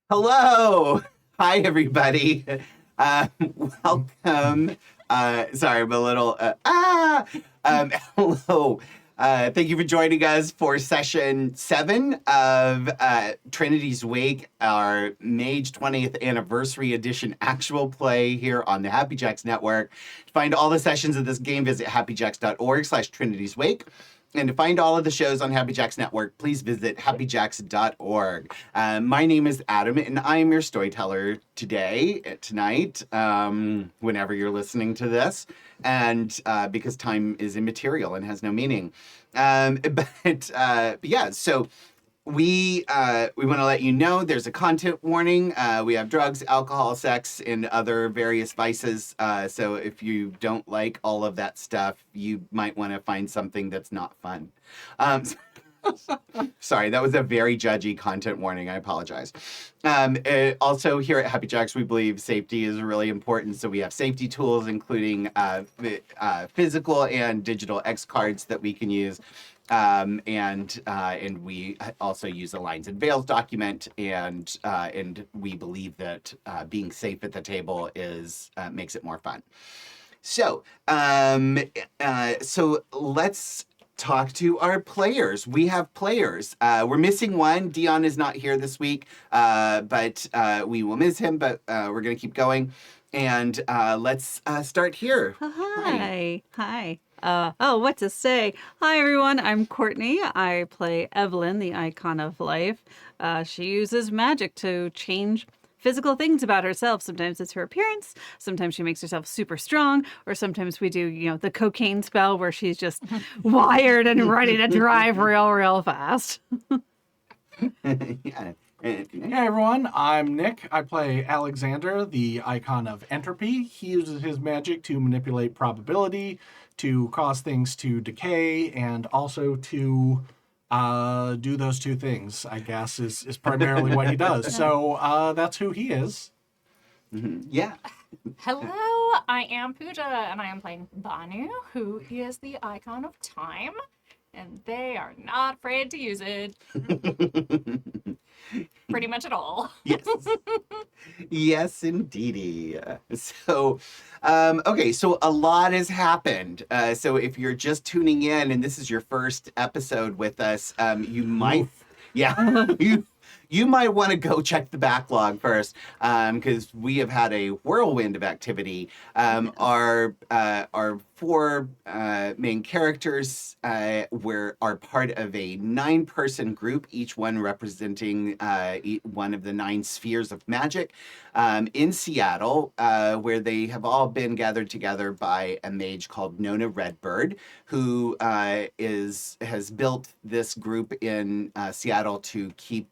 Hello. Hi, everybody. Uh, Welcome. Sorry, I'm a little. Hello. Thank you for joining us for session 7 of Trinity's Wake, our Mage 20th anniversary edition actual play here on the Happy Jacks Network. To find all the sessions of this game, visit happyjacks.org/Trinity's Wake. And to find all of the shows on Happy Jacks Network, please visit happyjacks.org. My name is Adam, and I am your storyteller tonight, whenever you're listening to this, and because time is immaterial and has no meaning. But yeah, so we want to let you know there's a content warning. We have drugs, alcohol, sex, and other various vices. So if you don't like all of that stuff, you might want to find something that's not fun. Sorry, that was a very judgy content warning. I apologize. Also, here at Happy Jacks, we believe safety is really important. So we have safety tools, including physical and digital X cards that we can use. And we also use a lines and veils document, and we believe that being safe at the table makes it more fun. So let's talk to our players. We have players. We're missing one. Dion is not here this week, but we will miss him. But we're gonna keep going, and let's start here. Hi. What to say? Hi, everyone. I'm Courtney. I play Evelyn, the icon of life. She uses magic to change physical things about herself. Sometimes it's her appearance. Sometimes she makes herself super strong. Or sometimes we do, the cocaine spell where she's just wired and ready to drive real fast. Yeah. Hey everyone, I'm Nick. I play Alexander, the icon of entropy. He uses his magic to manipulate probability, to cause things to decay, and also to do those two things, I guess, is primarily what he does. So that's who he is. Yeah. Hello, I am Pooja, and I am playing Banu, who is the icon of time, and they are not afraid to use it. Pretty much at all. Yes. Yes, indeedy. So, okay, so a lot has happened. So if you're just tuning in and this is your first episode with us, you might, yeah, you might want to go check the backlog first, because we have had a whirlwind of activity. Our 4 main characters are part of a 9-person group, each one representing one of the 9 spheres of magic in Seattle, where they have all been gathered together by a mage called Nona Redbird, who has built this group in Seattle to keep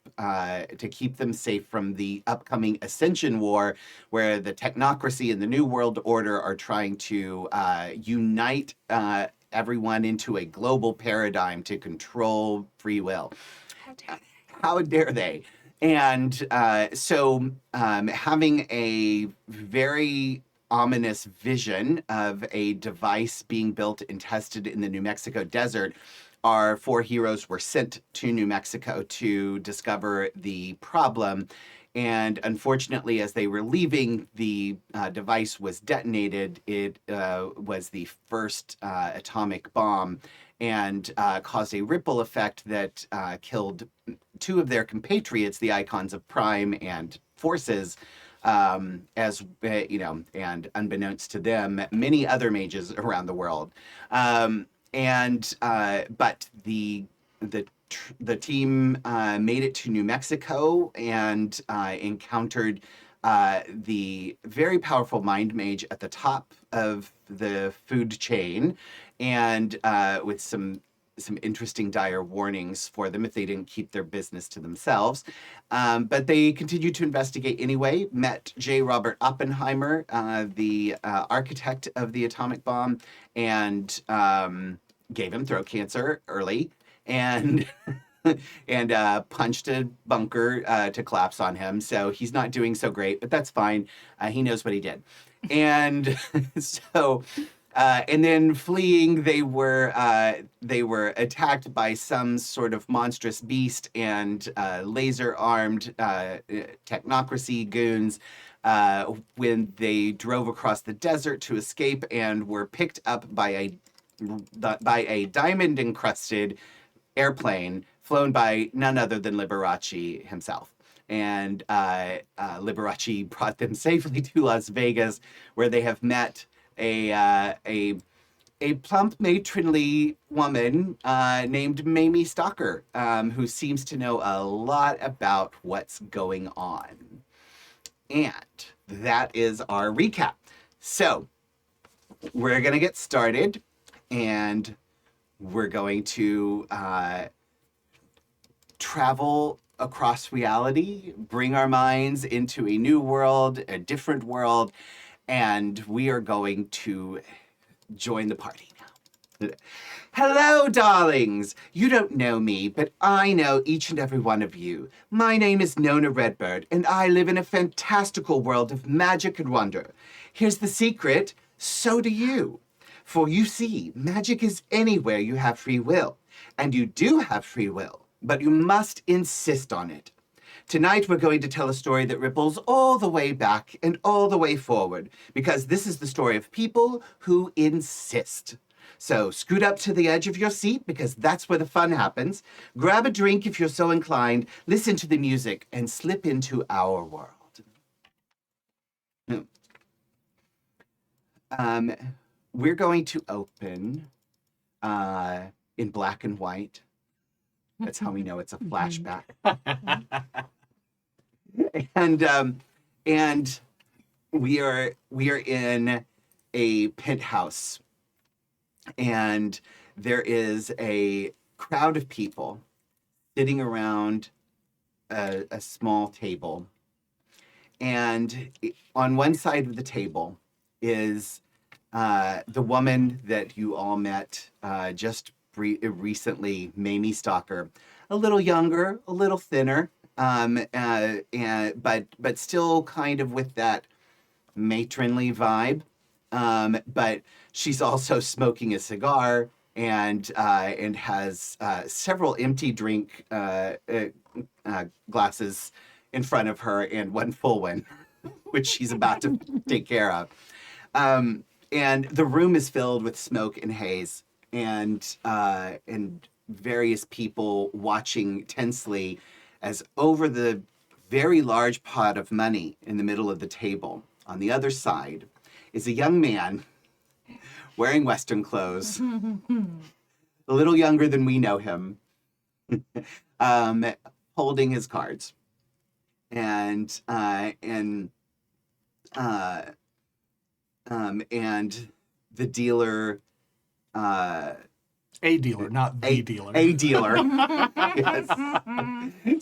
them safe from the upcoming Ascension War, where the technocracy and the New World Order are trying to unite everyone into a global paradigm to control free will. How dare they? And so having a very ominous vision of a device being built and tested in the New Mexico desert, our 4 heroes were sent to New Mexico to discover the problem. And unfortunately, as they were leaving, the device was detonated. It was the first atomic bomb, and caused a ripple effect that killed 2 of their compatriots, the icons of Prime and Forces, as and unbeknownst to them, many other mages around the world. But the team made it to New Mexico and encountered the very powerful mind mage at the top of the food chain, and with some interesting dire warnings for them if they didn't keep their business to themselves. But they continued to investigate anyway, met J. Robert Oppenheimer, the architect of the atomic bomb, and gave him throat cancer early, and punched a bunker to collapse on him. So he's not doing so great, but that's fine. He knows what he did. And so And then fleeing, they were attacked by some sort of monstrous beast and laser-armed technocracy goons when they drove across the desert to escape and were picked up by a diamond-encrusted airplane flown by none other than Liberace himself. And Liberace brought them safely to Las Vegas, where they have met a plump matronly woman named Mamie Stalker, who seems to know a lot about what's going on. And that is our recap. So we're going to get started, and we're going to travel across reality, bring our minds into a new world, a different world, and we are going to join the party now. Hello, darlings. You don't know me, but I know each and every one of you. My name is Nona Redbird, and I live in a fantastical world of magic and wonder. Here's the secret, so do you. For you see, magic is anywhere you have free will, and you do have free will, but you must insist on it. Tonight, we're going to tell a story that ripples all the way back and all the way forward, because this is the story of people who insist. So scoot up to the edge of your seat, because that's where the fun happens. Grab a drink if you're so inclined, listen to the music, and slip into our world. We're going to open in black and white. That's how we know it's a flashback. And we are in a penthouse, and there is a crowd of people sitting around a small table, and on one side of the table is the woman that you all met just recently, Mamie Stalker, a little younger, a little thinner, but still kind of with that matronly vibe. But she's also smoking a cigar and has several empty drink glasses in front of her and one full one, which she's about to take care of. And the room is filled with smoke and haze, and various people watching tensely as over the very large pot of money in the middle of the table, on the other side, is a young man wearing Western clothes, a little younger than we know him, holding his cards. And the dealer, A dealer, not the dealer. A dealer. Yes.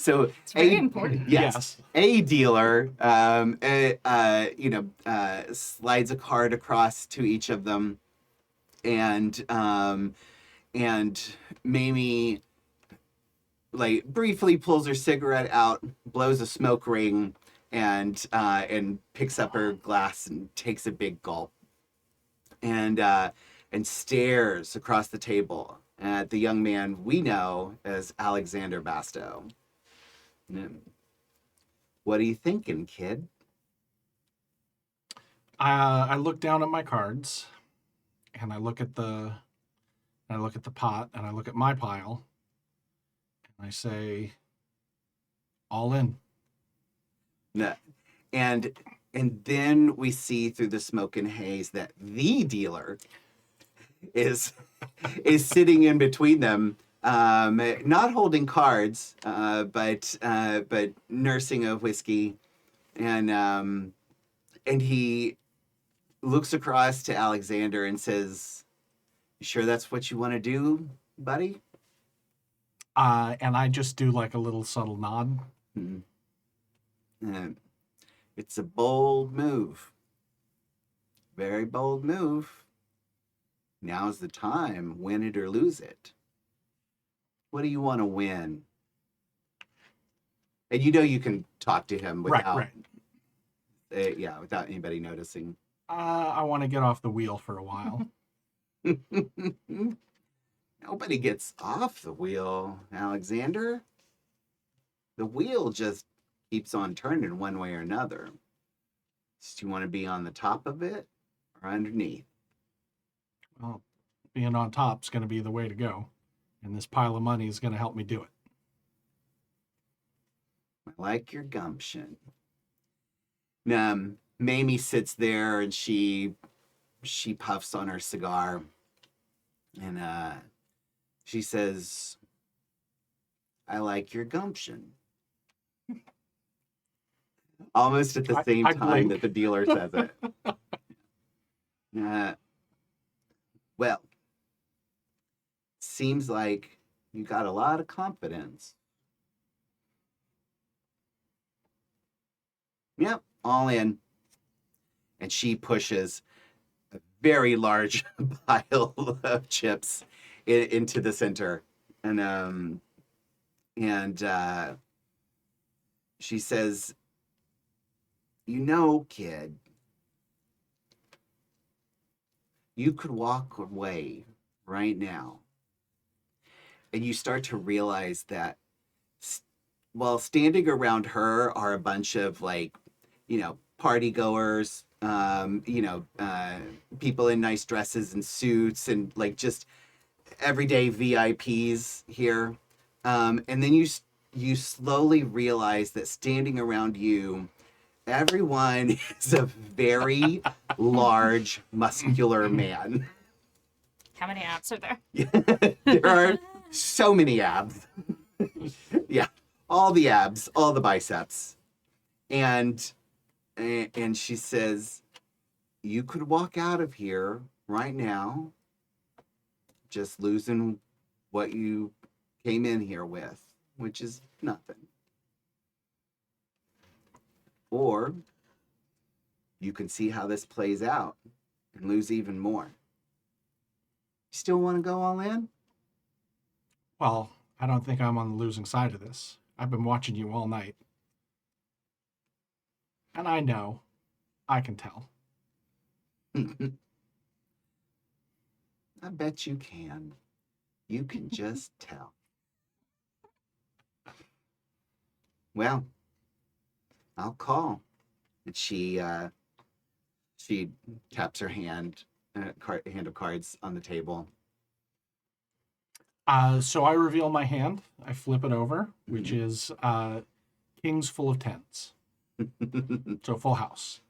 So It's very important. Yes. A dealer, slides a card across to each of them, and Mamie, like, briefly pulls her cigarette out, blows a smoke ring, and picks up her glass and takes a big gulp, and stares across the table at the young man we know as Alexander Basto. What are you thinking, kid? I look down at my cards, and I look at the pot, and I look at my pile, and I say, all in. No. And then we see through the smoke and haze that the dealer is sitting in between them, not holding cards, but nursing a whiskey, and he looks across to Alexander and says, "You sure that's what you want to do, buddy?" And I just do like a little subtle nod. It's a bold move. Very bold move. Now's the time. Win it or lose it. What do you want to win? And you can talk to him without, right. without anybody noticing. I want to get off the wheel for a while. Nobody gets off the wheel, Alexander. The wheel just keeps on turning one way or another. Do you want to be on the top of it or underneath? Well, being on top's going to be the way to go. And this pile of money is going to help me do it. I like your gumption. Mamie sits there and she puffs on her cigar, and she says, I like your gumption. Almost at the same I time blink. that the dealer says it. Well, seems like you got a lot of confidence. Yep, all in. And she pushes a very large pile of chips into the center. And she says, you know, kid, you could walk away right now. And you start to realize that while standing around her are a bunch of party goers, people in nice dresses and suits and like just everyday VIPs here. And then you slowly realize that standing around you, everyone is a very large, muscular man. How many abs are there? There are so many abs. Yeah, all the abs, all the biceps. And she says, you could walk out of here right now just losing what you came in here with, which is nothing. Or you can see how this plays out and lose even more. You still want to go all in? Well, I don't think I'm on the losing side of this. I've been watching you all night. And I know. I can tell. I bet you can. You can just tell. Well, I'll call. And she taps her hand of cards on the table. So I reveal my hand. I flip it over, which is kings full of tens. So full house.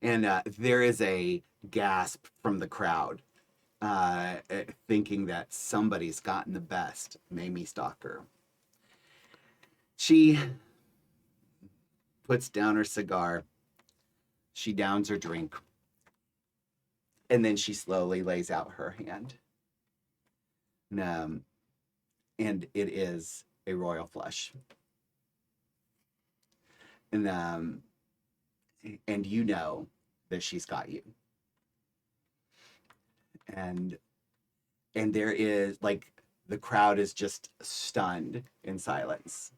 And there is a gasp from the crowd, thinking that somebody's gotten the best Mamie Stalker. She puts down her cigar. She downs her drink. And then she slowly lays out her hand. And it is a royal flush. And you know that she's got you. And there is, like, the crowd is just stunned in silence.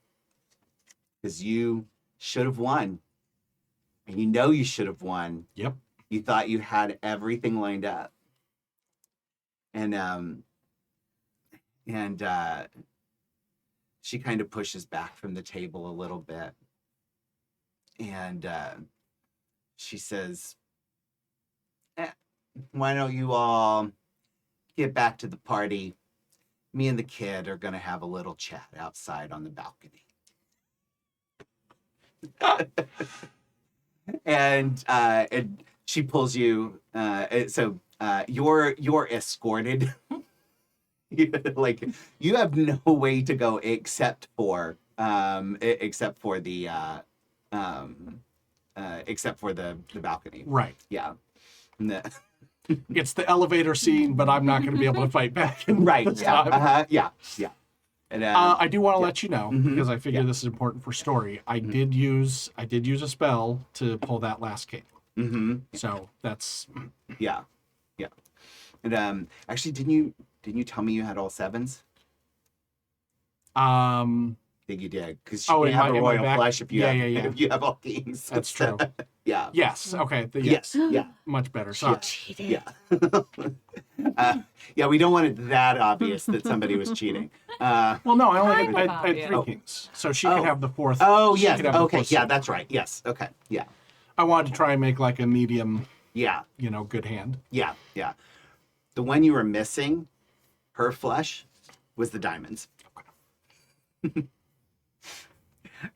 Because you should have won. And you know you should have won. Yep. You thought you had everything lined up. And she kind of pushes back from the table a little bit. And she says, why don't you all get back to the party? Me and the kid are going to have a little chat outside on the balcony. And she pulls you. So you're escorted. Like, you have no way to go except for the balcony. Right. Yeah. It's the elevator scene, but I'm not going to be able to fight back. Right. This Yeah. time. Yeah. And, I do want to let you know, because I figure Yeah. this is important for story. I did use a spell to pull that last cape. So that's Yeah. And actually, didn't you tell me you had all sevens? I think you did, because you in have a my royal back? flush if you Yeah, have yeah. if you have all kings. That's true. Yeah. Yes. Okay. Yes. Yeah. Much better. Sorry. Cheated. Yeah. Yeah. We don't want it that obvious that somebody was cheating. Well, no, I only Kind had, of I had three obvious. kings, so she could have the fourth. Oh, she yes. could have the Okay. fourth Yeah, suit. that's right. Yes. Okay. Yeah. I wanted to try and make like a medium, Yeah. good hand. Yeah. Yeah. The one you were missing, her flesh, was the diamonds.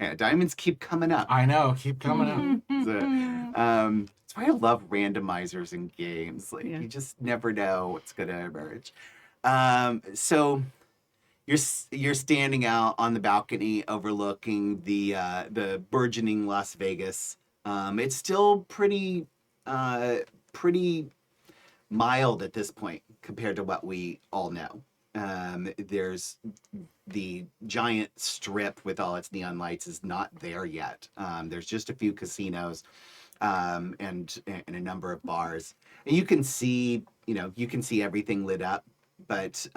Yeah, diamonds keep coming up. I know. Keep coming out. That's why I love randomizers in games. Like Yeah. you just never know what's gonna emerge. So you're standing out on the balcony overlooking the burgeoning Las Vegas. It's still pretty mild at this point compared to what we all know. There's the giant strip with all its neon lights is not there yet. There's just a few casinos and a number of bars, and you can see everything lit up, but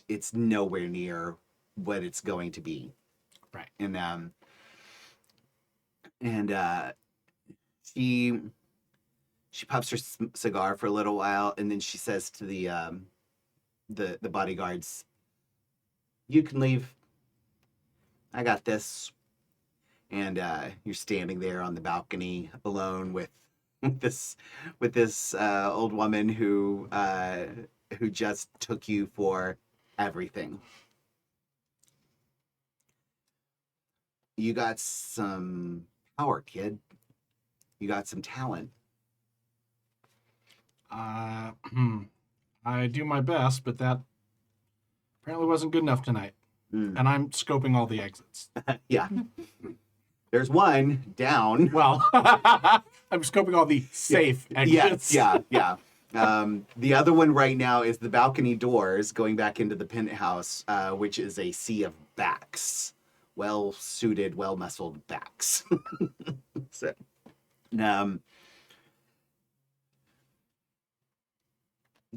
it's nowhere near what it's going to be. Right. And she puffs her cigar for a little while, and then she says to the bodyguards, "You can leave. I got this." And you're standing there on the balcony alone with this old woman who just took you for everything. You got some power, kid. You got some talent. I do my best, but that apparently wasn't good enough tonight. Mm. And I'm scoping all the exits. Yeah. There's one down. Well, I'm scoping all the safe exits. Yes, yeah. The other one right now is the balcony doors going back into the penthouse, which is a sea of backs. Well-suited, well-muscled backs. So,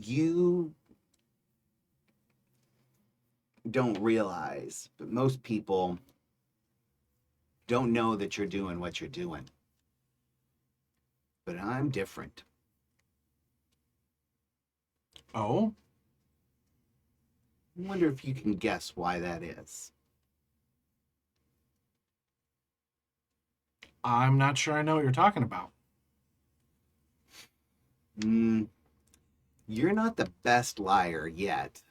you don't realize, but most people don't know that you're doing what you're doing. But I'm different. Oh? I wonder if you can guess why that is. I'm not sure I know what you're talking about. You're not the best liar yet.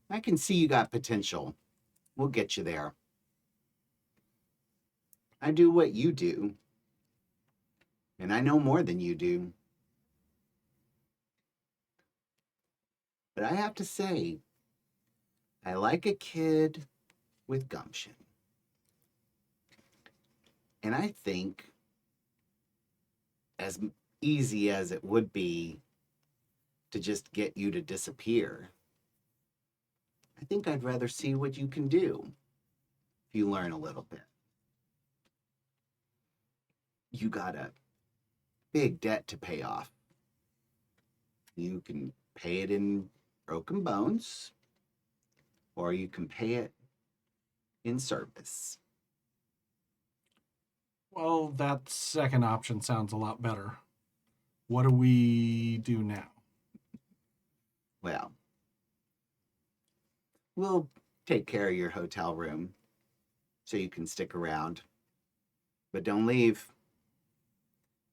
I can see you got potential. We'll get you there. I do what you do. And I know more than you do. But I have to say, I like a kid with gumption. And I think, as easy as it would be to just get you to disappear, I think I'd rather see what you can do if you learn a little bit. You got a big debt to pay off. You can pay it in broken bones, or you can pay it in service. Well, that second option sounds a lot better. What do we do now? Well, we'll take care of your hotel room so you can stick around. But don't leave.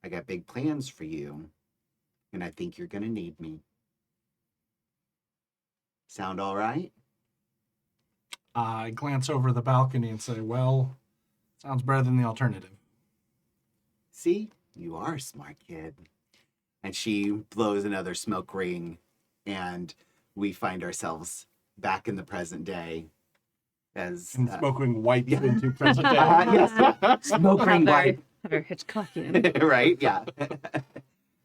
I got big plans for you, and I think you're going to need me. Sound all right? I glance over the balcony and say, well, sounds better than the alternative. See, you are a smart kid. And she blows another smoke ring, and we find ourselves back in the present day as And smoking white yeah. into present day. yes, smoke ring white. Very Hitchcockian. Right? Yeah.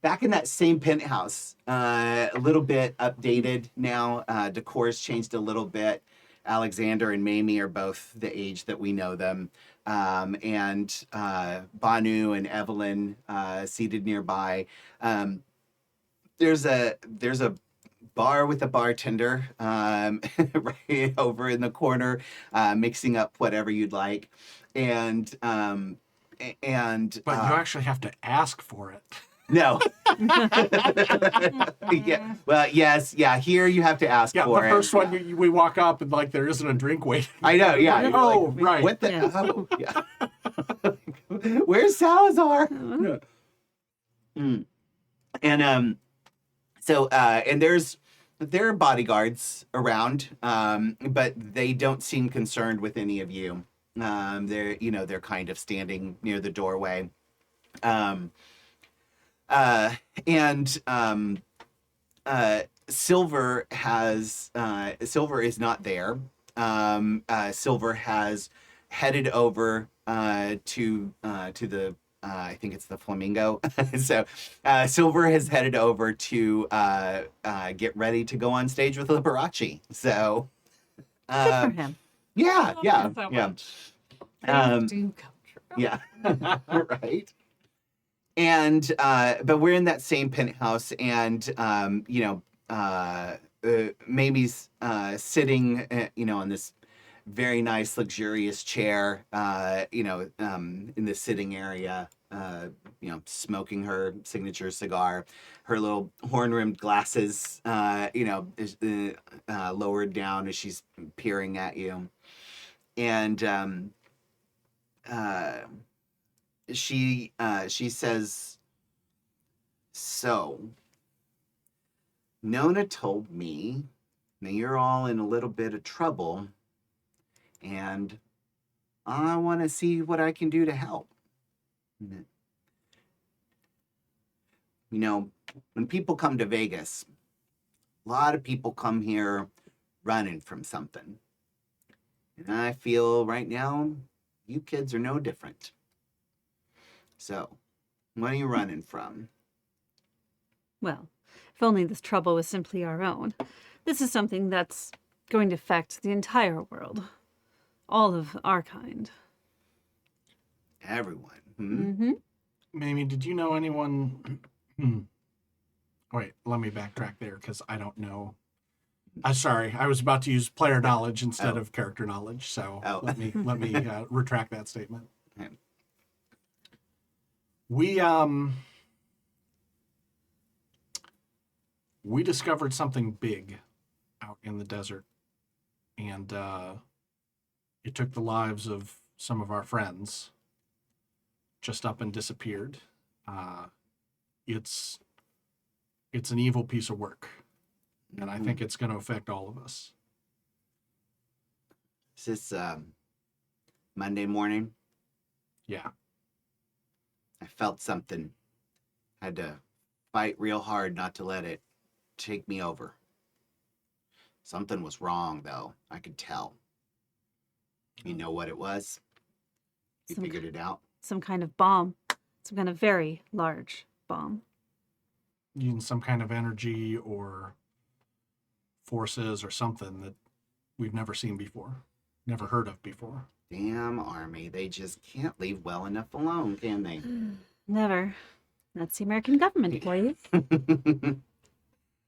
Back in that same penthouse, a little bit updated now. Decor's changed a little bit. Alexander and Mamie are both the age that we know them. And Banu and Evelyn seated nearby. There's a bar with a bartender right over in the corner, mixing up whatever you'd like. And And But you actually have to ask for it. no. Yeah. Well, yes. Yeah. Here you have to ask Yeah, for the it. first one, we walk up and like there isn't a drink waiting. I know. Yeah. You're Oh, like, right. What the? Yeah. Oh, yeah. Where's Salazar? Yeah. And so and there are bodyguards around, but they don't seem concerned with any of you. They're kind of standing near the doorway. Um, and Silver is not there. Silver has headed over to the I think it's the Flamingo. So Silver has headed over to get ready to go on stage with Liberace. So Good for him. yeah, yeah, So yeah. much. Um, Dreams do come true. Yeah. Right. And but we're in that same penthouse, and Mamie's sitting on this very nice luxurious chair in the sitting area, smoking her signature cigar, her little horn-rimmed glasses is lowered down as she's peering at you. And she says, "So, Nona told me that you're all in a little bit of trouble, and I want to see what I can do to help. When people come to Vegas, a lot of people come here running from something. And I feel right now, you kids are no different. So, what are you running from?" Well, if only this trouble was simply our own. This is something that's going to affect the entire world. All of our kind. Everyone. Mm-hmm. Mamie, did you know anyone? Wait, let me backtrack there because I don't know. Sorry, I was about to use player knowledge instead of character knowledge, so let me retract that statement. Okay. We discovered something big out in the desert, and it took the lives of some of our friends. Just up and disappeared. It's an evil piece of work, and I think it's going to affect all of us. Is this Monday morning? Yeah. I felt something. Had to fight real hard not to let it take me over. Something was wrong, though. I could tell. You know what it was? You figured it out? Some kind of bomb. Some kind of very large bomb. Using some kind of energy or forces or something that we've never seen before, never heard of before. Damn army. They just can't leave well enough alone, can they? Never. That's the American government for you.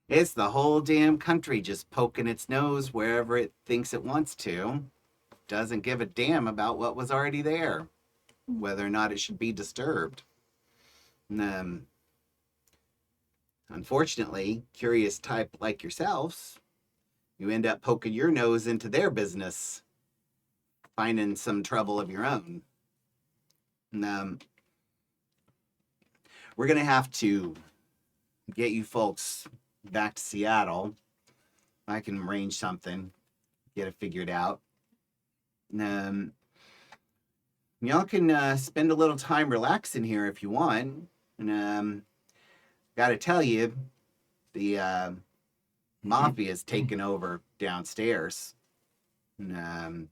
It's the whole damn country just poking its nose wherever it thinks it wants to. Doesn't give a damn about what was already there, whether or not it should be disturbed. Unfortunately, curious type like yourselves, you end up poking your nose into their business, finding some trouble of your own. We're going to have to get you folks back to Seattle. I can arrange something, get it figured out. Y'all can spend a little time relaxing here if you want. And gotta tell you, the mafia's taken over downstairs. And,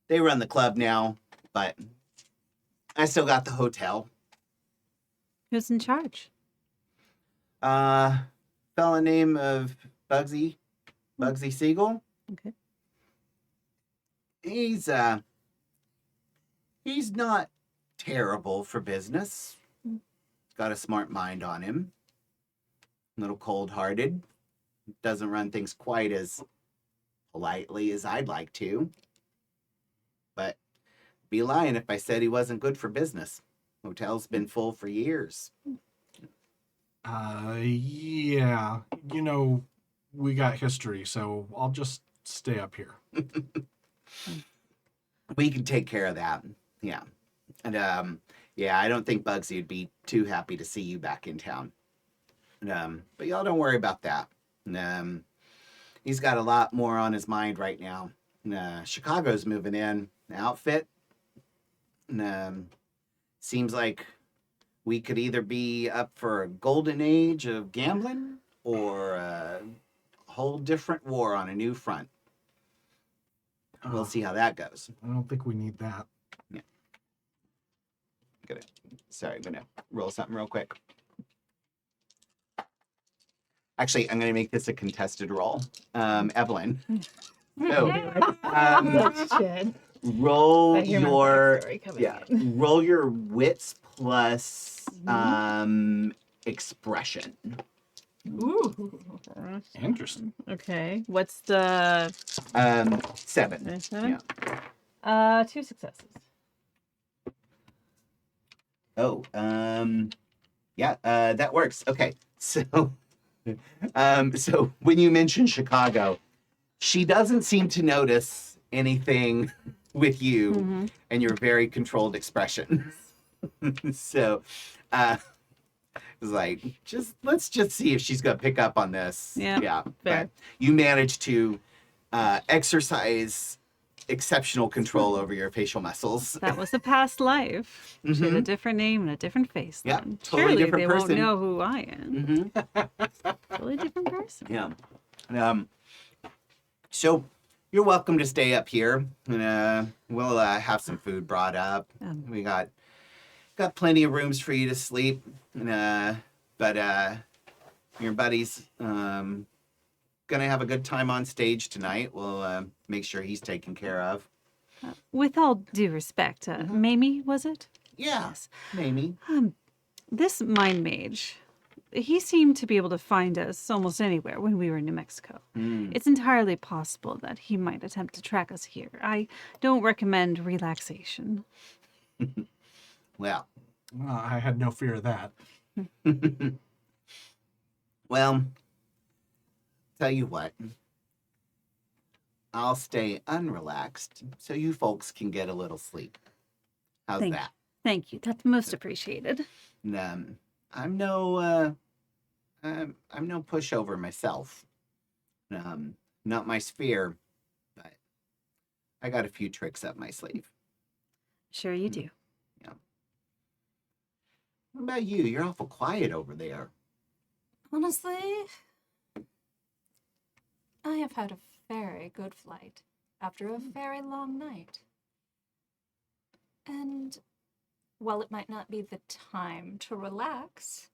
they run the club now, but I still got the hotel. Who's in charge? Fella name of Bugsy Siegel. Okay. He's not terrible for business. Got a smart mind on him. A little cold-hearted. Doesn't run things quite as politely as I'd like to. But Be lying if I said he wasn't good for business. Hotel's been full for years. Yeah. You know, we got history, so I'll just stay up here. We can take care of that. Yeah. And yeah, I don't think Bugsy would be too happy to see you back in town. But y'all don't worry about that. He's got a lot more on his mind right now. Chicago's moving in. The outfit. Seems like we could either be up for a golden age of gambling or a whole different war on a new front. We'll see how that goes. I don't think we need that. I'm gonna roll something real quick. Actually, I'm gonna make this a contested roll. Evelyn. So, Shit. roll I hear my your backstory coming in. roll your wits plus expression. Ooh. Interesting. Okay. What's the 7. 7? Yeah. 2 successes. Oh, that works. Okay. So so when you mention Chicago, she doesn't seem to notice anything with you and your very controlled expression. So it's like, let's just see if she's gonna pick up on this. Yeah, Yeah. fair. But you manage to exercise exceptional control over your facial muscles. That was a past life. She had a Mhm. different name and a different face. Yeah, then. totally Surely different they person. won't know who I am. Mm-hmm. Totally different person. Yeah. So you're welcome to stay up here, and we'll have some food brought up. We got plenty of rooms for you to sleep, and but your buddy's gonna have a good time on stage tonight. We'll make sure he's taken care of. With all due respect, Mamie, was it? Yeah, Yes. maybe. This mind mage, he seemed to be able to find us almost anywhere when we were in New Mexico. It's entirely possible that he might attempt to track us here. I don't recommend relaxation. Well, I had no fear of that. well, tell you what. I'll stay unrelaxed so you folks can get a little sleep. How's that? Thank you. That's most appreciated. And, I'm no pushover myself. Not my sphere, but I got a few tricks up my sleeve. Sure you do. Yeah. What about you? You're awful quiet over there. Honestly, I have had a very good flight after a very long night. And while it might not be the time to relax,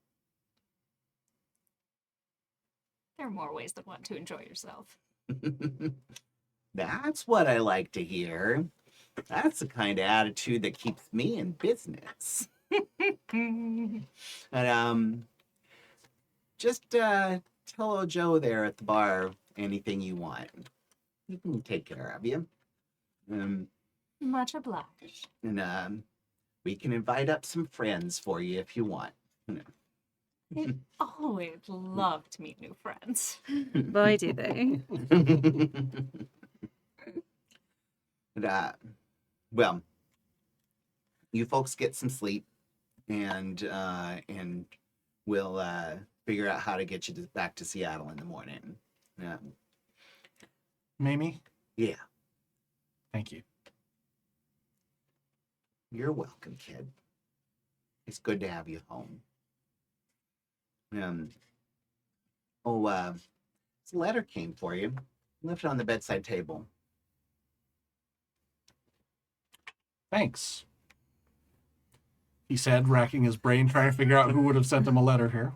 there are more ways than one to enjoy yourself. That's what I like to hear. That's the kind of attitude that keeps me in business. And just tell old Joe there at the bar anything you want. He can take care of you. Much obliged. And we can invite up some friends for you if you want. I always love to meet new friends. Boy, do they. And, well, you folks get some sleep, and we'll figure out how to get you back to Seattle in the morning. Mamie, Yeah, thank you. you're welcome, kid. It's good to have you home. This letter came for you. Left it on the bedside table. Thanks. He said, racking his brain, trying to figure out who would have sent him a letter here.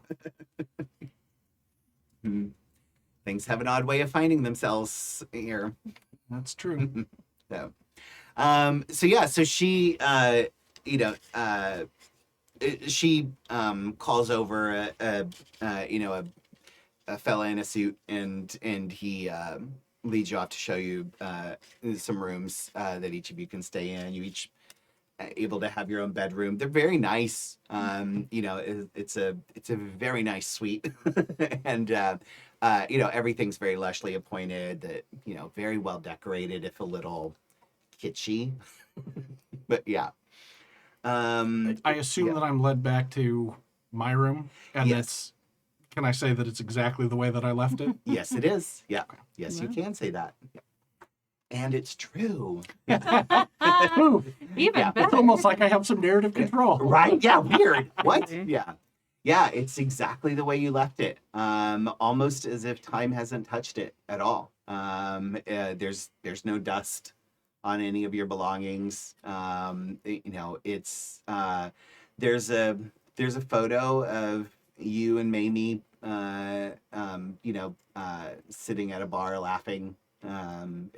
Things have an odd way of finding themselves here. That's true. So she she calls over a fella in a suit, and he leads you off to show you some rooms that each of you can stay in. You each able to have your own bedroom. They're very nice. It's a very nice suite, and everything's very lushly appointed. That very well decorated, if a little kitschy, but yeah. I assume Yeah. that I'm led back to my room, and Yes. it's. Can I say that it's exactly the way that I left it? Yes, it is. Yeah. Yes, you Wow. can say that. Yeah. And it's true. Ooh, Even Yeah. it's better. almost like I have some narrative control. Right? Yeah, weird. What? Okay. Yeah. Yeah, it's exactly the way you left it. Almost as if time hasn't touched it at all. There's no dust on any of your belongings. It's there's a photo of you and Mamie sitting at a bar laughing, and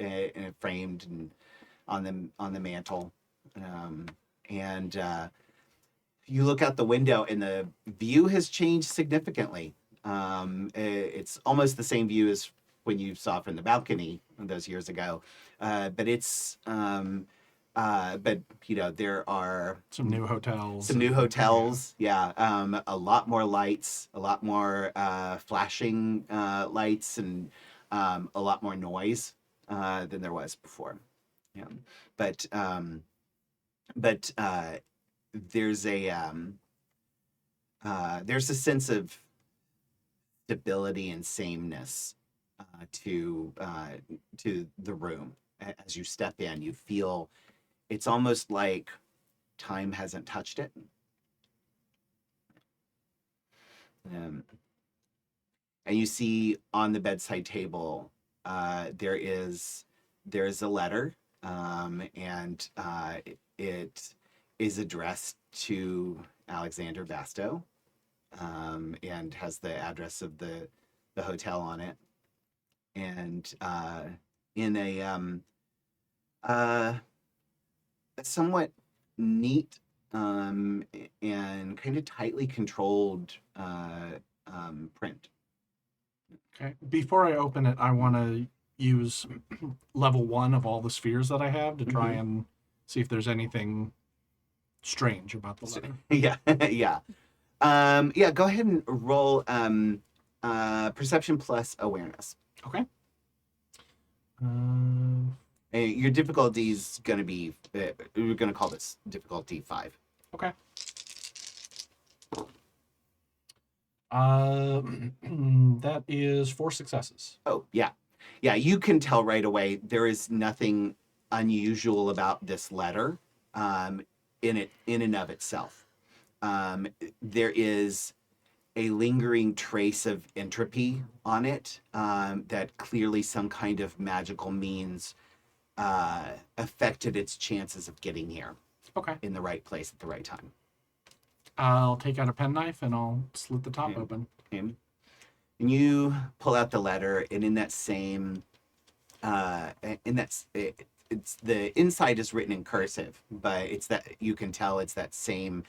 framed and on the mantle. And you look out the window and the view has changed significantly. It's almost the same view as when you saw from the balcony those years ago. But there are Some new hotels. some new hotels. Yeah. A lot more lights, a lot more flashing lights, and a lot more noise than there was before. Yeah. But there's a sense of stability and sameness to the room. As you step in, you feel it's almost like time hasn't touched it. And you see on the bedside table there is a letter, and it is addressed to Alexander Basto, and has the address of the hotel on it, and in a somewhat neat and kind of tightly controlled print. Okay. Before I open it, I want to use level 1 of all the spheres that I have to try and see if there's anything strange about the letter. Yeah, yeah. Go ahead and roll perception plus awareness. Okay. Your difficulty is going to be, we're going to call this difficulty 5. Okay. That is 4 successes. Oh, yeah. Yeah, you can tell right away there is nothing unusual about this letter in and of itself. There is a lingering trace of entropy on it, that clearly some kind of magical means affected its chances of getting here Okay. in the right place at the right time. I'll take out a penknife and I'll slit the top Okay. open. Okay. And you pull out the letter, and in that same, it's the inside is written in cursive, but it's that you can tell it's that same.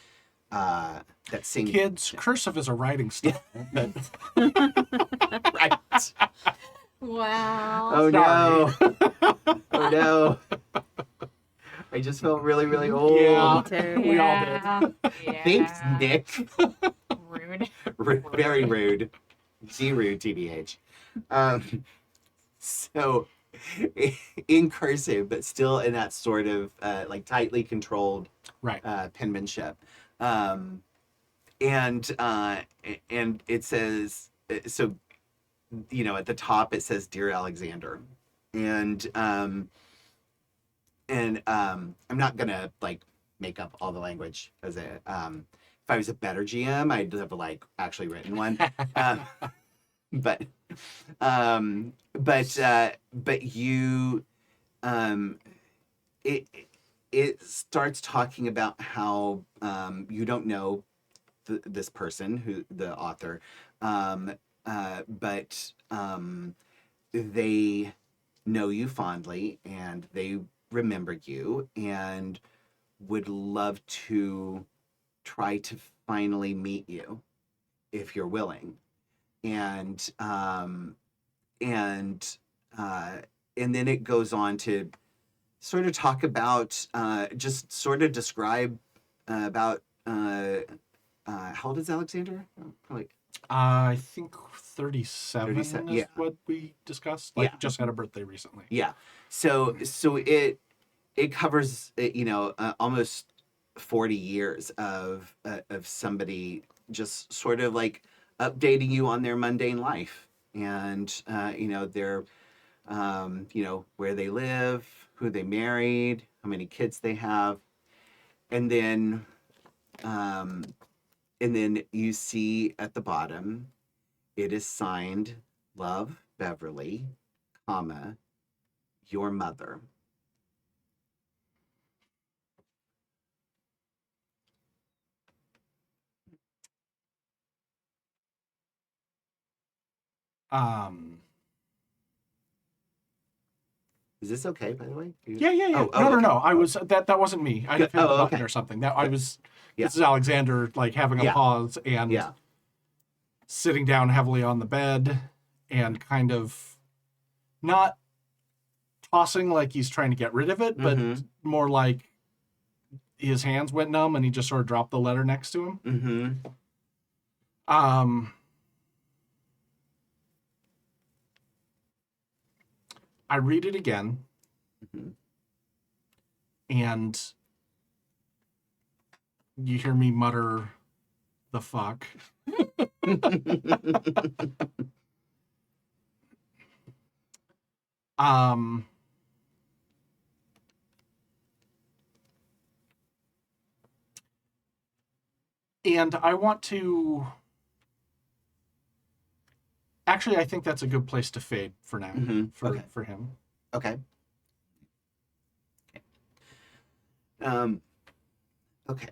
Kids, cursive is a writing style. Right. Wow. Oh no. Oh no. I just felt really, really old. Yeah. Too. We all did. Yeah. Thanks, Nick. Rude. Very rude. G rude, TBH. So, in cursive, but still in that sort of like tightly controlled Right. penmanship. And it says, so, at the top it says, "Dear Alexander," and I'm not gonna like make up all the language as if I was a better GM, I'd have like actually written one. But you, it starts talking about how you don't know this person, who the author, but they know you fondly, and they remember you, and would love to try to finally meet you if you're willing. And then it goes on to sort of talk about, just sort of describe about how old is Alexander? Probably I think 37 37. is Yeah. what we discussed. Yeah. Just had a birthday recently. Yeah. So it covers almost 40 years of somebody just sort of like updating you on their mundane life and their where they live, who they married, how many kids they have, and then you see at the bottom it is signed Love Beverly, comma, your mother. Um, Is this okay, by the way? yeah. Oh, No. okay. I was that wasn't me. I hit the button okay. or something. That I was. Yeah. This is Alexander, like having a Yeah. pause and Yeah. sitting down heavily on the bed and kind of not tossing like he's trying to get rid of it, but Mhm. more like his hands went numb and he just sort of dropped the letter next to him. Mm-hmm. I read it again, Mhm. and you hear me mutter, "The fuck." Um, and I want to. Actually, I think that's a good place to fade for now. Mhm. Okay. For him. Okay. Okay.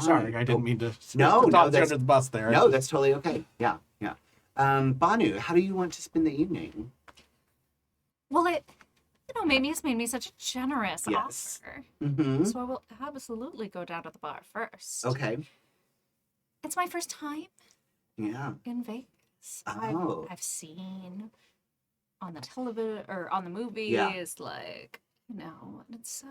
Sorry, I didn't mean to. No, to no, toss you that's under the bus there. no, that's totally okay. Yeah, yeah. Banu, how do you want to spend the evening? Well, maybe it's made me such a generous Yes. offer. Mm-hmm. So I will absolutely go down to the bar first. Okay. It's my first time Yeah. in Vegas. Oh. I've seen on the television or on the movies, Yeah. like, and it's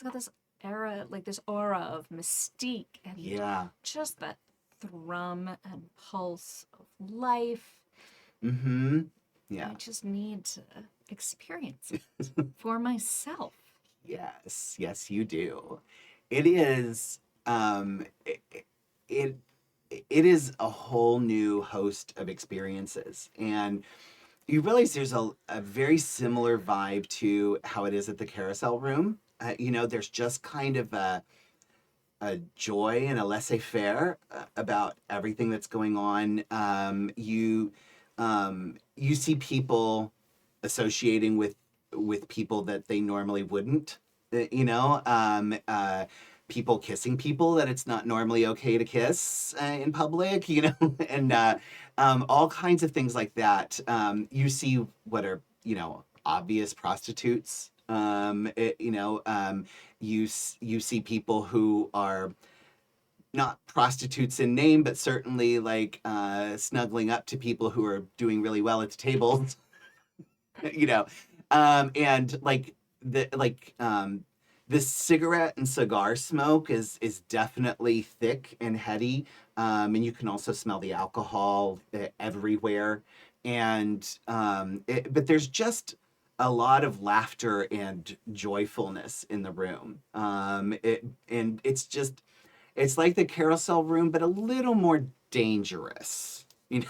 got this era, like this aura of mystique and Yeah. just that thrum and pulse of life. Mm-hmm. Yeah. I just need to experience it for myself. Yes. Yes, you do. It is. It is a whole new host of experiences, and you realize there's a very similar vibe to how it is at the Carousel Room. There's just kind of a joy and a laissez-faire about everything that's going on. You see people associating with people that they normally wouldn't. People kissing people that it's not normally okay to kiss in public. And all kinds of things like that. You see what are obvious prostitutes. You see people who are not prostitutes in name, but certainly like snuggling up to people who are doing really well at the tables. And like the cigarette and cigar smoke is definitely thick and heady, and you can also smell the alcohol everywhere. And but there's just a lot of laughter and joyfulness in the room. And it's like the Carousel Room, but a little more dangerous.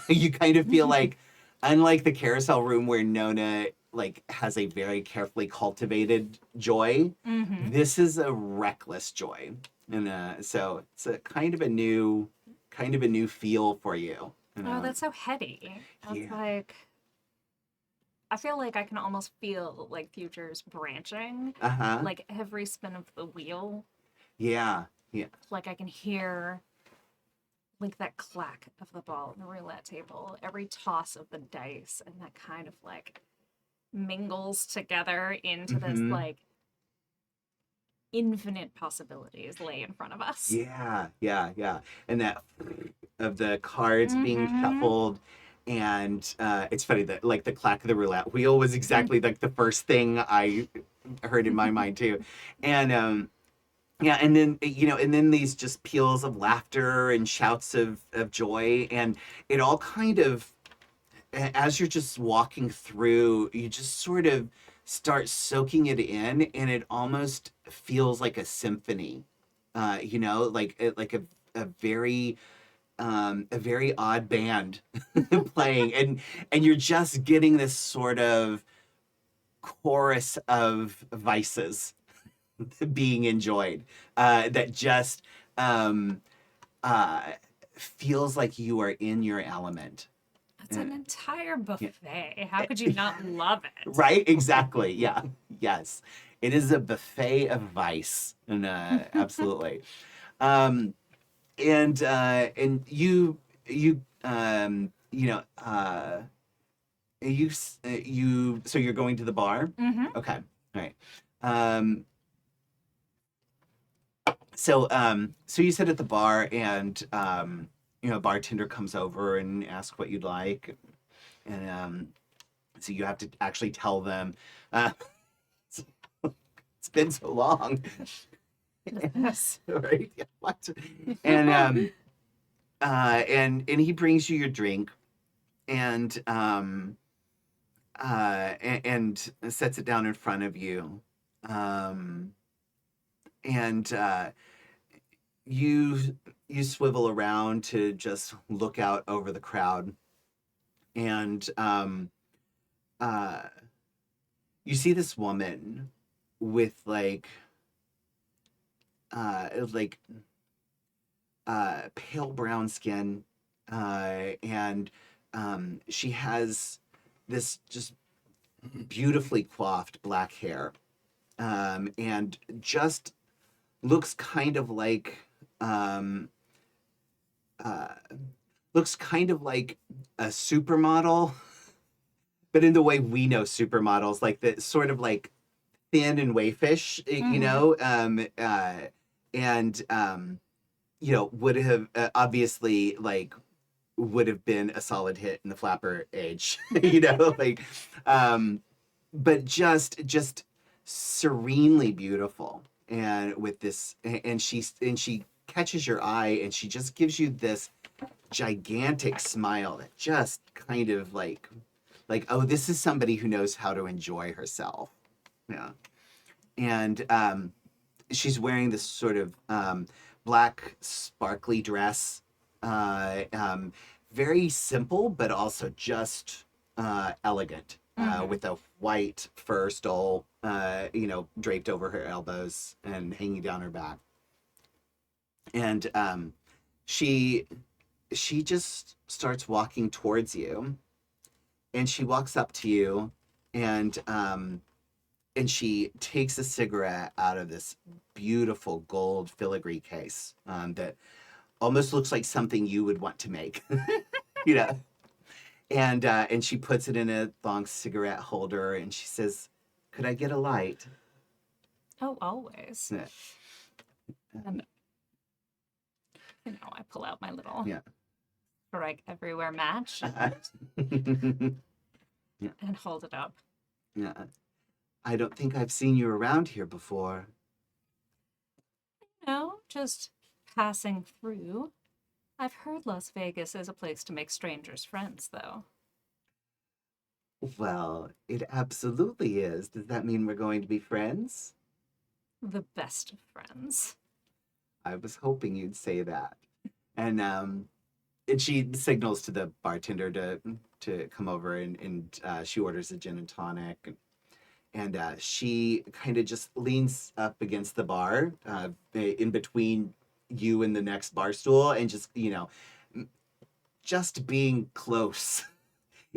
You kind of feel like, unlike the Carousel Room where Nona like has a very carefully cultivated joy, Mm-hmm. this is a reckless joy, and so it's a kind of a new feel for you. Oh, that's so heady. That's Yeah. like, I feel like I can almost feel like futures branching, Uh-huh. like every spin of the wheel. Yeah. Like I can hear like that clack of the ball on the roulette table, every toss of the dice, and that kind of like mingles together into this Mhm. like infinite possibilities lay in front of us. Yeah. And that of the cards being Mhm. shuffled. And it's funny that like the clack of the roulette wheel was exactly like the first thing I heard in my mind too. And yeah, and then and then these just peals of laughter and shouts of joy, and it all kind of, as you're just walking through, you just sort of start soaking it in, and it almost feels like a symphony, like a very odd band playing, and you're just getting this sort of chorus of vices being enjoyed, that just um, uh, feels like you are in your element. That's an entire buffet. How could you not love it? Right? Exactly. Yeah. Yes. It is a buffet of vice. And absolutely. Um, and you so you're going to the bar? Mm-hmm. Okay. All right. Um, so you sit at the bar, and a bartender comes over and asks what you'd like, and so you have to actually tell them. It's been so long. Yes. Right? Yeah, what? And he brings you your drink, and and sets it down in front of you, and you swivel around to just look out over the crowd, and uh, you see this woman with like pale brown skin, and she has this just beautifully coiffed black hair, and just looks kind of like um, uh, looks kind of like a supermodel, but in the way we know supermodels, like the sort of like thin and waifish, and would have obviously like would have been a solid hit in the flapper age, but just serenely beautiful, and with this, and she catches your eye, and she just gives you this gigantic smile that just kind of like, oh, this is somebody who knows how to enjoy herself. Yeah. And she's wearing this sort of black sparkly dress, very simple, but also just elegant, with a white fur stole, draped over her elbows and hanging down her back. And she just starts walking towards you, and she walks up to you, and she takes a cigarette out of this beautiful gold filigree case, that almost looks like something you would want to make, you know. And she puts it in a long cigarette holder, and she says, "Could I get a light?" Oh, always. Yeah. And I pull out my little Yeah. strike everywhere match Yeah. and hold it up. Yeah. I don't think I've seen you around here before. No, just passing through. I've heard Las Vegas is a place to make strangers friends, though. Well, it absolutely is. Does that mean we're going to be friends? The best of friends. I was hoping you'd say that. And she signals to the bartender to come over, and she orders a gin and tonic, and she kind of just leans up against the bar, in between you and the next bar stool, and just being close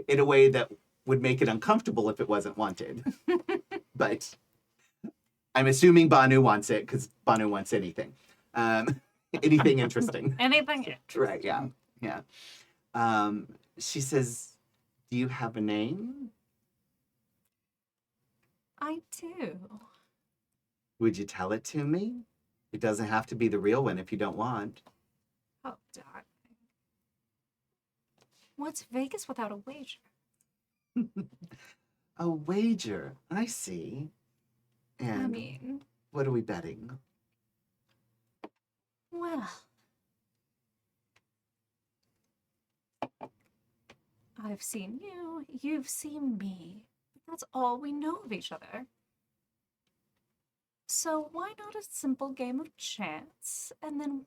in a way that would make it uncomfortable if it wasn't wanted. But I'm assuming Banu wants it, because Banu wants anything. Anything interesting. Anything interesting. Right, yeah. Yeah. She says, "Do you have a name? I do. Would you tell it to me? It doesn't have to be the real one if you don't want." Oh, darling. What's Vegas without a wager? A wager. I see. And I mean, what are we betting? well, I've seen you, you've seen me. That's all we know of each other. So why not a simple game of chance, and then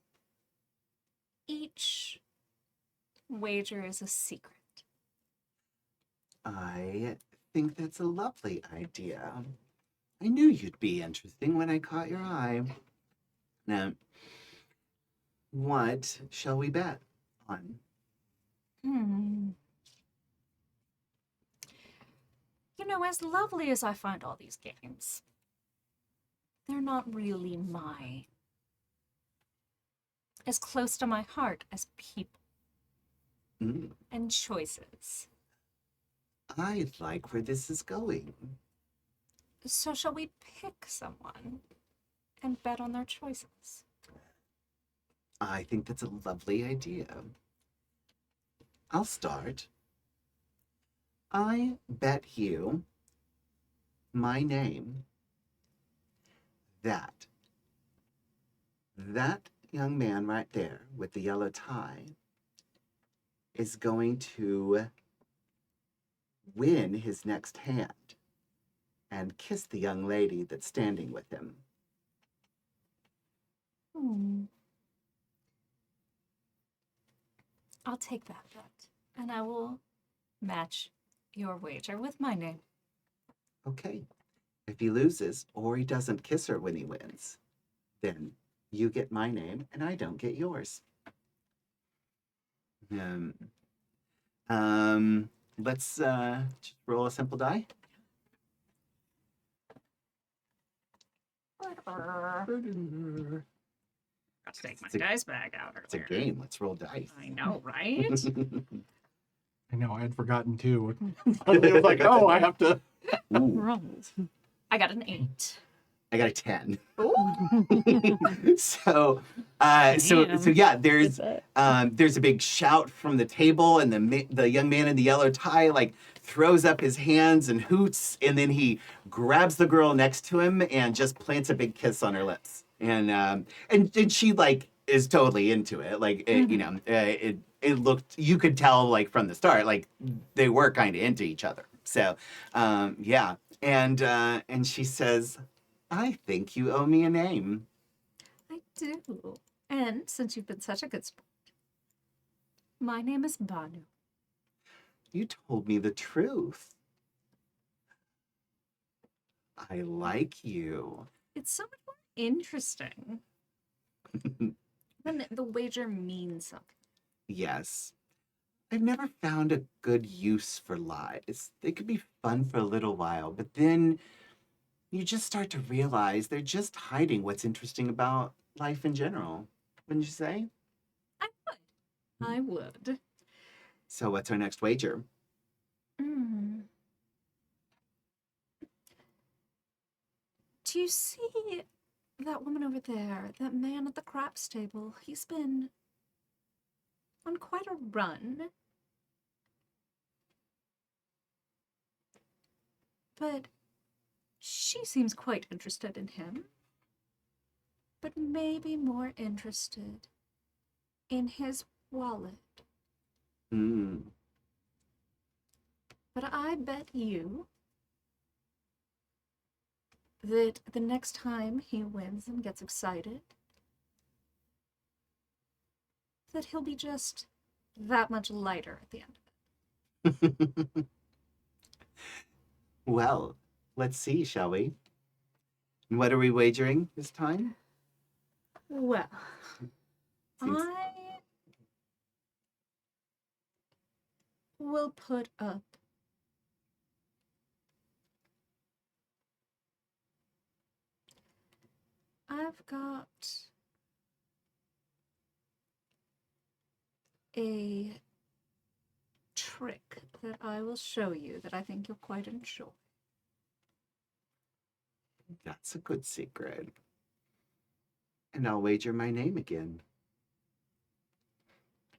each wager is a secret? I think that's a lovely idea. I knew you'd be interesting when I caught your eye. Now, what shall we bet on? You know, as lovely as I find all these games, they're not really mine. As close to my heart as people Mm, and choices. I like where this is going. So shall we pick someone and bet on their choices? I think that's a lovely idea. I'll start. I bet you my name that young man right there with the yellow tie is going to win his next hand and kiss the young lady that's standing with him. I'll take that bet, and I will match your wager with my name. Okay. If he loses or he doesn't kiss her when he wins, then you get my name and I don't get yours. Um, let's just roll a simple die. Got to take my It's a- dice bag out It's a earlier. game. Let's roll dice. I know, right? I know, I had forgotten too. Suddenly I was like, oh, I have to. Ooh, Rolls. I got an 8. I got a 10. Ooh. So Damn. yeah, Good bet. there's a big shout from the table, and the young man in the yellow tie like throws up his hands and hoots, and then he grabs the girl next to him and just plants a big kiss on her lips, and she like is totally into it. Like it looked, you could tell like from the start, like they were kind of into each other. So yeah, and she says, I think you owe me a name. I do. And since you've been such a good sport, my name is Banu. You told me the truth. I like you. It's so much more interesting when the wager means something. Yes. I've never found a good use for lies. They could be fun for a little while, but then you just start to realize they're just hiding what's interesting about life in general. Wouldn't you say? I would. So what's our next wager? Mm. Do you see that woman over there? That man at the craps table? He's been on quite a run. But she seems quite interested in him. But maybe more interested in his wallet. Hmm. But I bet you that the next time he wins and gets excited, that he'll be just that much lighter at the end of it. Well, let's see, shall we? What are we wagering this time? Well, Seems- I will put up I've got a trick that I will show you that I think you'll quite enjoy. That's a good secret. And I'll wager my name again.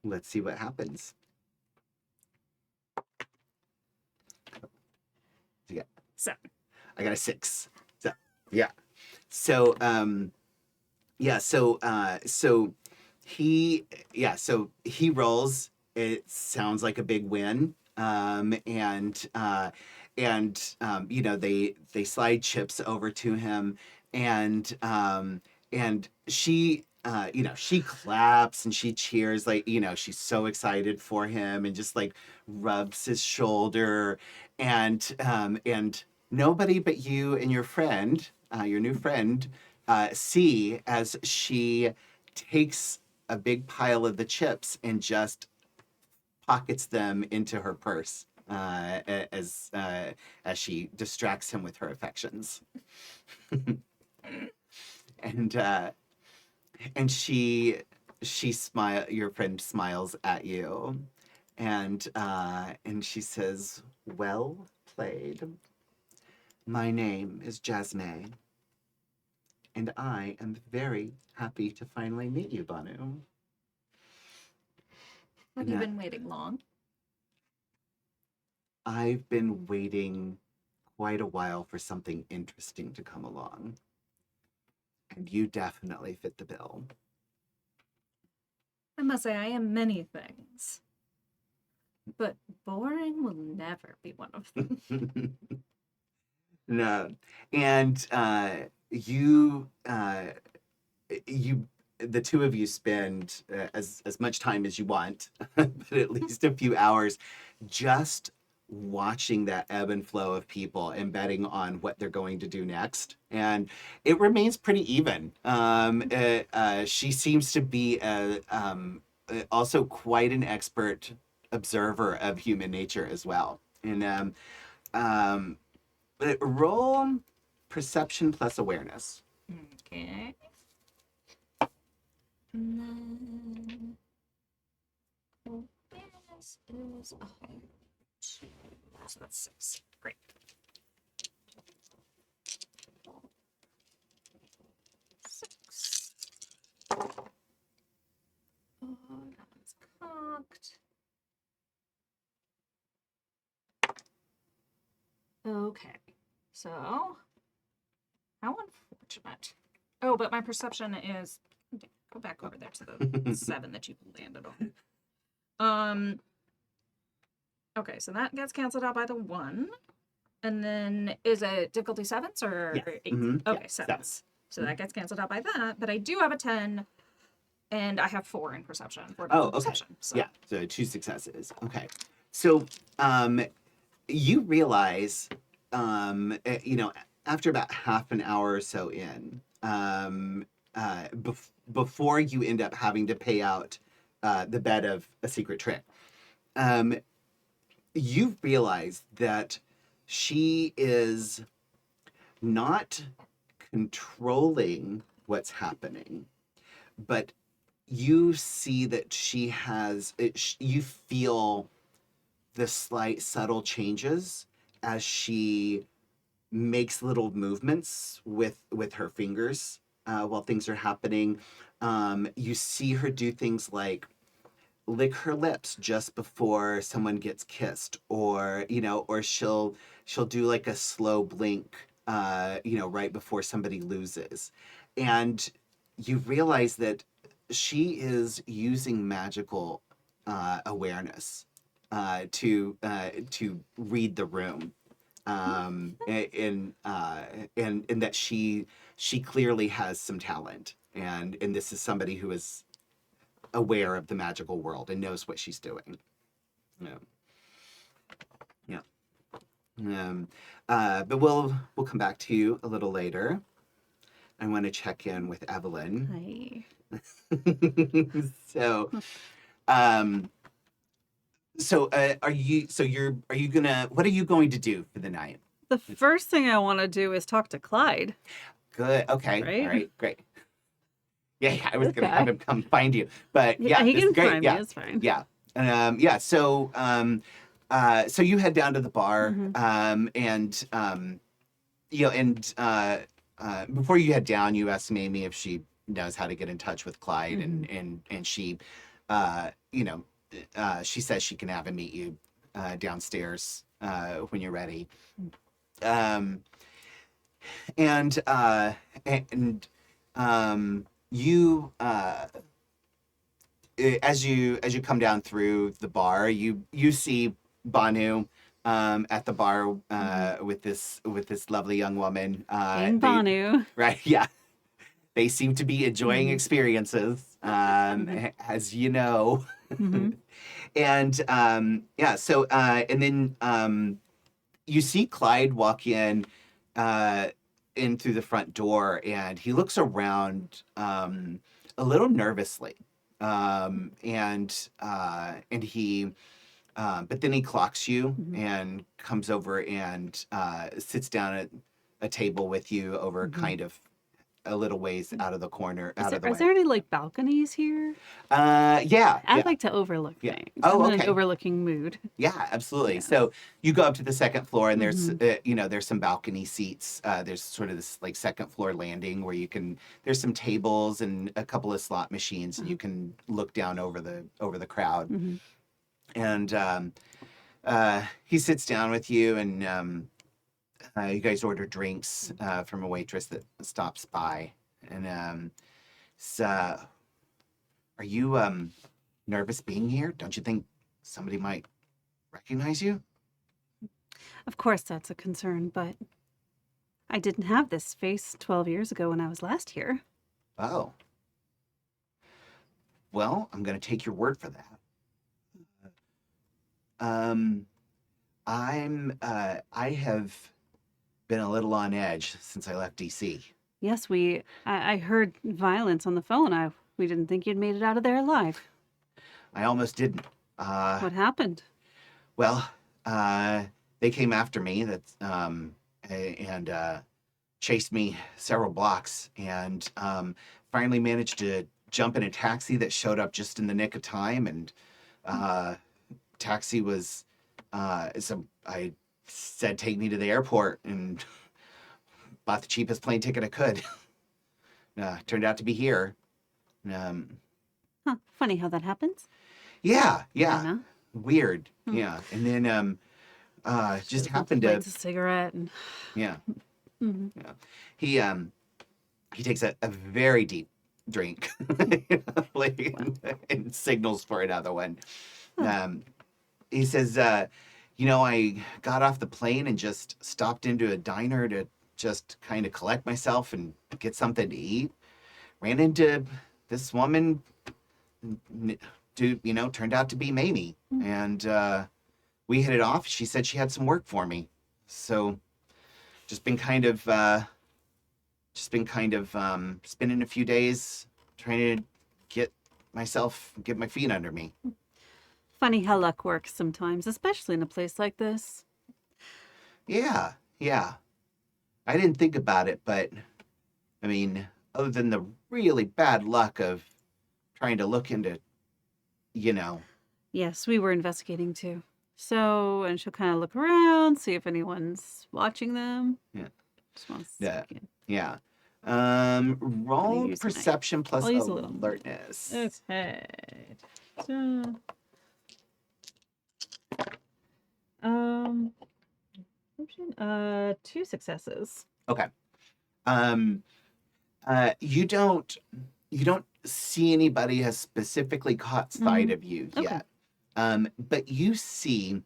Let's see what happens. So, I got a 6. So Yeah. So so he rolls. It sounds like a big win. They slide chips over to him, and she claps and she cheers, like, she's so excited for him, and just like rubs his shoulder, and nobody but you and your friend, your new friend, see as she takes a big pile of the chips and just pockets them into her purse, as she distracts him with her affections. and and she smile your friend smiles at you, and she says, "Well played. My name is Jasmine, and I am very happy to finally meet you, Banu." Have you been waiting long? I've been waiting quite a while for something interesting to come along, and you definitely fit the bill. I must say, I am many things, but boring will never be one of them. No, and you you the two of you spend as much time as you want, but at least a few hours just watching that ebb and flow of people and betting on what they're going to do next. And it remains pretty even. She seems to be also quite an expert observer of human nature as well. And roll perception plus awareness. Okay. And then awareness is so that's 6. Great. Six. Oh, that one's cocked. Okay. So, how unfortunate. Oh, but my perception is go back over there to the 7 that you landed on. Okay, so that gets canceled out by the 1. And then is it difficulty 7s or Yes. 8s? Mhm. Okay, Yeah, 7s. So that gets canceled out by that, but I do have a 10 and I have 4 in perception. Oh, okay. Perception, so. Yeah, so 2 successes. Okay. So you realize, after about half an hour or so in, before you end up having to pay out the bet of a secret trick, you realize that she is not controlling what's happening, but you see that she has you feel the slight subtle changes as she makes little movements with her fingers while things are happening. You see her do things like lick her lips just before someone gets kissed, or she'll do like a slow blink, right before somebody loses. And you realize that she is using magical awareness to read the room, and that she clearly has some talent, and this is somebody who is aware of the magical world and knows what she's doing. Yeah. Yeah. But we'll come back to you a little later. I want to check in with Evelyn. Hi. So, are you gonna, what are you going to do for the night? The first thing I want to do is talk to Clyde. Good. Okay. Right? All right. Great. Yeah, I was gonna Okay. have him come find you, but yeah, he this can is great. find Yeah. me. It's fine. Yeah. So you head down to the bar, before you head down, you ask Amy if she knows how to get in touch with Clyde, and she, she says she can have him meet you downstairs when you're ready. and and you as you come down through the bar, you see Banu at the bar with this lovely young woman. Dang They, Banu. right? Yeah, they seem to be enjoying Mhm. experiences, as you know. Mhm. And yeah, so and then you see Clyde walk in through the front door, and he looks around a little nervously, and he but then he clocks you Mhm. and comes over and sits down at a table with you over Mhm. kind of a little ways out of the corner, out of the Is way. there any like balconies here? Yeah, I'd yeah. like to overlook Yeah. things. Oh, I'm in okay. an overlooking mood. Yeah, absolutely. Yeah. So you go up to the second floor, and there's Mhm. there's some balcony seats. There's sort of this like second floor landing where you can. There's some tables and a couple of slot machines, and you can look down over the crowd. Mhm. And he sits down with you, and you guys order drinks from a waitress that stops by. And so, are you nervous being here? Don't you think somebody might recognize you? Of course, that's a concern, but I didn't have this face 12 years ago when I was last here. Oh. Well, I'm going to take your word for that. Um, I have been a little on edge since I left DC. Yes, I heard violence on the phone. We didn't think you'd made it out of there alive. I almost didn't. What happened? Well, they came after me and chased me several blocks, and finally managed to jump in a taxi that showed up just in the nick of time. And taxi was so I said, take me to the airport, and bought the cheapest plane ticket I could. Turned out to be here. Um, Huh, funny how that happens. yeah, Kinda. weird. Yeah, and then just happened to, Lights a cigarette and yeah. Mhm. He takes a very deep drink, like, and signals for another one. He says, I got off the plane and just stopped into a diner to just kind of collect myself and get something to eat. Ran into this woman, turned out to be Mamie. And we hit it off. She said she had some work for me. So just been kind of spending a few days trying to get my feet under me. Funny how luck works sometimes, especially in a place like this. Yeah, yeah. I didn't think about it, but I mean, other than the really bad luck of trying to look into, you know, Yes, we were investigating too. So, and she'll kind of look around, see if anyone's watching them. Yeah. Just wants Yeah. to yeah. Roll use my- perception plus I'll use a little. alertness. Okay. So, um, 2 successes. Okay. You don't see anybody has specifically caught sight of you Okay. yet. But you see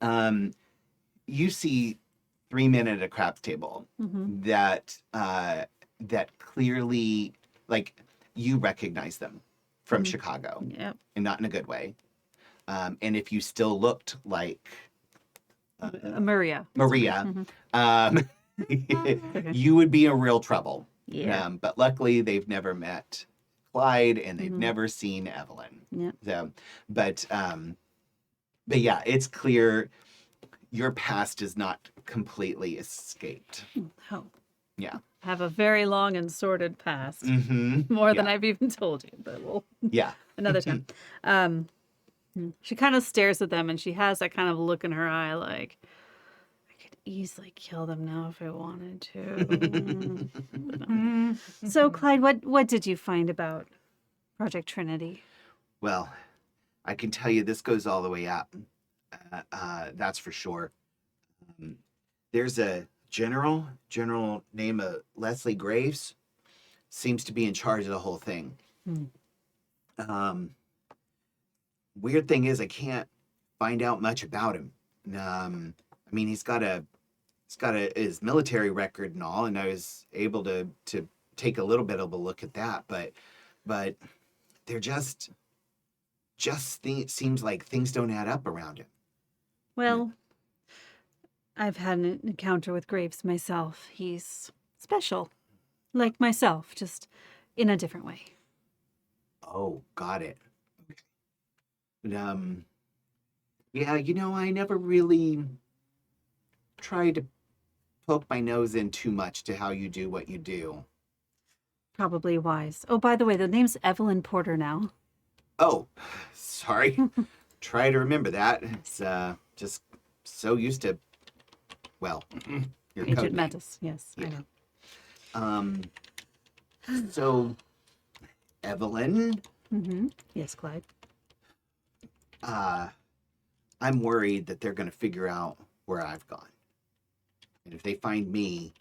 3 men at a craps table Mm-hmm. that clearly, like, you recognize them from Mhm. Chicago, Yep. and not in a good way. And if you still looked like Maria. Maria, Mhm. um, Okay. you would be in real trouble. Yeah. But luckily, they've never met Clyde, and they've Mhm. never seen Evelyn. Yeah. So, but yeah, it's clear your past is not completely escaped. Oh. Yeah. Have a very long and sordid past. Mm-hmm. More than Yeah. I've even told you, but we'll Yeah. another time. She kind of stares at them and she has that kind of look in her eye like, I could easily kill them now if I wanted to. So, Clyde, what did you find about Project Trinity? Well, I can tell you this goes all the way up. That's for sure. There's a General name of Leslie Graves, seems to be in charge of the whole thing. Weird thing is I can't find out much about him. I mean, he's got his military record and all, and I was able to take a little bit of a look at that, but they're seems like things don't add up around him. Well, I've had an encounter with Graves myself. He's special. Like myself, just in a different way. Oh, got it. Okay. Yeah, I never really tried to poke my nose in too much to how you do what you do. Probably wise. Oh, by the way, the name's Evelyn Porter now. Oh, sorry. Try to remember that. It's just so used to, well, your code Agent name. Metis, yes, Yeah. I know. So, Evelyn, Yes, Clyde. I'm worried that they're going to figure out where I've gone. And if they find me,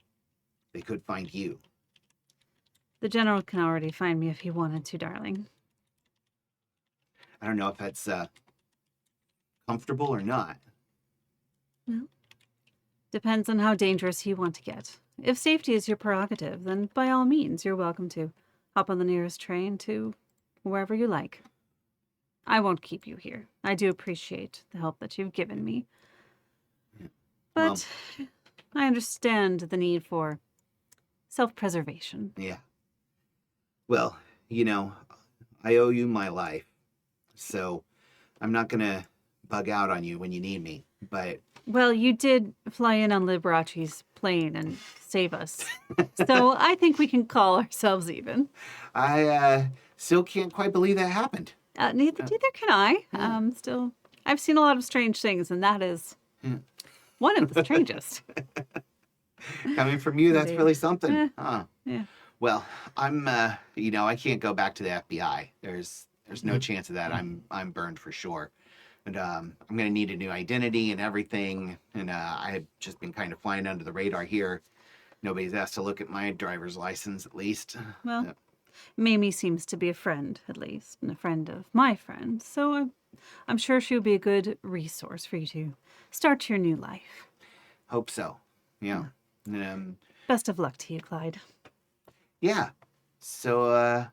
they could find you. The general can already find me if he wanted to, darling. I don't know if that's comfortable or not. Well, depends on how dangerous you want to get. If safety is your prerogative, then by all means, you're welcome to hop on the nearest train to wherever you like. I won't keep you here. I do appreciate the help that you've given me. But I understand the need for self-preservation. Yeah. Well, I owe you my life. So I'm not going to bug out on you when you need me. But Well, you did fly in on Liberace's plane and save us. So I think we can call ourselves even. I still can't quite believe that happened. Neither can I. Still, I've seen a lot of strange things, and that is one of the strangest. Coming from you, that's Indeed. really something. Eh, Huh. yeah. Well, I'm I can't go back to the FBI. There's no chance of that. I'm burned for sure. And I'm going to need a new identity and everything. And I have just been kind of flying under the radar here. Nobody's asked to look at my driver's license, at least. Well, Mamie seems to be a friend, at least, and a friend of my friend. So I'm sure she'll be a good resource for you to start your new life. Hope so. Yeah. Best of luck to you, Clyde. Yeah. So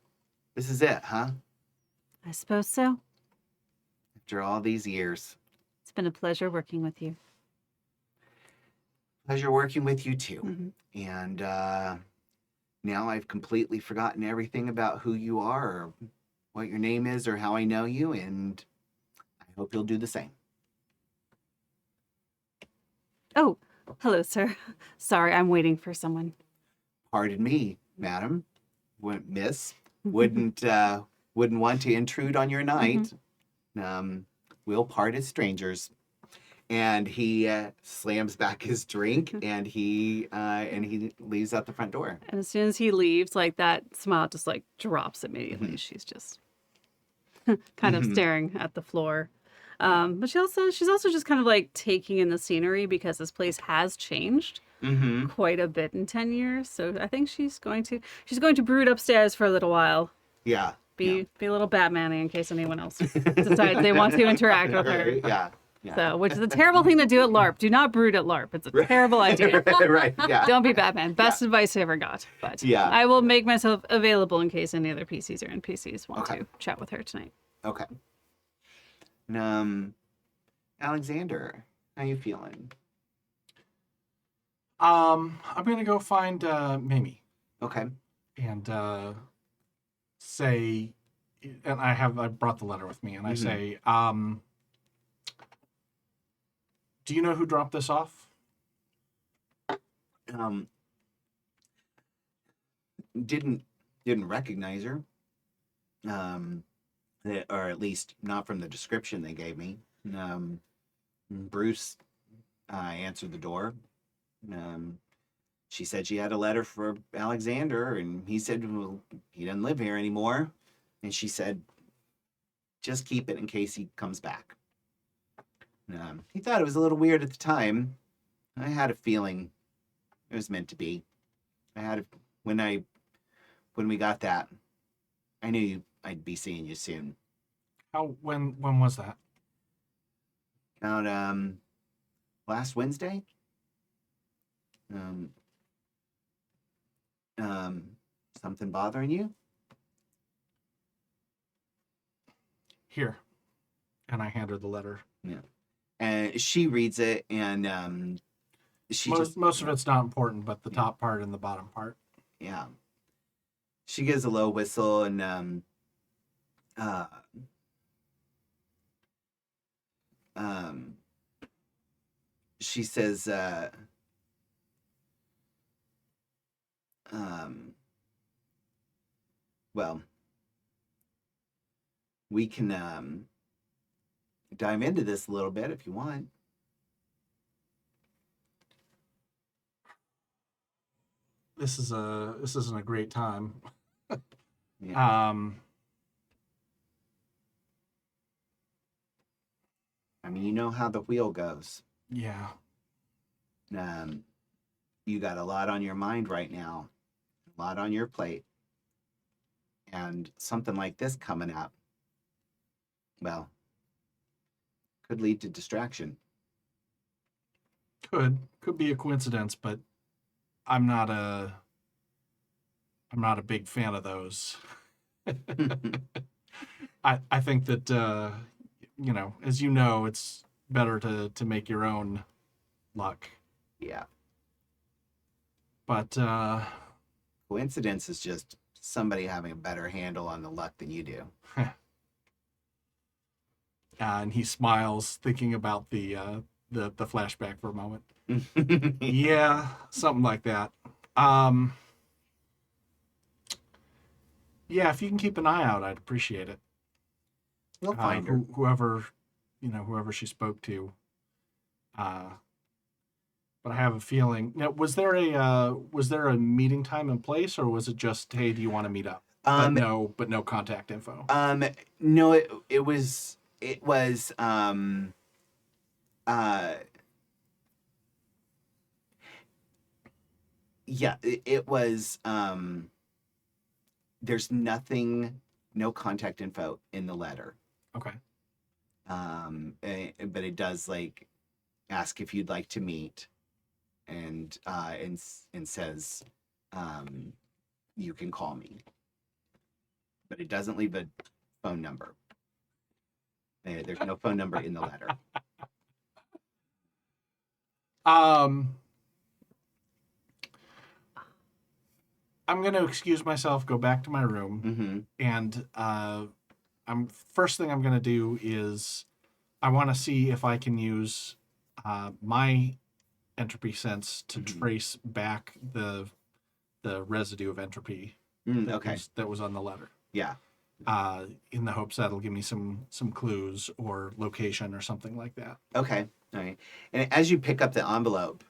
this is it, huh? I suppose so. After all these years. It's been a pleasure working with you. Pleasure working with you too. Mm-hmm. And now I've completely forgotten everything about who you are or what your name is or how I know you, and I hope you'll do the same. Oh, hello, sir. Sorry, I'm waiting for someone. Pardon me, madam. Miss. Wouldn't want to intrude on your night. We'll part as strangers. And he slams back his drink and he leaves out the front door. And as soon as he leaves, like that smile just like drops immediately. She's just kind of staring at the floor. But she's also just kind of like taking in the scenery because this place has changed quite a bit in 10 years. So I think she's going to brood upstairs for a little while. Yeah. Be a little Batman-y in case anyone else decides they want to interact with her. Yeah. So, which is a terrible thing to do at LARP. Do not brood at LARP. It's a terrible idea. Right. Yeah. Don't be Batman. Best advice I ever got. But Yeah. I will make myself available in case any other PCs or NPCs want to chat with her tonight. Okay. Alexander, how you feeling? I'm gonna go find Mamie Okay. and say, and I brought the letter with me, and I say, do you know who dropped this off? Didn't recognize her. Or at least not from the description they gave me. Bruce answered the door. She said she had a letter for Alexander, and he said, well, he doesn't live here anymore. And she said, just keep it in case he comes back. He thought it was a little weird at the time. I had a feeling It was meant to be. I had when we got that, I knew I'd be seeing you soon. When was that? About last Wednesday. Something bothering you? Here. And I hand her the letter. Yeah. And she reads it, and Most of it's not important, but the top part and the bottom part. Yeah. She gives a low whistle, and she says, well, we can dive into this a little bit if you want. This isn't a great time. Yeah. I mean, you know how the wheel goes. Yeah. You got a lot on your mind right now, a lot on your plate, and something like this coming up, well, could lead to distraction. Could be a coincidence, but I'm not a big fan of those. I think that as you know, it's better to make your own luck. Yeah. But Coincidence is just somebody having a better handle on the luck than you do. and he smiles, thinking about the flashback for a moment. Yeah, something like that. Yeah, if you can keep an eye out, I'd appreciate it. We'll find her. Whoever she spoke to. But I have a feeling. Now, was there a meeting time in place, or was it just, hey, do you want to meet up? But no contact info. No, it was yeah, it was there's nothing, no contact info in the letter. Okay. But it does like ask if you'd like to meet, and says you can call me, but it doesn't leave a phone number. There's no phone number in the letter. I'm going to excuse myself, go back to my room, and first thing I'm going to do is I want to see if I can use my entropy sense to trace back the residue of entropy that was on the letter. Yeah. In the hopes that'll give me some clues or location or something like that. Okay. All right. And as you pick up the envelope,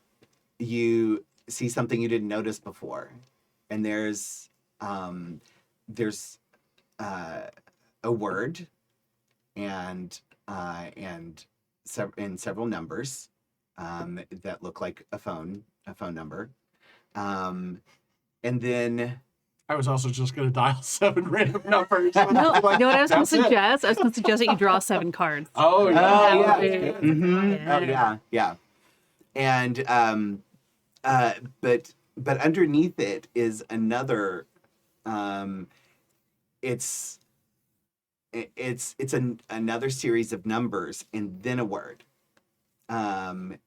you see something you didn't notice before. And there's a word and several numbers that look like a phone number. And then I was also just going to dial 7 random numbers. No, you know what I was going to That's it. suggest? I was going to suggest that you draw 7 cards. Oh, yeah. Yeah. And but underneath it is another. It's another series of numbers and then a word, and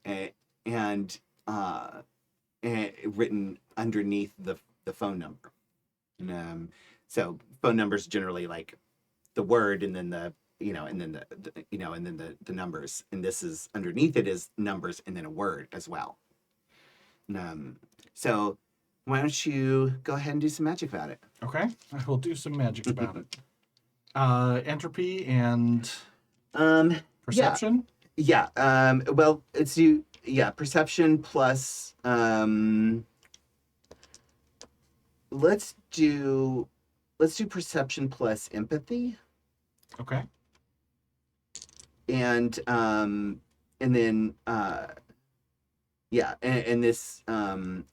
written underneath the phone number. So phone numbers generally like the word and then the numbers, and this is underneath it is numbers and then a word as well. So why don't you go ahead and do some magic about it? Okay, I will do some magic about it. Entropy and perception? Yeah. Well, perception plus let's do perception plus empathy. Okay. And then Yeah, and this and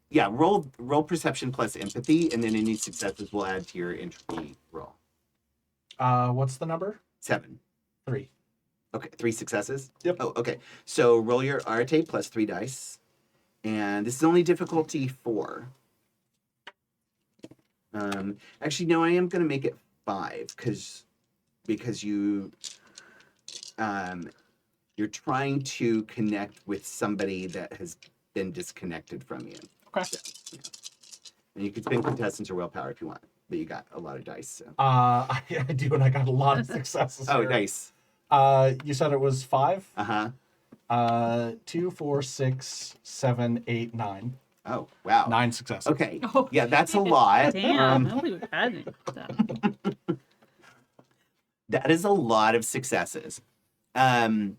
yeah, roll perception plus empathy, and then any successes will add to your entropy roll. What's the number? 7. 3. Okay, 3 successes. Yep. Oh, okay. So roll your Arte plus 3 dice, and this is only difficulty 4. Actually, no, I am going to make it 5 because you're trying to connect with somebody that has been disconnected from you. Okay. So, yeah. And you can spend contestants or willpower if you want, but you got a lot of dice. So. I do, and I got a lot of successes. Oh, here. nice. You said it was 5? Uh-huh. 2, 4, 6, 7, 8, 9. Oh, wow. 9 successes. Okay. Oh, Yeah, that's a lot. Damn, I don't think we've had any of that. That is a lot of successes. And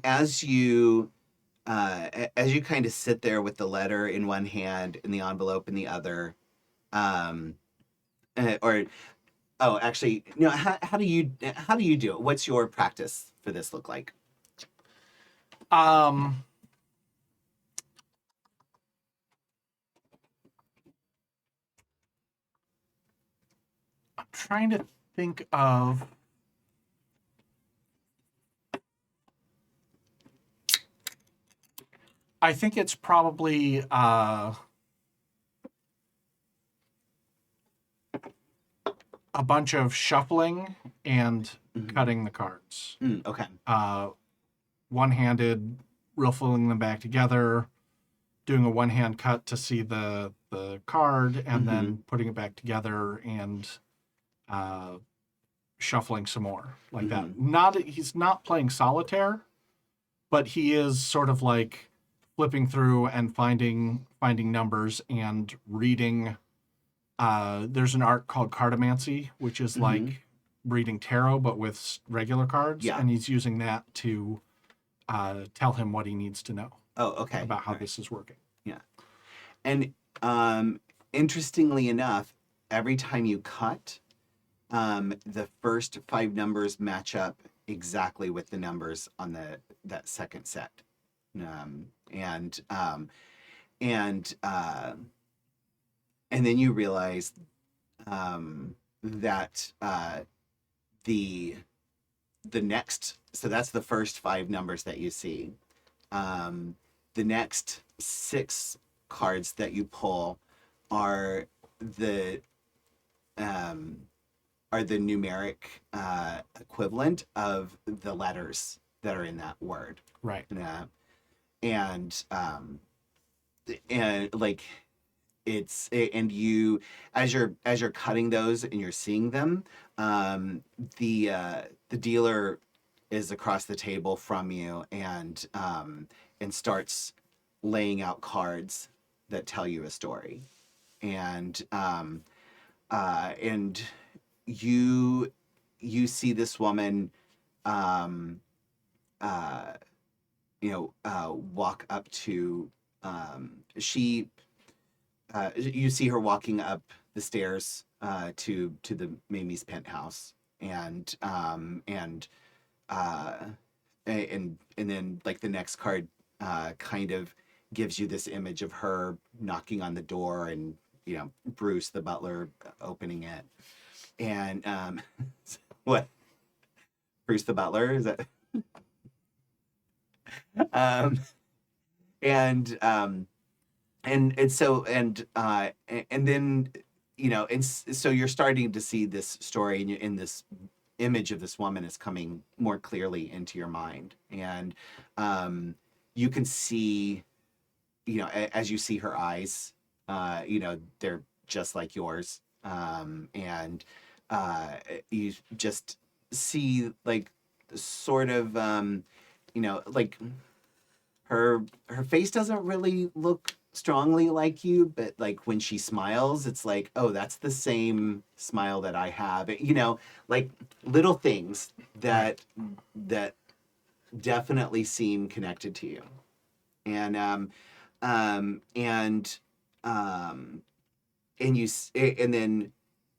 as you kind of sit there with the letter in one hand and the envelope in the other, actually, no, how do you do it? What's your practice for this look like? I'm trying to think of. I think it's probably a bunch of shuffling and cutting the cards. Okay. One-handed, riffling them back together, doing a one-hand cut to see the card, and then putting it back together and shuffling some more like that. He's not playing solitaire, but he is sort of like flipping through and finding numbers and reading. There's an art called cartomancy, which is like reading tarot but with regular cards, and he's using that to tell him what he needs to know. Oh, okay. About how this is working. Yeah. And interestingly enough, every time you cut, the first 5 numbers match up exactly with the numbers on that second set. And then you realize that the next, so that's the first 5 numbers that you see. The next 6 cards that you pull are the numeric equivalent of the letters that are in that word. Right. And like and you as you're cutting those and you're seeing them, the dealer is across the table from you and starts laying out cards that tell you a story, and you see this woman walk up to you see her walking up the stairs to the Mamie's penthouse, and then like the next card kind of gives you this image of her knocking on the door and Bruce the butler opening it, and what, Bruce the butler, is that and so then and so you're starting to see this story, and in this image of this woman is coming more clearly into your mind, and you can see as you see her eyes, they're just like yours, and you just see like sort of like her face doesn't really look strongly like you, but like when she smiles, it's like, oh, that's the same smile that I have, like little things that definitely seem connected to you. And then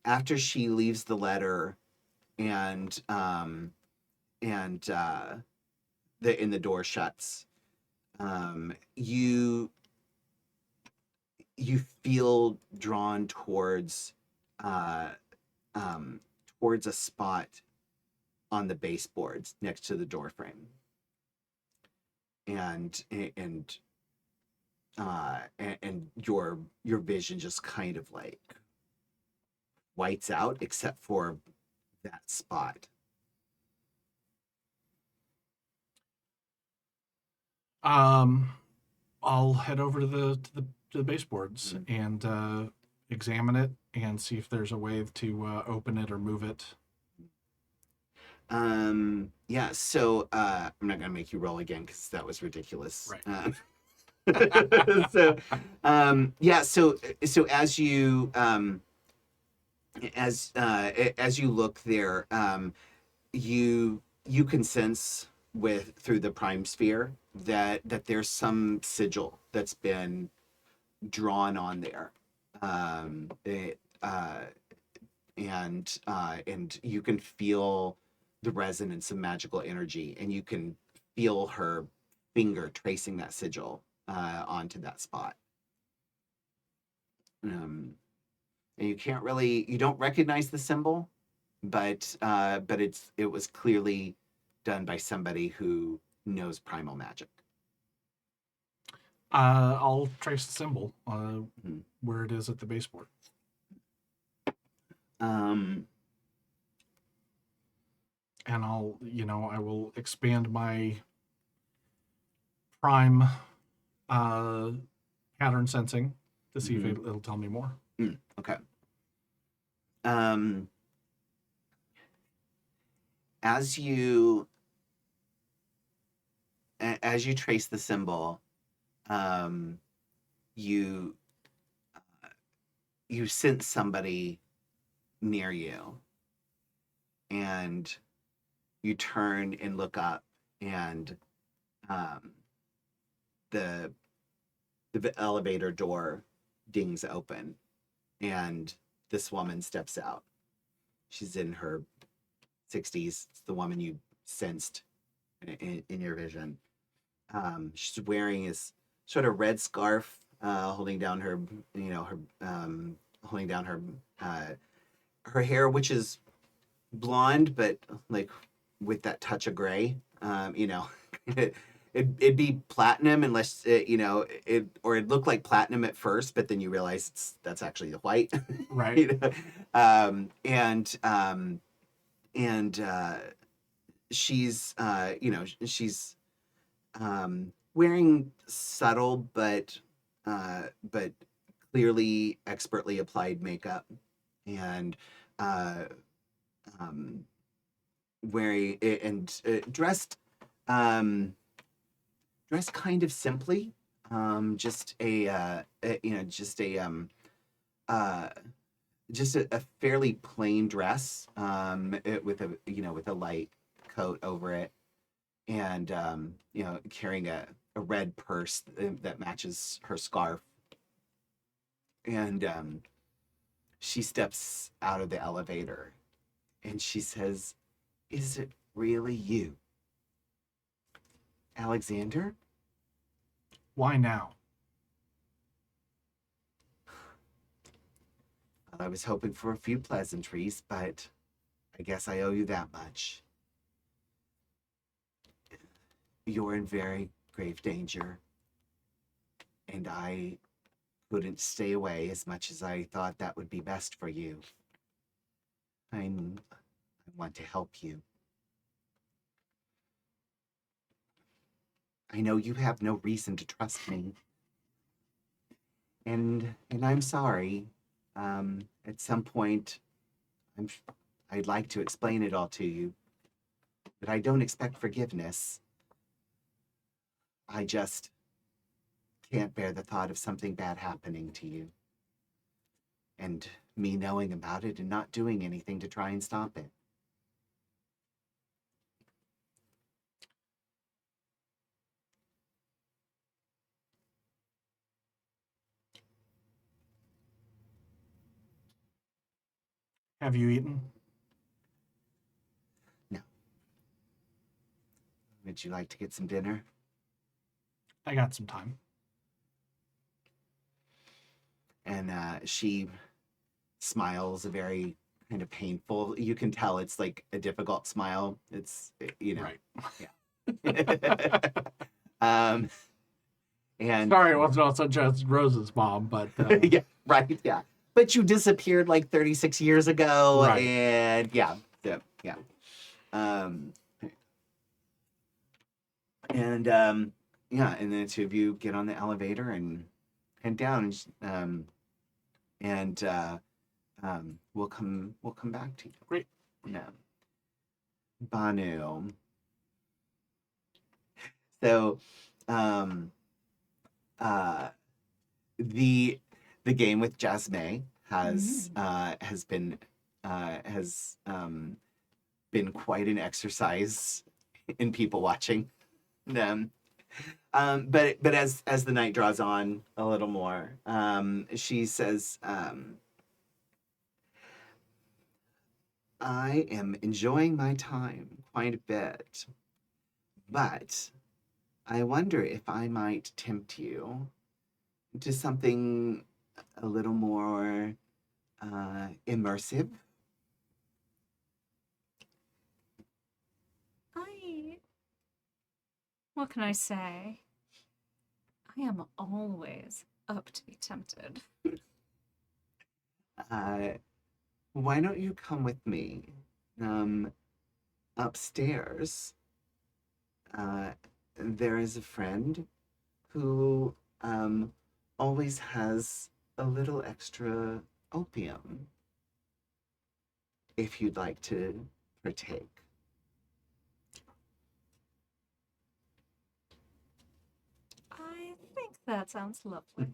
after she leaves the letter and the door shuts. You feel drawn uh, towards a spot on the baseboards next to the door frame, and your vision just kind of like whites out except for that spot. I'll head over to the baseboards and examine it and see if there's a way to open it or move it. Yeah, so I'm not gonna make you roll again because that was ridiculous. Right. So yeah, so as you as you look there, you can sense through the prime sphere that there's some sigil that's been drawn on there. And you can feel the resonance of magical energy, and you can feel her finger tracing that sigil onto that spot. And you don't recognize the symbol, but it was clearly done by somebody who knows primal magic. I'll trace the symbol Mhm. where it is at the baseboard. And I will expand my prime pattern sensing to see if it'll tell me more. Okay. As you trace the symbol, you sense somebody near you, and you turn and look up, and the elevator door dings open, and this woman steps out. She's in her 60s. It's the woman you sensed in your vision. She's wearing this sort of red scarf, holding down her, holding down her hair, which is blonde, but like with that touch of gray. It'd be platinum unless it'd look like platinum at first, but then you realize that's actually the white. Right. She's wearing subtle but clearly expertly applied makeup, and wearing and dressed kind of simply, just a fairly plain dress, with a light coat over it, and carrying a red purse that matches her scarf. And she steps out of the elevator, and she says, "Is it really you, Alexander?" Why now? Well, I was hoping for a few pleasantries, but I guess I owe you that much. You're in very grave danger, and I couldn't stay away as much as I thought that would be best for you. I want to help you. I know you have no reason to trust me, and I'm sorry. At some point, I'd like to explain it all to you, but I don't expect forgiveness. I just can't bear the thought of something bad happening to you, and me knowing about it and not doing anything to try and stop it. Have you eaten? No. Would you like to get some dinner? I got some time. And she smiles a very kind of painful. You can tell it's like a difficult smile. It's Right. Um, and Sorry, it wasn't all Sunshine Rose's mom, but yeah, right, yeah. But you disappeared like 36 years ago, Right. and yeah. Um, and yeah, and then the two of you get on the elevator and head down, and we'll come back to you. Great. Yeah. Banu. So, the game with Jasmine has been quite an exercise in people watching them. But as the night draws on a little more, she says, I am enjoying my time quite a bit, but I wonder if I might tempt you to something a little more immersive. What can I say? I am always up to be tempted. Why don't you come with me upstairs? There is a friend who always has a little extra opium if you'd like to partake. I think that sounds lovely.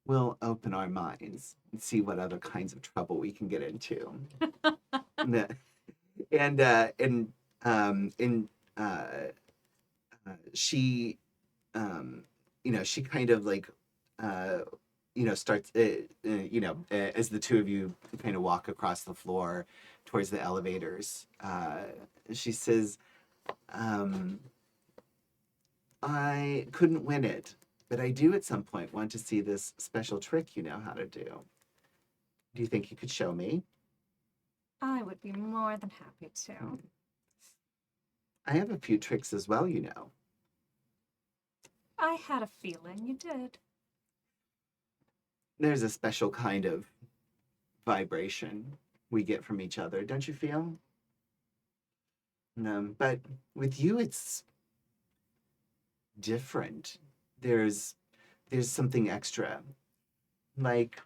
We'll open our minds and see what other kinds of trouble we can get into. and she she kind of like starts as the two of you kind of walk across the floor towards the elevators, she says, I couldn't win it, but I do at some point want to see this special trick you know how to do. Do you think you could show me? I would be more than happy to. I have a few tricks as well, you know. I had a feeling you did. There's a special kind of vibration we get from each other, don't you feel? But with you, it's different. There's something extra. Like,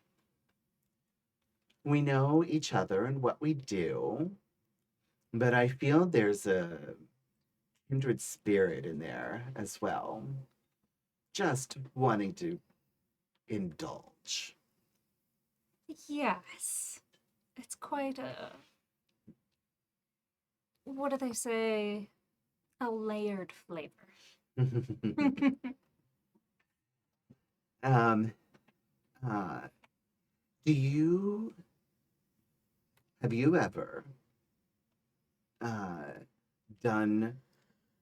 we know each other and what we do, but I feel there's a kindred spirit in there as well. Just wanting to indulge. Yes. It's quite a... What do they say? A layered flavor. um, have you ever done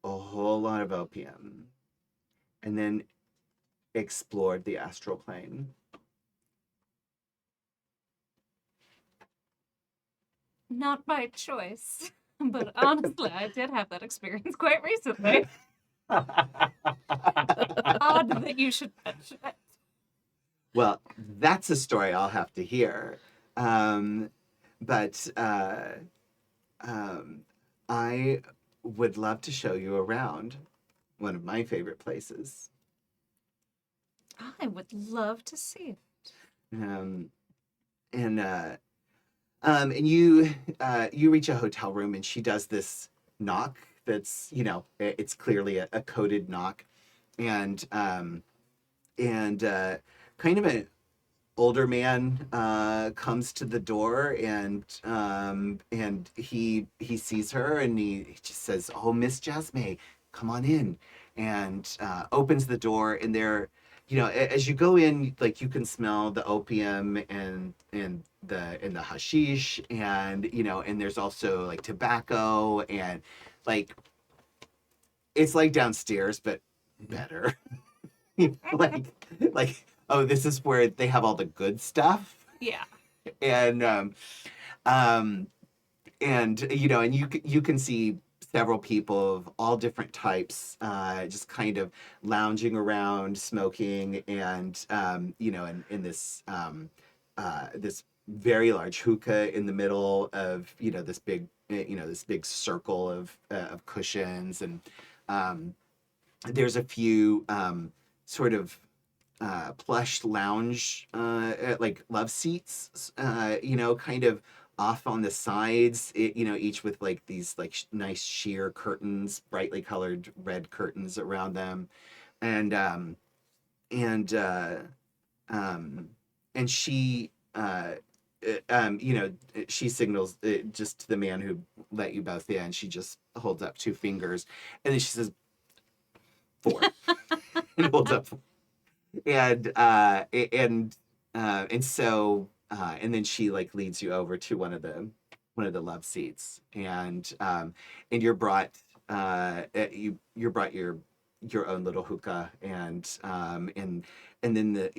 a whole lot of opium and then explored the astral plane? Not by choice. But honestly, I did have that experience quite recently. Odd that you should mention it. Well, that's a story I'll have to hear. But I would love to show you around one of my favorite places. I would love to see it. And you reach a hotel room and she does this knock that's, it's clearly a coded knock, and kind of an older man comes to the door, and he sees her and he just says, "Oh, Miss Jasmine, come on in," and opens the door, and there, as you go in, like, you can smell the opium and the hashish, and and there's also like tobacco, and like it's like downstairs, but better. like oh, this is where they have all the good stuff, Yeah. and um, and and you can see several people of all different types, just kind of lounging around, smoking, and in this this very large hookah in the middle of this big circle of cushions, and um, there's a few sort of plush lounge like love seats, kind of off on the sides, each with like these like nice sheer curtains, brightly colored red curtains around them, and and uh, um, and she she signals just to the man who let you both in. She just holds up two fingers, and then she says, "4," and holds up, and and then she like leads you over to one of the love seats, and you're brought you're brought your own little hookah, and then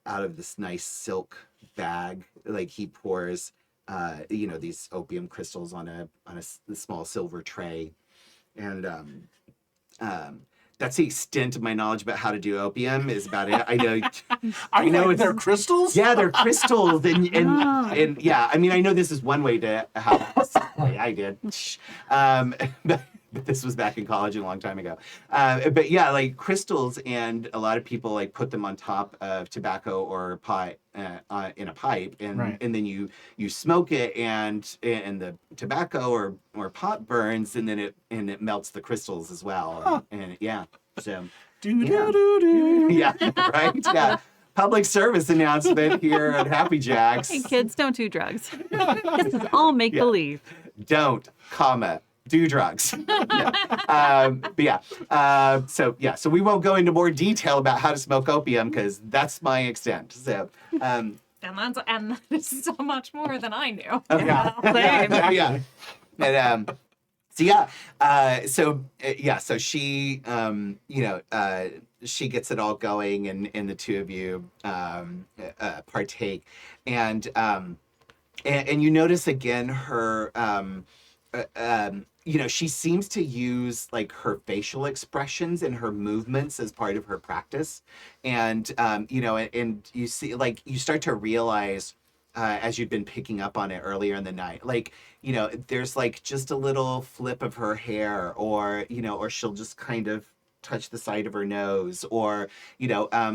out of this nice silk bag, like he pours these opium crystals on a small silver tray, and that's the extent of my knowledge about how to do opium. Is about it. I know. I know it's they're crystals. Yeah, they're crystals, Oh. and yeah. I mean, I know this is one way to how I did, but this was back in college a long time ago. But yeah, like crystals, and a lot of people like put them on top of tobacco or pipe in a pipe, and Right. and then you smoke it, and the tobacco or pot burns, and then it melts the crystals as well, Huh. and yeah, so. Do Yeah. do do do. Yeah, right. Yeah, public service announcement here at Happy Jacks. Hey, kids, don't do drugs. This is all make believe. Don't, do drugs. Yeah. But yeah. So we won't go into more detail about how to smoke opium because that's my extent. So. And this is so much more than I knew. Okay. Yeah, Yeah. And so she she gets it all going, and the two of you partake, and you notice again her she seems to use like her facial expressions and her movements as part of her practice, and and you see, like, you start to realize as you've been picking up on it earlier in the night, like, there's like just a little flip of her hair, or or she'll just kind of touch the side of her nose, or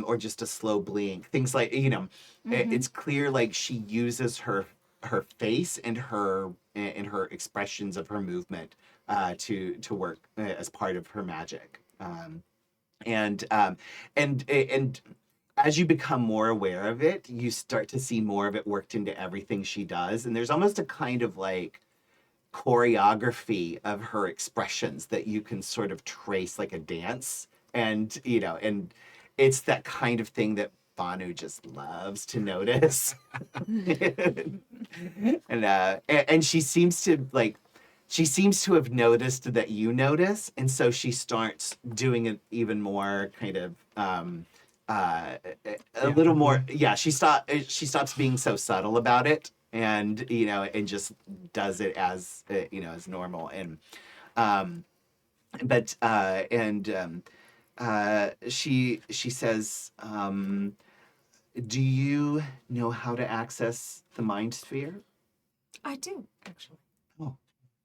or just a slow blink, things like, it's clear like she uses her face and her expressions of her movement to work as part of her magic, and as you become more aware of it, you start to see more of it worked into everything she does, and there's almost a kind of like choreography of her expressions that you can sort of trace like a dance, and and it's that kind of thing that Banu just loves to notice. And she seems to have noticed that you notice, and so she starts doing it even more kind of a little more. Yeah, she stops being so subtle about it, and and just does it as as normal, and but she says, do you know how to access the mind sphere? I do, actually. Oh,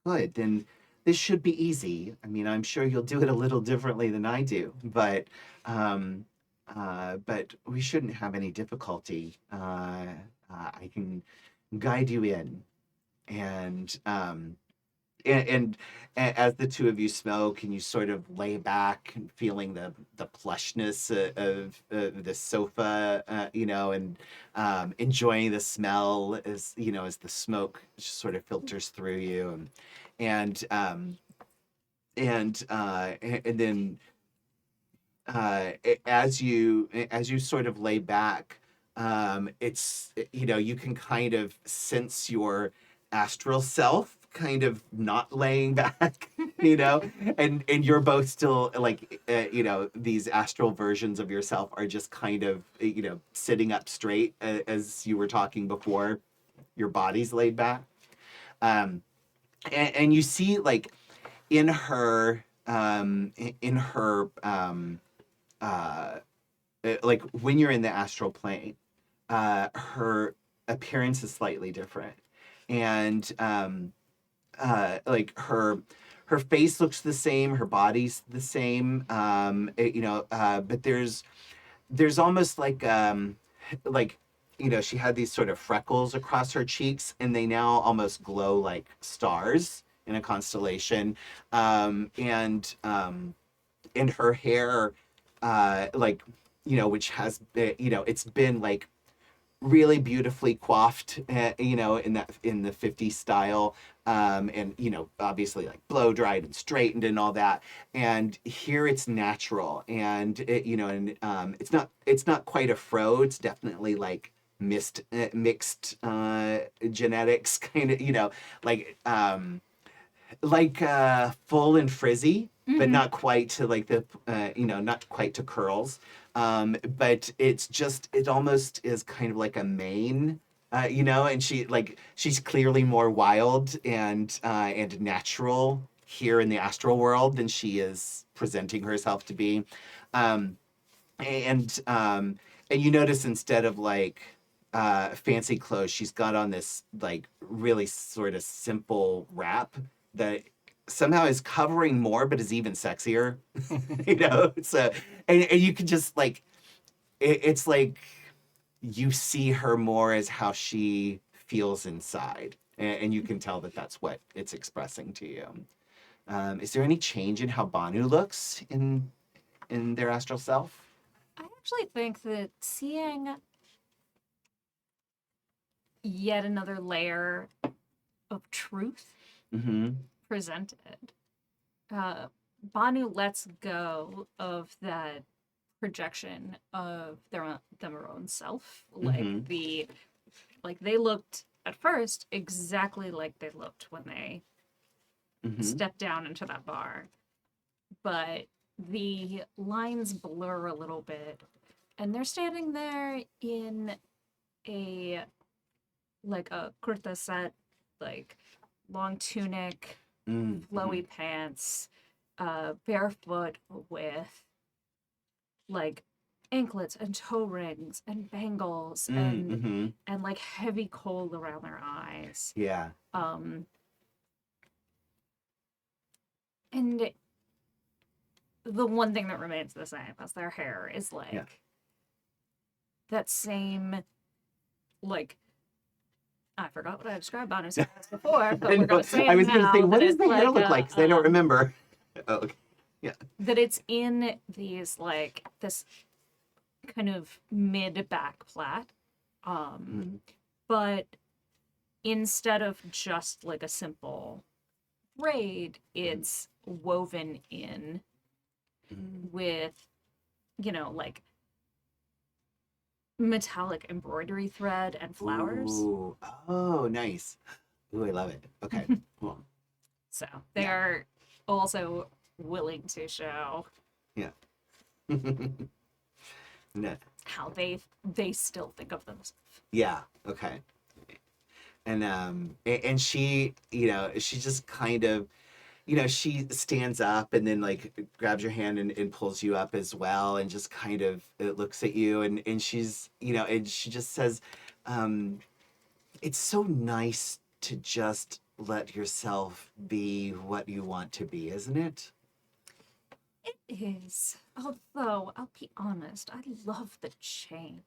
good. Then this should be easy. I mean, I'm sure you'll do it a little differently than I do, but we shouldn't have any difficulty. I can guide you in, and and as the two of you smoke, and you sort of lay back and feeling the plushness of the sofa, and enjoying the smell as as the smoke just sort of filters through you, and then as you sort of lay back, it's you can kind of sense your astral self kind of not laying back, you know, and you're both still like, you know, these astral versions of yourself are just kind of, you know, sitting up straight as you were talking before. Your body's laid back, and you see like in her, like when you're in the astral plane, her appearance is slightly different, and like her face looks the same, her body's the same, you know, but there's almost like, you know, she had these sort of freckles across her cheeks, and they now almost glow like stars in a constellation, and her hair, like, you know, which has, you know, it's been like really beautifully coiffed, you know, in the 50s style, and you know, obviously like blow dried and straightened and all that. And here it's natural, and you know, and it's not quite a fro. It's definitely like mixed genetics, kind of, you know, like full and frizzy, but not quite to like the you know, not quite to curls, but it almost is kind of like a mane, you know, and she's clearly more wild and natural here in the astral world than she is presenting herself to be, and you notice instead of like fancy clothes, she's got on this like really sort of simple wrap that somehow is covering more but is even sexier. You know, so and you can just like it's like you see her more as how she feels inside, and you can tell that that's what it's expressing to you. Is there any change in how Banu looks in their astral self? I actually think that seeing yet another layer of truth Mm-hmm. presented, Banu lets go of that projection of their own self. Mhm. Like they looked at first exactly like they looked when they Mm-hmm. stepped down into that bar, but the lines blur a little bit, and they're standing there in a like a kurta set, like long tunic, Mm-hmm. flowy pants, barefoot with like anklets and toe rings and bangles Mm-hmm. and like heavy kohl around their eyes. Yeah. And the one thing that remains the same as their hair is like Yeah. that same like I forgot what I described Bonu's hair as before, but we're gonna say it I was gonna now. say, what that does it's the hair like look like? Because I don't remember. Oh, okay. Yeah. that it's in these like this kind of mid back plait, Mm. but instead of just like a simple braid, it's woven in with, you know, like metallic embroidery thread and flowers. Ooh. Oh, nice. Ooh, I love it. Okay. Cool. So they are also willing to show Yeah. No. how they still think of themselves. Yeah. Okay. And she, you know, she just kind of, you know, she stands up and then like grabs your hand and pulls you up as well, and just kind of looks at you, and she's, you know, and she just says, it's so nice to just let yourself be what you want to be, isn't it? It is. Although, I'll be honest, I love the change.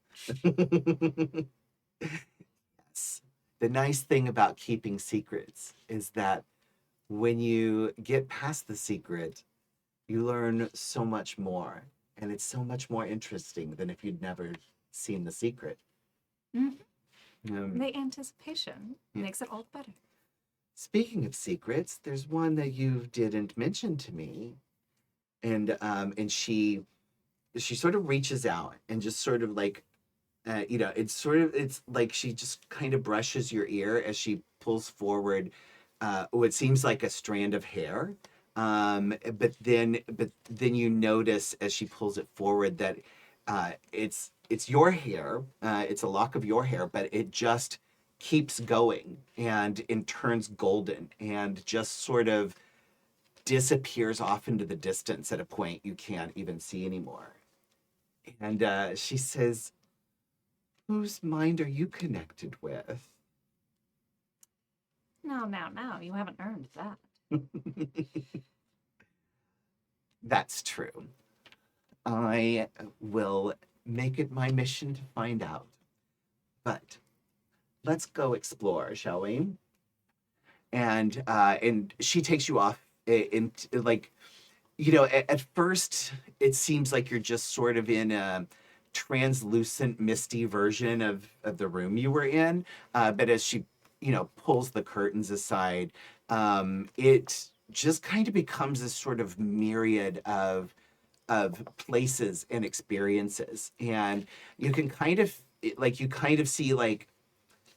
Yes. The nice thing about keeping secrets is that when you get past the secret, you learn so much more, and it's so much more interesting than if you'd never seen the secret. The anticipation makes it all better. Speaking of secrets, there's one that you didn't mention to me, and she sort of reaches out and just sort of like, you know, it's like she just kind of brushes your ear as she pulls forward what seems like a strand of hair. But then you notice as she pulls it forward that it's your hair. It's a lock of your hair, but it just keeps going and turns golden and just sort of disappears off into the distance at a point you can't even see anymore. And she says, "Whose mind are you connected with?" No, you haven't earned that. That's true. I will make it my mission to find out. But let's go explore, shall we? And she takes you off into like, at first it seems like you're just sort of in a translucent, misty version of the room you were in. But as she, pulls the curtains aside, it just kind of becomes this sort of myriad of places and experiences. And you can kind of see like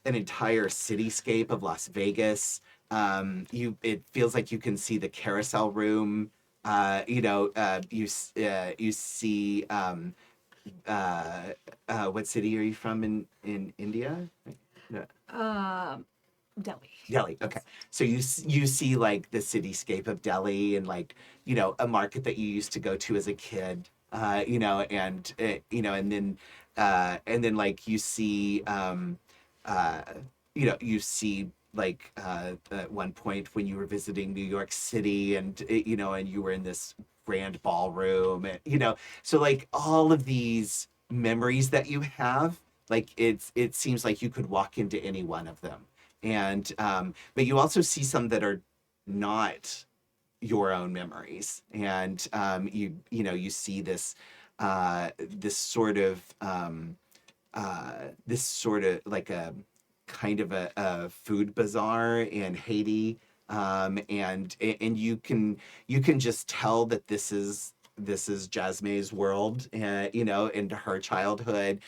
an entire cityscape of Las Vegas. It feels like you can see the Carousel Room. You see what city are you from in India? Delhi. Delhi. Okay. So you see like the cityscape of Delhi and like, a market that you used to go to as a kid, and then like you see, you see like at one point when you were visiting New York City and, and you were in this grand ballroom, and, so like all of these memories that you have, like it seems like you could walk into any one of them. And but you also see some that are not your own memories, and you see this this sort of like a kind of a food bazaar in Haiti, and you can just tell that this is Jasme's world, into her childhood.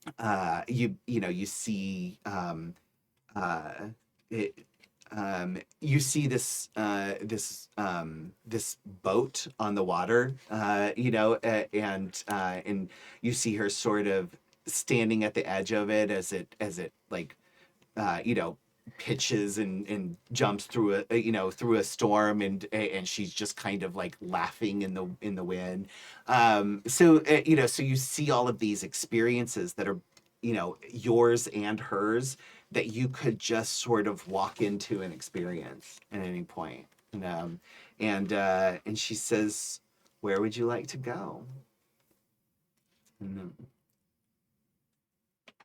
You see it, you see this boat on the water, and you see her sort of standing at the edge of it as it like pitches and jumps through through a storm, and she's just kind of like laughing in the wind. So you see all of these experiences that are yours and hers, that you could just sort of walk into and experience at any point. And she says, "Where would you like to go?" And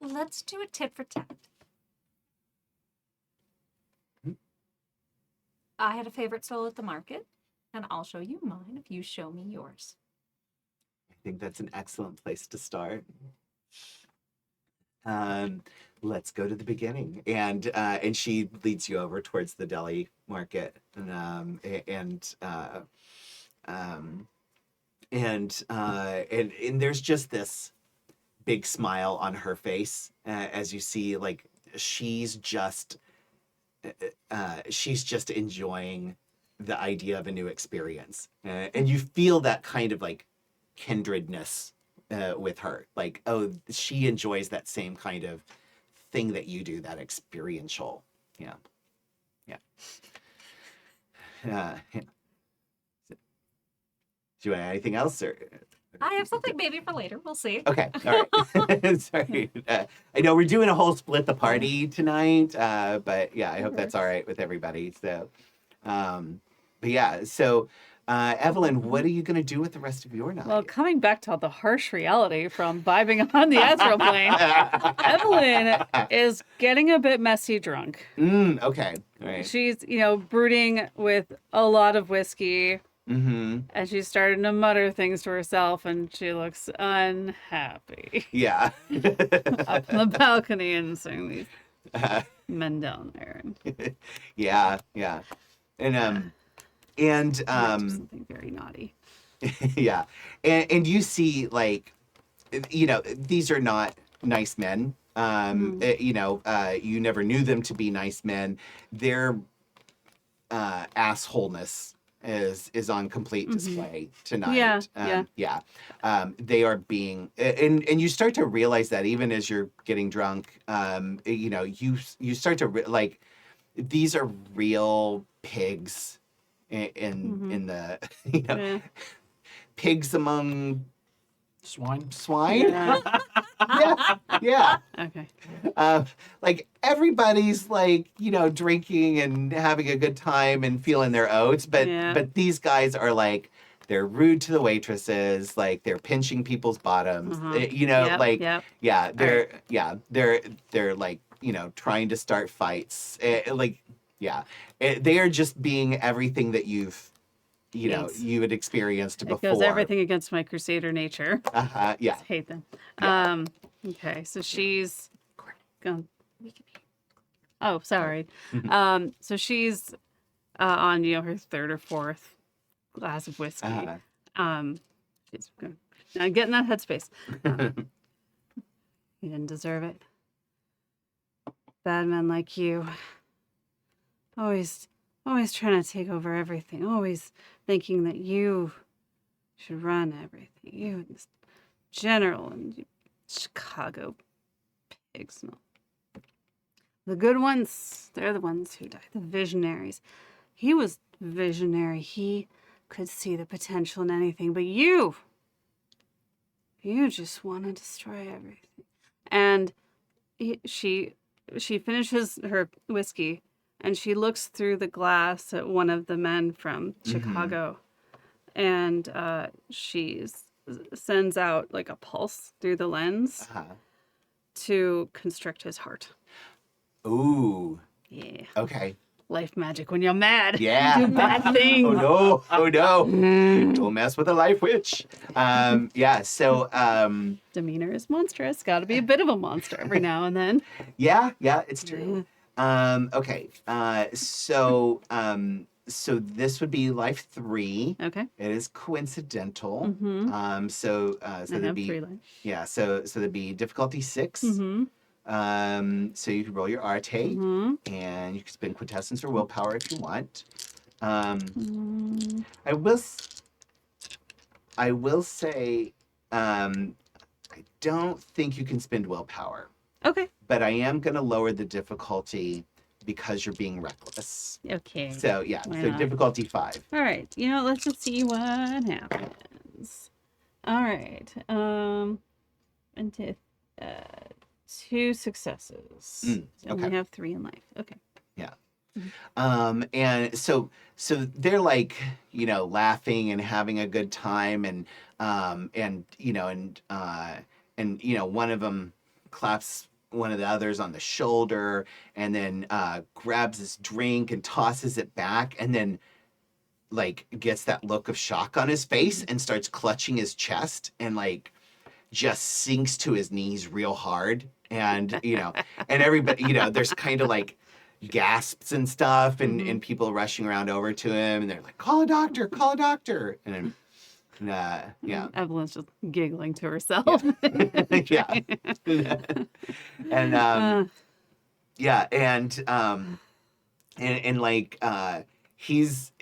Let's do a tit for tat. I had a favorite soul at the market, and I'll show you mine if you show me yours. I think that's an excellent place to start. Let's go to the beginning, and she leads you over towards the Delhi market, and there's just this big smile on her face, as you see, like she's just enjoying the idea of a new experience, and you feel that kind of like kindredness with her, like, oh, she enjoys that same kind of thing that you do, that experiential. Yeah. Do you want anything else, or? I have something maybe for later. We'll see. Okay, all right. Sorry. I know we're doing a whole split the party tonight, but yeah, I hope that's all right with everybody. So, but yeah, so Evelyn, what are you going to do with the rest of your night? Well, coming back to the harsh reality from vibing on the astral plane, Evelyn is getting a bit messy drunk. Okay, all right. She's, brooding with a lot of whiskey. Mm-hmm. And she's starting to mutter things to herself, and she looks unhappy. Yeah. Up on the balcony and seeing these men down there. Yeah. And something very naughty. Yeah. And you see, like, these are not nice men. You never knew them to be nice men. Their assholeness is on complete display tonight. Yeah. They are being, and you start to realize that even as you're getting drunk, you start to like these are real pigs in the Yeah. pigs among Swine. swine. Yeah. Yeah. Okay. Like everybody's like drinking and having a good time and feeling their oats, but these guys are like they're rude to the waitresses, like they're pinching people's bottoms. Yep. They're like trying to start fights. They are just being everything that you've Yes. you had experienced It before. goes everything against my crusader nature. Yeah. I hate them. Yeah. Okay, so she's gone. Oh, sorry. Mhm. So she's on her third or fourth glass of whiskey. She's not getting that headspace. You didn't deserve it. Bad men like you, always trying to take over everything. Always thinking that you should run everything. You and this general and you Chicago pigs. No. The good ones, they're the ones who die. The visionaries. He was visionary. He could see the potential in anything. But you just want to destroy everything. And she finishes her whiskey and she looks through the glass at one of the men from Chicago. And she sends out like a pulse through the lens to constrict his heart. Ooh. Yeah. Okay. Life magic when you're mad. Yeah. You do bad things. Oh no. Don't mess with a life witch. So Demeanor is monstrous. Got to be a bit of a monster every now and then. yeah, it's true. Okay. So this would be life 3. Okay. It is coincidental. Mm-hmm. So I there'd have be 3 lives. yeah. So there'd be difficulty 6. Mm-hmm. So you can roll your arte, and you can spend quintessence or willpower if you want. I will say, I don't think you can spend willpower, Okay. but I am going to lower the difficulty because you're being reckless. Okay. So yeah, Why so not? difficulty 5. All right. Let's just see what happens. All right. Into 2 successes. So I only okay. have 3 in life. Okay. Yeah. And so they're like, laughing and having a good time and one of them claps one of the others on the shoulder and then grabs his drink and tosses it back and then like gets that look of shock on his face and starts clutching his chest and like just sinks to his knees real hard and and everybody there's kind of like gasps and stuff and people rushing around over to him and they're like call a doctor and yeah. Evelyn's just giggling to herself. Yeah. And like he's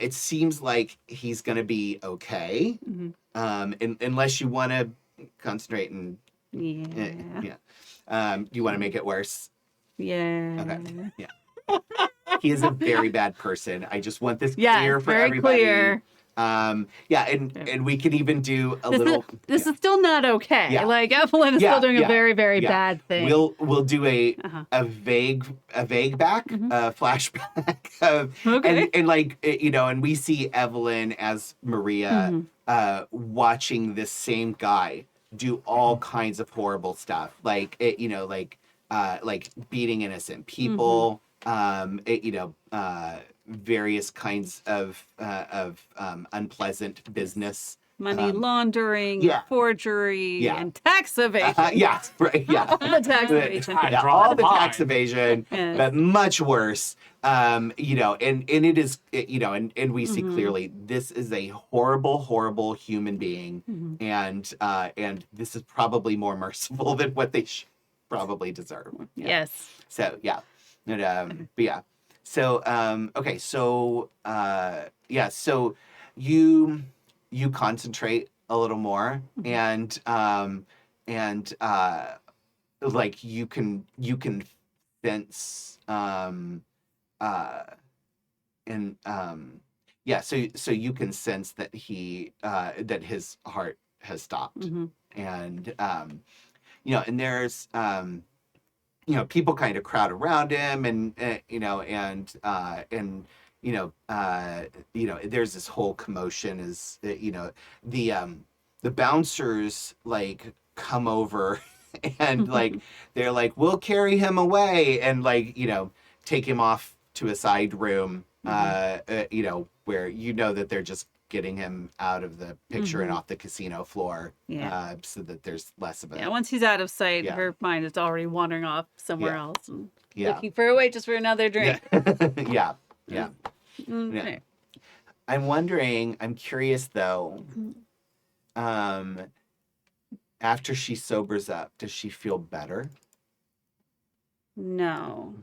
it seems like he's gonna be okay unless you want to concentrate and you want to make it worse. Yeah. Okay. Yeah. He is a very bad person. I just want this Yeah, clear for very everybody. clear. And we can even do a little. This is still not okay. Yeah. Like Evelyn is still doing a very, very Yeah. bad thing. We'll do a vague back, a flashback of Okay. and like and we see Evelyn as Maria watching this same guy do all kinds of horrible stuff, like like beating innocent people, various kinds of unpleasant business money laundering, yeah. forgery, Yeah. and tax evasion. Yeah, right, yeah. All the tax evasion. Yeah, draw all the the tax line. evasion, Yes. but much worse. You know, and it is, you know, and we see clearly this is a horrible, horrible human being, and this is probably more merciful than what they probably deserve. Yeah. Yes. So yeah, and but yeah, so okay, so yeah, so you concentrate a little more, and like you can sense and yeah, so you can sense that that his heart has stopped, and you know, and there's you know, people kind of crowd around him, and you know, and you know, there's this whole commotion as you know, the bouncers like come over and like they're like, we'll carry him away, and like, you know, take him off to a side room, you know, where you know that they're just getting him out of the picture and off the casino floor, so that there's less of a Once he's out of sight, Yeah. her mind is already wandering off somewhere Yeah. else and Yeah. looking for a way just for another drink. Yeah. Yeah. Okay. I'm wondering, I'm curious though, after she sobers up, does she feel better? No.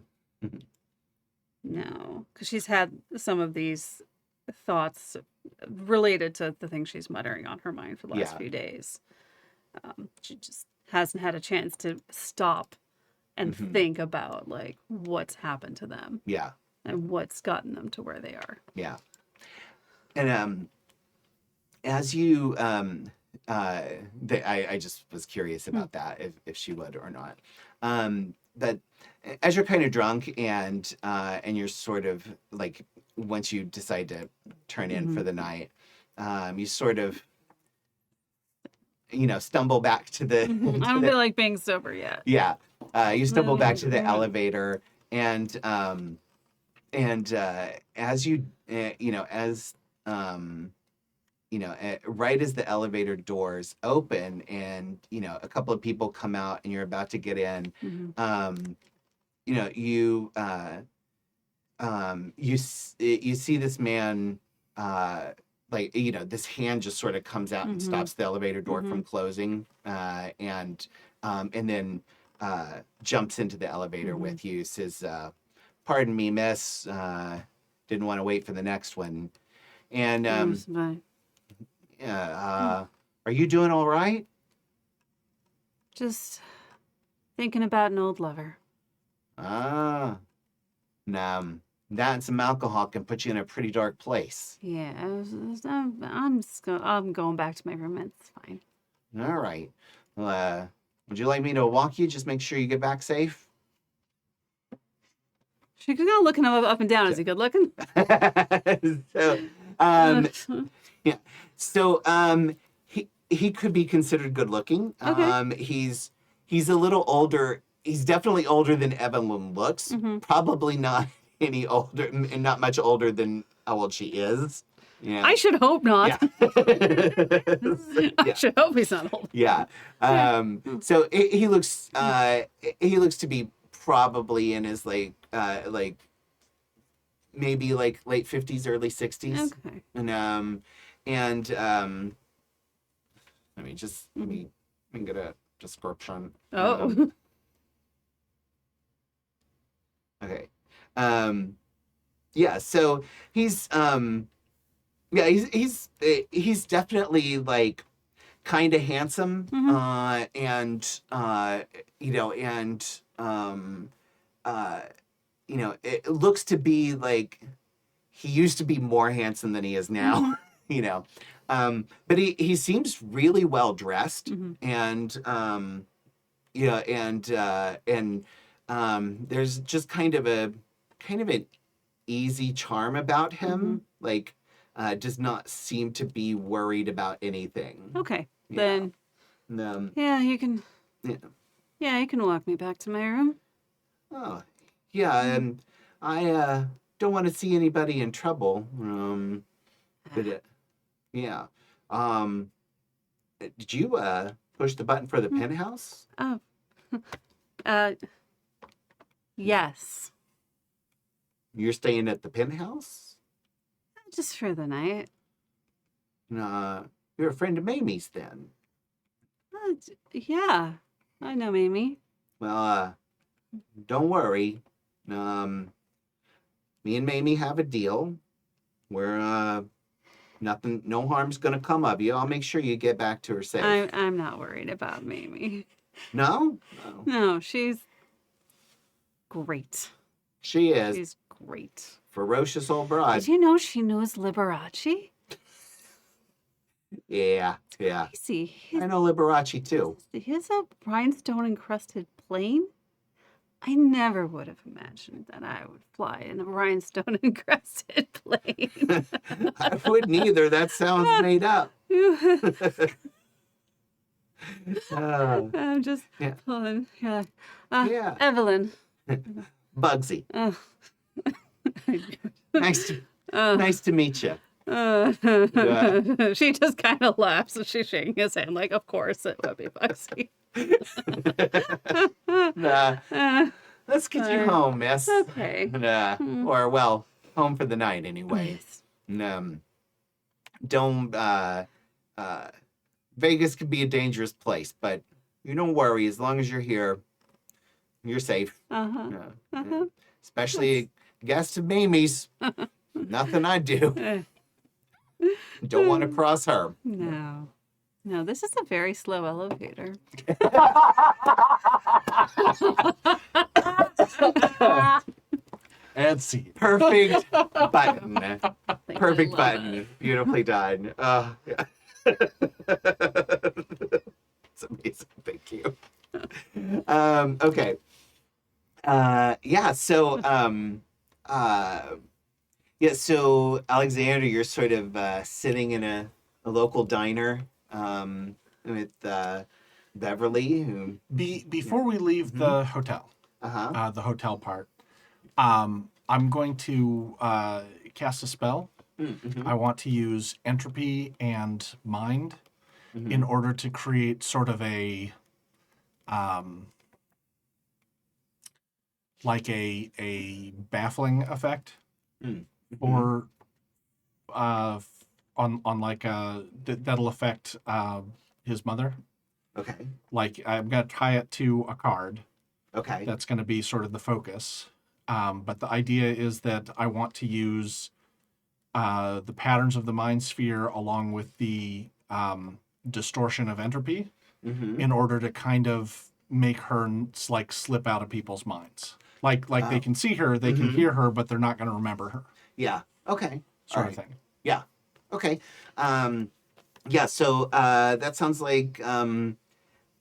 No. Because she's had some of these thoughts related to the things she's muttering on her mind for the last few days. She just hasn't had a chance to stop and think about like what's happened to them. Yeah. And what's gotten them to where they are. Yeah. And as you I just was curious about that, if she would or not. But as you're kind of drunk and you're sort of like, once you decide to turn in for the night, you sort of, you know, stumble back to the. I don't feel like being sober yet. Yeah, you stumble back to the elevator, and as you you know, as you know, right as the elevator doors open, and you know, a couple of people come out, and you're about to get in, you know, you you see this man, like, you know, this hand just sort of comes out and stops the elevator door from closing, and then jumps into the elevator with you, says, pardon me, miss, didn't want to wait for the next one. And are you doing all right? Just thinking about an old lover. Nah, that and some alcohol can put you in a pretty dark place. Yeah, I'm going back to my room. It's fine. All right. Well, would you like me to walk you? Just make sure you get back safe. She's kind of looking up and down. Is he good looking? So, yeah. So, he could be considered good looking. Okay. He's a little older. He's definitely older than Evelyn looks. Probably not any older, and not much older than how old she is. Yeah. I should hope not. Yeah. I should hope he's not old. Yeah. So he looks to be probably in his like maybe like late 50s, early 60s. Okay. And let me get a description. Oh. Okay. Yeah, so he's he's definitely like kind of handsome, and you know, and you know, it looks to be like he used to be more handsome than he is now. You know, but he seems really well dressed, and you know, and there's just kind of an easy charm about him. Like, does not seem to be worried about anything. Okay. Yeah. Then. Yeah, you can. Yeah. Yeah, you can walk me back to my room. Oh, yeah, and I don't want to see anybody in trouble. But yeah, Did you push the button for the penthouse? Oh. Uh. Yes. You're staying at the penthouse? Just for the night. You're a friend of Mamie's then. Yeah. I know Mamie. Well, don't worry. Me and Mamie have a deal where nothing, no harm's gonna come of you. I'll make sure you get back to her safe. I'm not worried about Mamie. No? No, she's great. She is. She's great. Ferocious old broad. Did you know she knows Liberace? Yeah. Crazy. I know Liberace too. He has a rhinestone encrusted plane. I never would have imagined that I would fly in a rhinestone encrusted plane. I wouldn't either. That sounds made up. I'm just Yeah. pulling. Yeah. Yeah. Evelyn. Bugsy. Oh. Nice to meet you. She just kind of laughs and she's shaking his hand like, of course it would be Bugsy. Let's get you Sorry. home, miss. Okay. Or, well, home for the night anyway. Don't, Vegas can be a dangerous place, but you don't worry. As long as you're here, you're safe. Especially a guest of Mamie's. Nothing I do. Don't want to cross her. No, this is a very slow elevator. And see. Perfect button. Thank Perfect you. button. Beautifully done. Yeah. It's amazing. Thank you. Okay. Yeah. So, so Alexander, you're sort of sitting in a local diner with Beverly, who. Before we leave the hotel, the hotel part, I'm going to cast a spell. Mm-hmm. I want to use entropy and mind in order to create sort of a like a baffling effect or on like that'll affect his mother. Okay. Like I'm gonna tie it to a card. Okay. That's gonna be sort of the focus. But the idea is that I want to use the patterns of the mind sphere along with the distortion of entropy in order to kind of make her like slip out of people's minds. Like they can see her, they can hear her, but they're not going to remember her. Yeah. Okay. Sort of thing. Yeah. Okay. Yeah. So that sounds like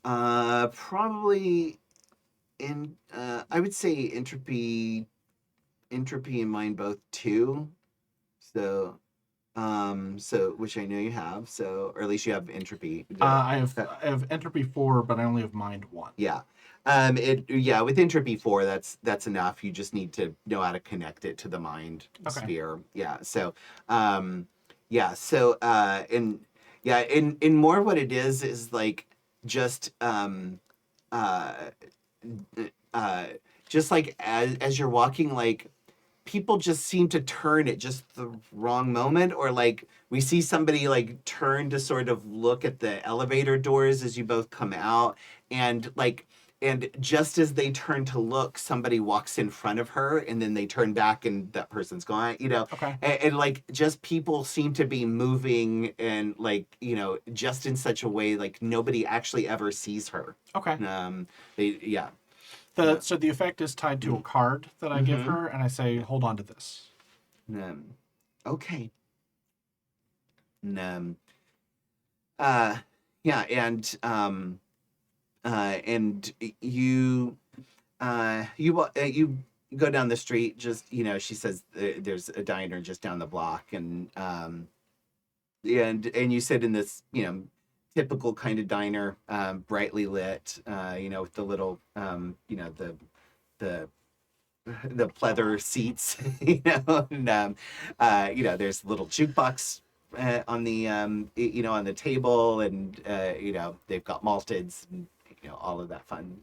probably in I would say entropy and mind both too. So which I know you have. So or at least you have entropy. I have entropy 4, but I only have mind 1. Yeah. With entropy 4, that's enough. You just need to know how to connect it to the mind sphere. Yeah. So in more what it is like just just like as you're walking, like people just seem to turn at just the wrong moment, or like we see somebody like turn to sort of look at the elevator doors as you both come out, and just as they turn to look, somebody walks in front of her, and then they turn back and that person's gone, Okay. and like just people seem to be moving and like, just in such a way like nobody actually ever sees her. Okay. So the effect is tied to a card that I give her, and I say, hold on to this. Okay. And you go down the street, just, she says there's a diner just down the block, and you sit in this, typical kind of diner, brightly lit, with the little, the pleather seats, and, there's a little jukebox on the on the table, and they've got malteds and all of that fun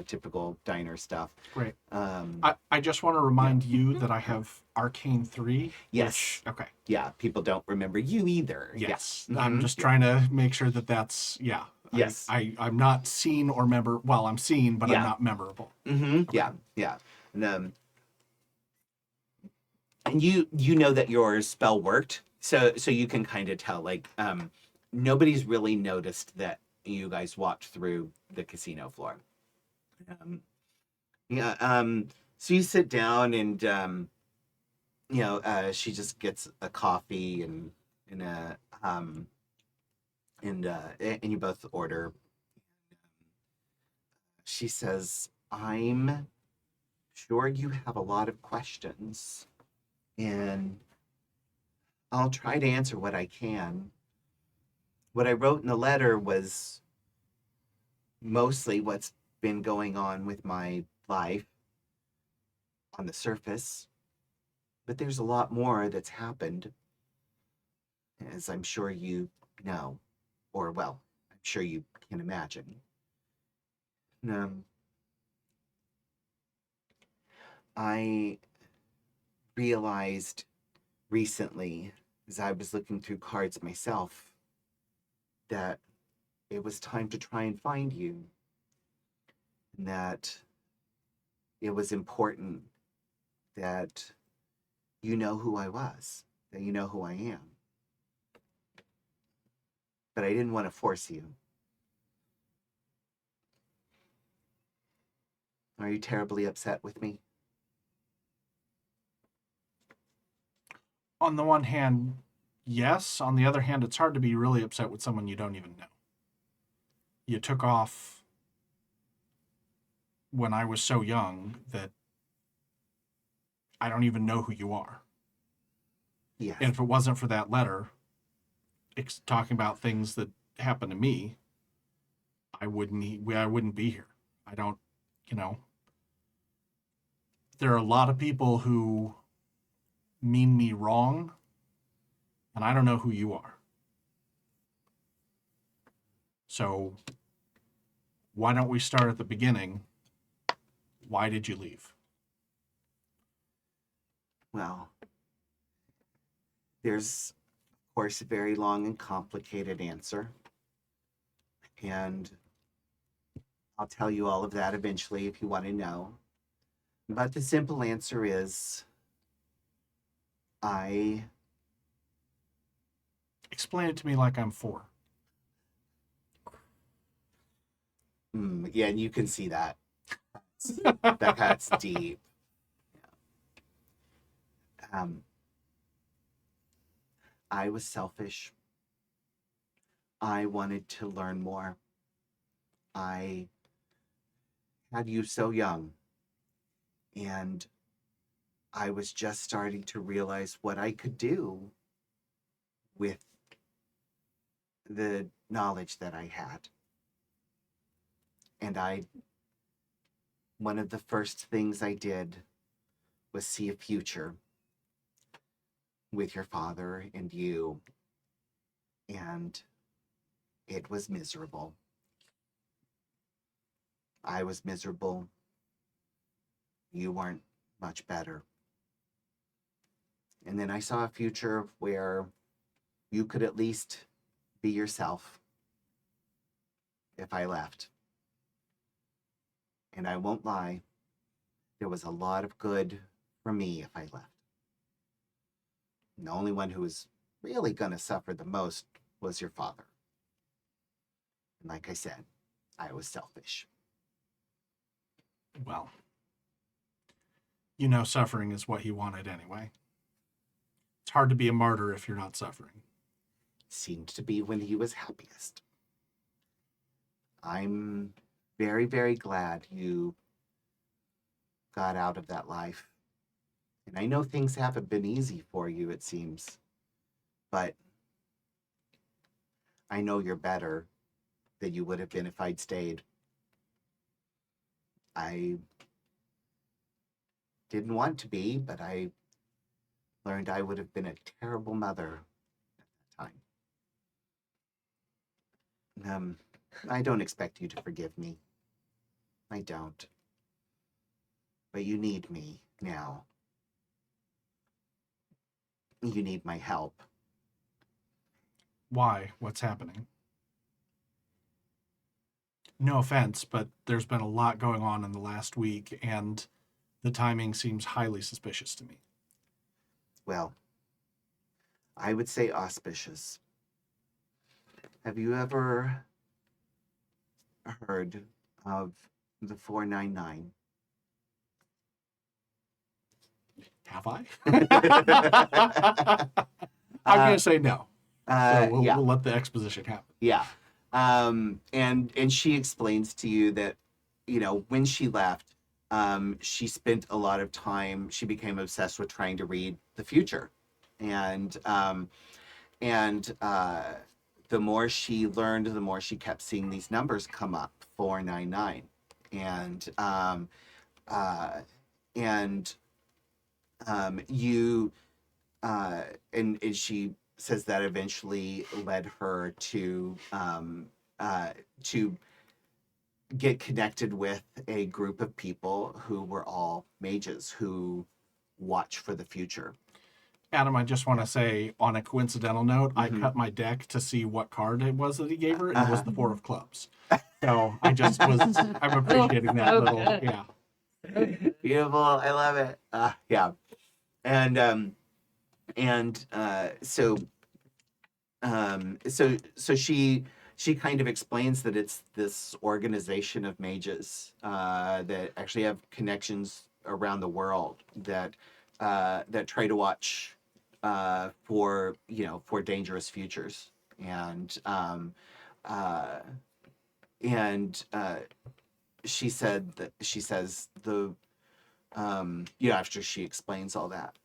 typical diner stuff. Great. Um, I just want to remind you that I have Arcane 3. Yes. Okay. yeah, people don't remember you either. Yes. Yeah. I'm Mhm. just trying to make sure that that's, yeah. Yes. I'm not seen or member. Well, I'm seen, but I'm Yeah. not memorable. Mm-hmm. Yeah. And you know that your spell worked, so you can kind of tell. Like, nobody's really noticed that you guys walked through the casino floor. Um, yeah. So you sit down, and she just gets a coffee and a and you both order. She says, "I'm sure you have a lot of questions, and I'll try to answer what I can. What I wrote in the letter was mostly what's been going on with my life on the surface, but there's a lot more that's happened, as I'm sure you know, or well, I'm sure you can imagine. Um, I realized recently, as I was looking through cards myself, that it was time to try and find you, and that it was important that you know who I was, that you know who I am. But I didn't want to force you. Are you terribly upset with me?" On the one hand, yes. On the other hand, it's hard to be really upset with someone you don't even know. You took off when I was so young that I don't even know who you are. Yes. And if it wasn't for that letter talking about things that happened to me, I wouldn't be here. I don't, you know, there are a lot of people who mean me wrong, and I don't know who you are. So why don't we start at the beginning? Why did you leave? Well, there's, of course, a very long and complicated answer. And I'll tell you all of that eventually if you want to know. But the simple answer is I. Explain it to me like I'm 4. Yeah, and you can see that. That cuts deep. I was selfish. I wanted to learn more. I had you so young, and I was just starting to realize what I could do with the knowledge that I had. And one of the first things I did was see a future with your father and you, and it was miserable. I was miserable. You weren't much better. And then I saw a future where you could at least be yourself if I left. And I won't lie, there was a lot of good for me if I left. And the only one who was really going to suffer the most was your father. And like I said, I was selfish. Well, suffering is what he wanted anyway. It's hard to be a martyr if you're not suffering. Seemed to be when he was happiest. I'm very, very glad you got out of that life. And I know things haven't been easy for you, it seems. But I know you're better than you would have been if I'd stayed. I didn't want to be, but I learned I would have been a terrible mother I don't expect you to forgive me. I don't. But you need me now. You need my help. Why? What's happening? No offense, but there's been a lot going on in the last week, and the timing seems highly suspicious to me. Well, I would say auspicious. Have you ever heard of the 499? Have I? I'm going to say no. So Yeah. we'll let the exposition happen. Yeah. And she explains to you that, when she left, she spent a lot of time, she became obsessed with trying to read the future. And the more she learned, the more she kept seeing these numbers come up, 499. And you and she says that eventually led her to get connected with a group of people who were all mages who watch for the future. Adam, I just want to say, on a coincidental note, I Mhm. cut my deck to see what card it was that he gave her, and it was the Four of Clubs. So I'm appreciating that So little, good. yeah. Beautiful. I love it. Yeah. So she kind of explains that it's this organization of mages that actually have connections around the world that try to watch for dangerous futures. And she says after she explains all that,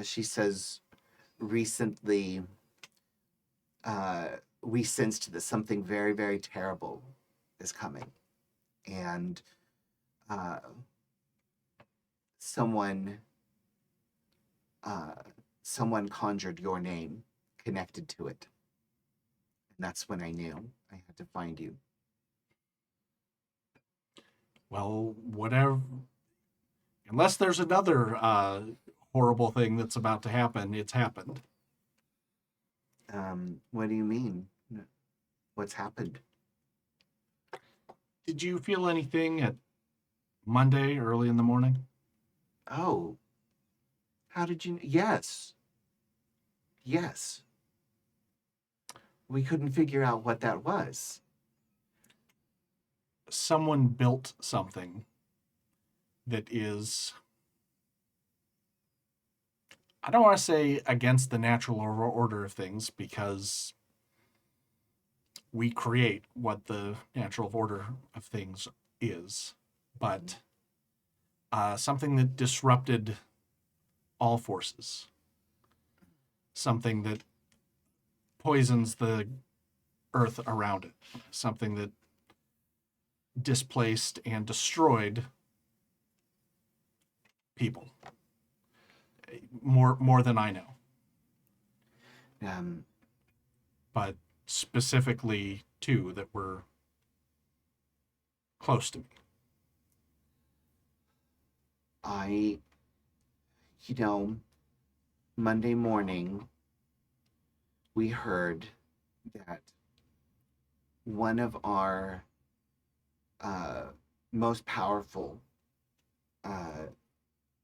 she says recently we sensed that something very, very terrible is coming. And someone conjured your name connected to it. And that's when I knew I had to find you. Well, whatever. Unless there's another horrible thing that's about to happen, it's happened. What do you mean? What's happened? Did you feel anything at Monday early in the morning? Oh, how did you? Yes. We couldn't figure out what that was. Someone built something that is, I don't want to say against the natural order of things, because we create what the natural order of things is, but something that disrupted all forces, something that poisons the earth around it, something that displaced and destroyed people more than I know, but specifically two that were close to me. Monday morning, we heard that one of our most powerful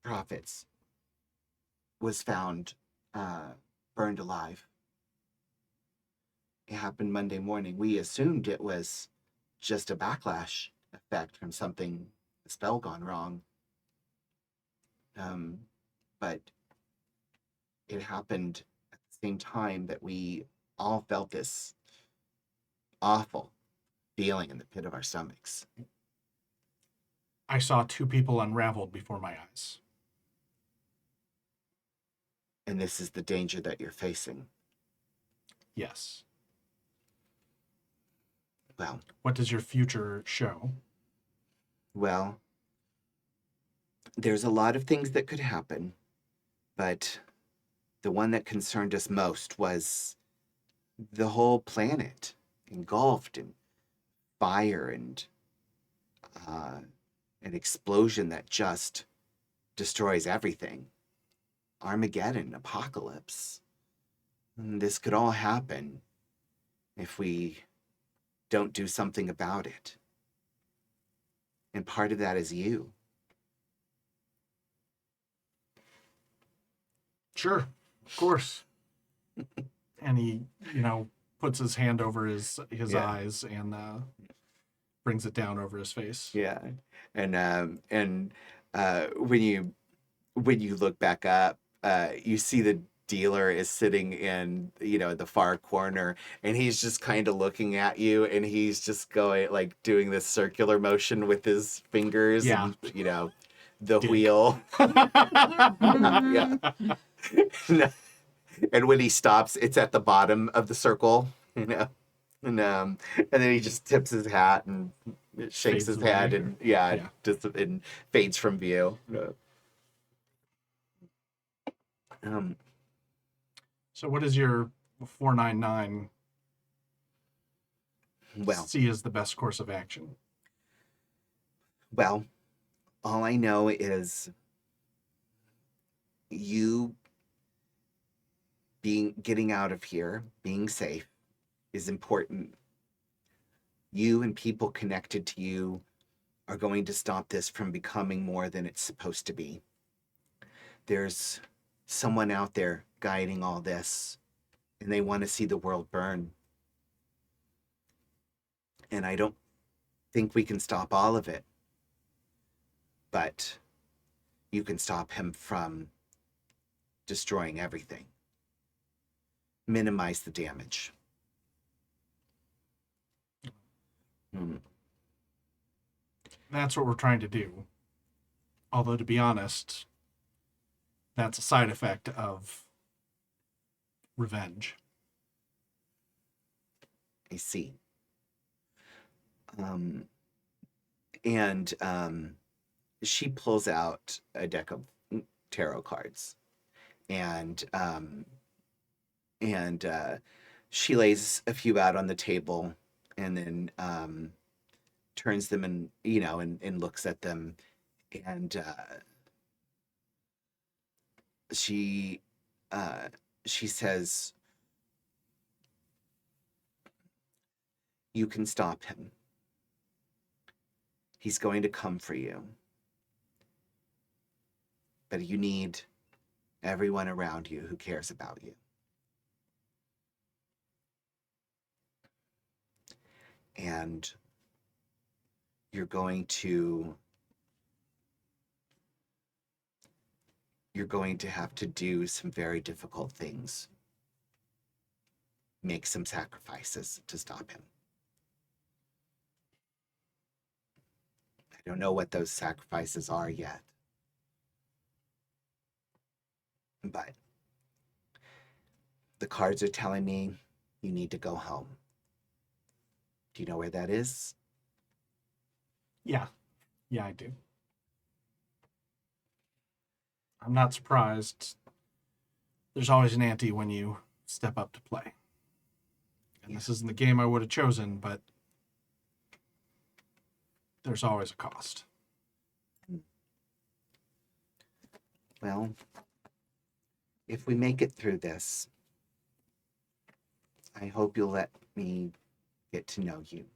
prophets was found burned alive. It happened Monday morning. We assumed it was just a backlash effect from something, a spell gone wrong. But it happened at the same time that we all felt this awful feeling in the pit of our stomachs. I saw two people unraveled before my eyes. And this is the danger that you're facing. Yes. Well, what does your future show? Well, there's a lot of things that could happen, but the one that concerned us most was the whole planet engulfed in fire and an explosion that just destroys everything. Armageddon, apocalypse. And this could all happen if we don't do something about it. And part of that is you. Sure, of course. And he, puts his hand over his Yeah. eyes and brings it down over his face. Yeah. And when you look back up, you see the dealer is sitting in, the far corner, and he's just kind of looking at you, and he's just going, like, doing this circular motion with his fingers. Yeah. And, the Dick. wheel. Yeah. And when he stops, it's at the bottom of the circle, and then he just tips his hat and shakes Fades his head, away. and Yeah. just and fades from view. So what does your 499 Well, see as the best course of action? Well, all I know is you getting out of here, being safe, is important. You and people connected to you are going to stop this from becoming more than it's supposed to be. There's someone out there guiding all this, and they want to see the world burn. And I don't think we can stop all of it, but you can stop him from destroying everything. Minimize the damage. That's what we're trying to do. Although, to be honest, that's a side effect of revenge. I see. And she pulls out a deck of tarot cards, and she lays a few out on the table, and then turns them and looks at them, and she says, "You can stop him. He's going to come for you. But you need everyone around you who cares about you. And you're going to have to do some very difficult things. Make some sacrifices to stop him. I don't know what those sacrifices are yet. But the cards are telling me you need to go home. Do you know where that is?" Yeah, I do. I'm not surprised. There's always an ante when you step up to play. And this isn't the game I would have chosen, but there's always a cost. Well, if we make it through this, I hope you'll let me get to know you.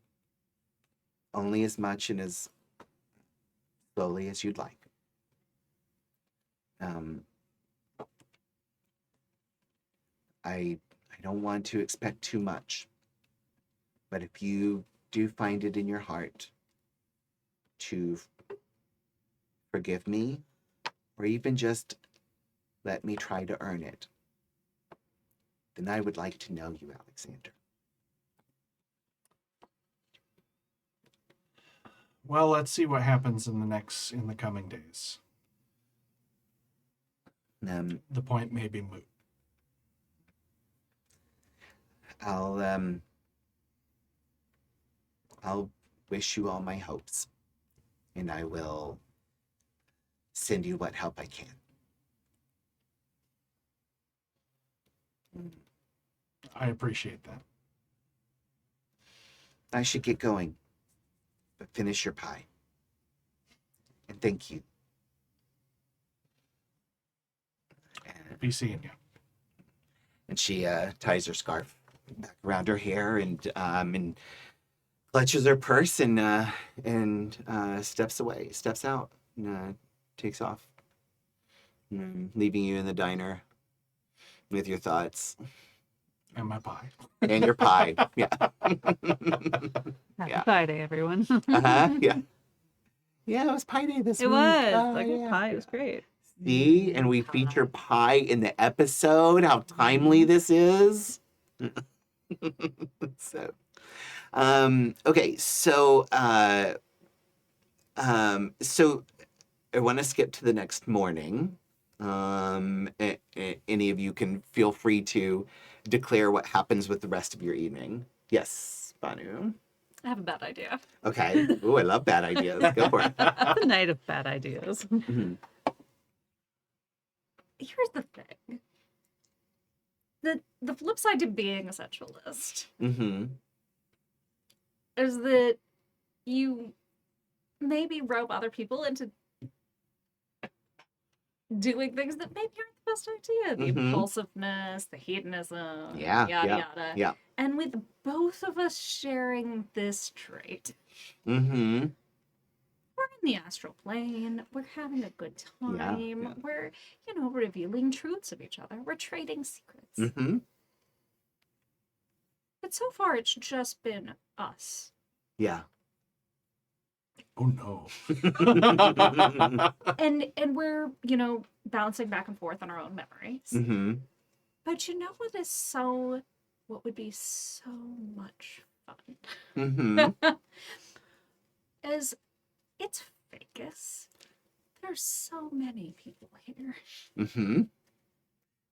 Only as much and as slowly as you'd like. I don't want to expect too much, but if you do find it in your heart to forgive me, or even just let me try to earn it, then I would like to know you, Alexander. Well, let's see what happens in the coming days. The point may be moot. I'll wish you all my hopes, and I will send you what help I can. I appreciate that. I should get going. But finish your pie. And thank you. Be seeing you. And she ties her scarf back around her hair and clutches her purse and steps out, and takes off, leaving you in the diner with your thoughts And my pie. and your pie. Yeah. Happy Yeah. Pie Day, everyone. Yeah. Yeah, it was Pie Day this It week. was. Oh, Like a yeah. pie. It was great. See, and we feature pie in the episode. How timely this is. So, okay, so so I want to skip to the next morning. Any of you can feel free to declare what happens with the rest of your evening. Yes, Banu. I have a bad idea. Okay. Ooh, I love bad ideas. Go for it. It's a night of bad ideas. Mhm. Here's the thing. The flip side to being a sensualist Mhm. is that you maybe rope other people into doing things that maybe aren't the best idea. The Mhm. impulsiveness, the hedonism, Yeah, yada yeah, yada. yeah. And with both of us sharing this trait, Mhm. we're in the astral plane. We're having a good time. yeah. We're, revealing truths of each other. We're trading secrets. Mhm. But so far, it's just been us. Yeah. Oh no. And we're, bouncing back and forth on our own memories. Mhm. But what would be so much fun Mhm. is it's Vegas. There's so many people here. Mhm.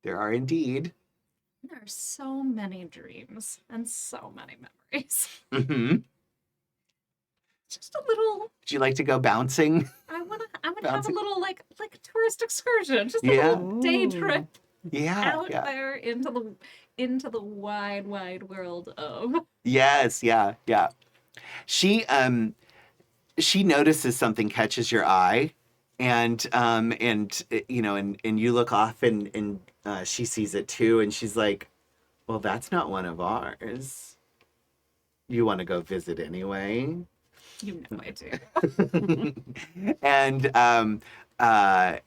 There are indeed. There are so many dreams and so many memories. Mhm. Just a little. Would you like to go bouncing? I'm gonna have a Bouncing. little like tourist excursion, just a Yeah. little day Ooh. trip Yeah. out Yeah. there into the wide world of. Yes. Yeah. Yeah. She notices something catches your eye, and you look off and she sees it too, and she's like, "Well, that's not one of ours. You want to go visit anyway?" You know I do. And